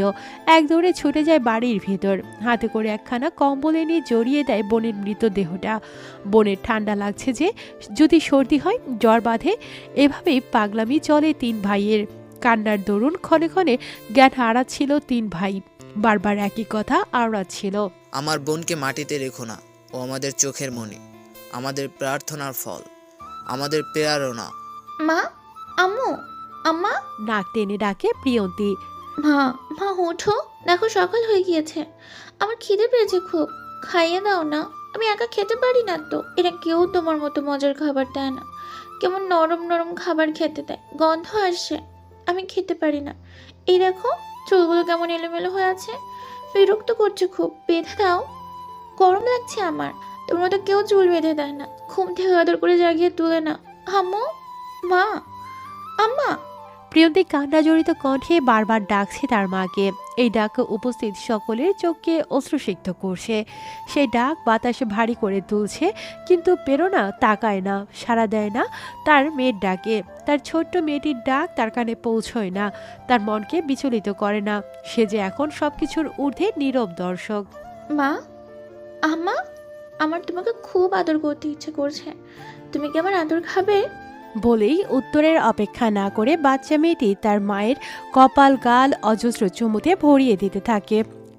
এক দৌড়ে ছুটে যায় বাড়ির ভেতর। হাতে করে একখানা কম্বল এনে জড়িয়ে দেয় বোনের মৃতদেহটা। বোনের ঠান্ডা লাগছে যে, যদি সর্দি হয়, জ্বর বাঁধে। এভাবেই পাগলামি চলে তিন ভাইয়ের। কান্নার দরুন ক্ষণে ক্ষণে জ্ঞান হারাচ্ছিল তিন ভাই। বারবার একই কথা আওড়াচ্ছিল। আমার বোনকে মাটিতে রেখো না। ও আমাদের চোখের মণি, আমাদের প্রার্থনার ফল, আমাদের প্রেরণা। মা, আম্মু, আম্মা। নাক টেনে ডাকে প্রিয়ন্তী। মা, মা ওঠো, দেখো সকাল হয়ে গিয়েছে। আমার খিদে পেয়েছে খুব, খাইয়ে দাও না। আমি একা খেতে পারি না তো। এরা কেউ তোমার মতো মজার খাবার দেয় না। কেমন নরম নরম খাবার খেতে দেয়, গন্ধ আসে। আমি খেতে পারি না। এই দেখো চুলগুলো কেমন এলোমেলো হয়ে আছে। বিরক্ত করছে খুব, বেঁধে দাও। গরম লাগছে আমার। তোমার মতো কেউ চুল বেঁধে দেয় না, ঘুম থেকে আদর করে জাগিয়ে তুলে না। আম্মু, মা, আম্মা। প্রিয়ন্তী কান্না জড়িত কণ্ঠে বারবার ডাকছে তার মাকে। এই ডাক উপস্থিত সকলের চোখকে অশ্রুসিক্ত করছে। সেই ডাক বাতাসে ভারী করে তুলছে। কিন্তু প্রেরণা তাকায় না, সাড়া দেয় না তার মেয়ের ডাকে। তার ছোট্ট মেয়েটির ডাক তার কানে পৌঁছয় না, তার মনকে বিচলিত করে না। সে যে এখন সবকিছুর ঊর্ধ্বে নীরব দর্শক। মা, আম্মা, আমার তোমাকে খুব আদর করতে ইচ্ছে করছে। তুমি কি আমার আদর খাবে? বলেই উত্তরের অপেক্ষা না করে বাচ্চা মেয়েটি তার মায়ের কপাল গাল অজস্র চুমুতে ভরিয়ে দিতে থাকে।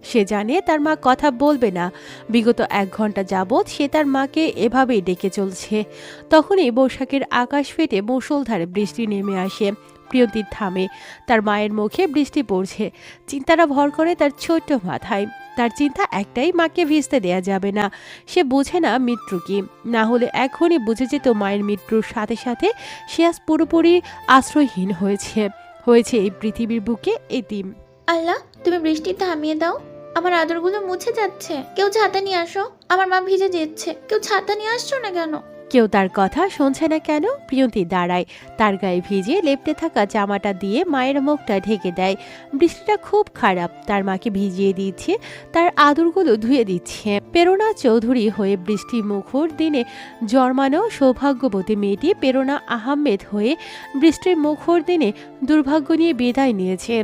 সে জানে তার মা কথা বলবে না। বিগত 1 ঘন্টা যাবৎ সে তার মাকে এভাবেই ডেকে চলছে। তখনই বৈশাখের আকাশ ফেটে মুষলধারে বৃষ্টি নেমে আসে। প্রিয়ন্তীর থামে। তার মায়ের মুখে বৃষ্টি পড়ছে। চিন্তাটা ভর করে তার ছোট্ট মাথায়। তার চিন্তা একটাই, মাকে ভিজতে দেয়া যাবে না। সে বোঝে না মৃত্যু কি। না হলে এখনই বুঝে যেত মায়ের মৃত্যুর সাথে সাথে সে আজ পুরোপুরি আশ্রয়হীন হয়েছে এই পৃথিবীর বুকে এতিম। আল্লাহ, তুমি বৃষ্টি থামিয়ে দাও। আমার আদরগুলো মুছে যাচ্ছে। কেউ ছাতা নিয়ে আসো, আমার মা ভিজে যাচ্ছে। কেউ ছাতা নিয়ে আসছো না কেন? কেউ তার কথা শুনছে না কেন? প্রিয়ন্তী দাঁড়ায়, তার গায়ে ভিজে লেপ্টে থাকা জামাটা দিয়ে মায়ের মুখটা ঢেকে দেয়। বৃষ্টিটা খুব খারাপ, তার মাকে ভিজিয়ে দিচ্ছে, তার আদরগুলো ধুয়ে দিচ্ছে। প্রেরণা চৌধুরী হয়ে বৃষ্টি মুখর দিনে জন্মানো সৌভাগ্যবতী মেয়েটি প্রেরণা আহমেদ হয়ে বৃষ্টির মুখর দিনে দুর্ভাগ্য নিয়ে বিদায় নিয়েছে।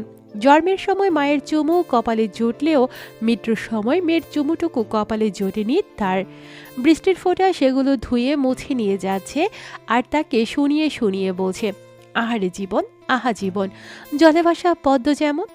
জন্মের সময় মায়ের চুমু কপালে জুটলেও মৃত্যুর সময় মেয়ের চুমুটুকু কপালে জোটেনি তার। বৃষ্টির ফোঁটা সেগুলো ধুয়ে মুছে নিয়ে যাচ্ছে আর তাকে শুনিয়ে শুনিয়ে বলছে, আহারে জীবন, আহা জীবন, জলে ভাসা পদ্ম যেমন।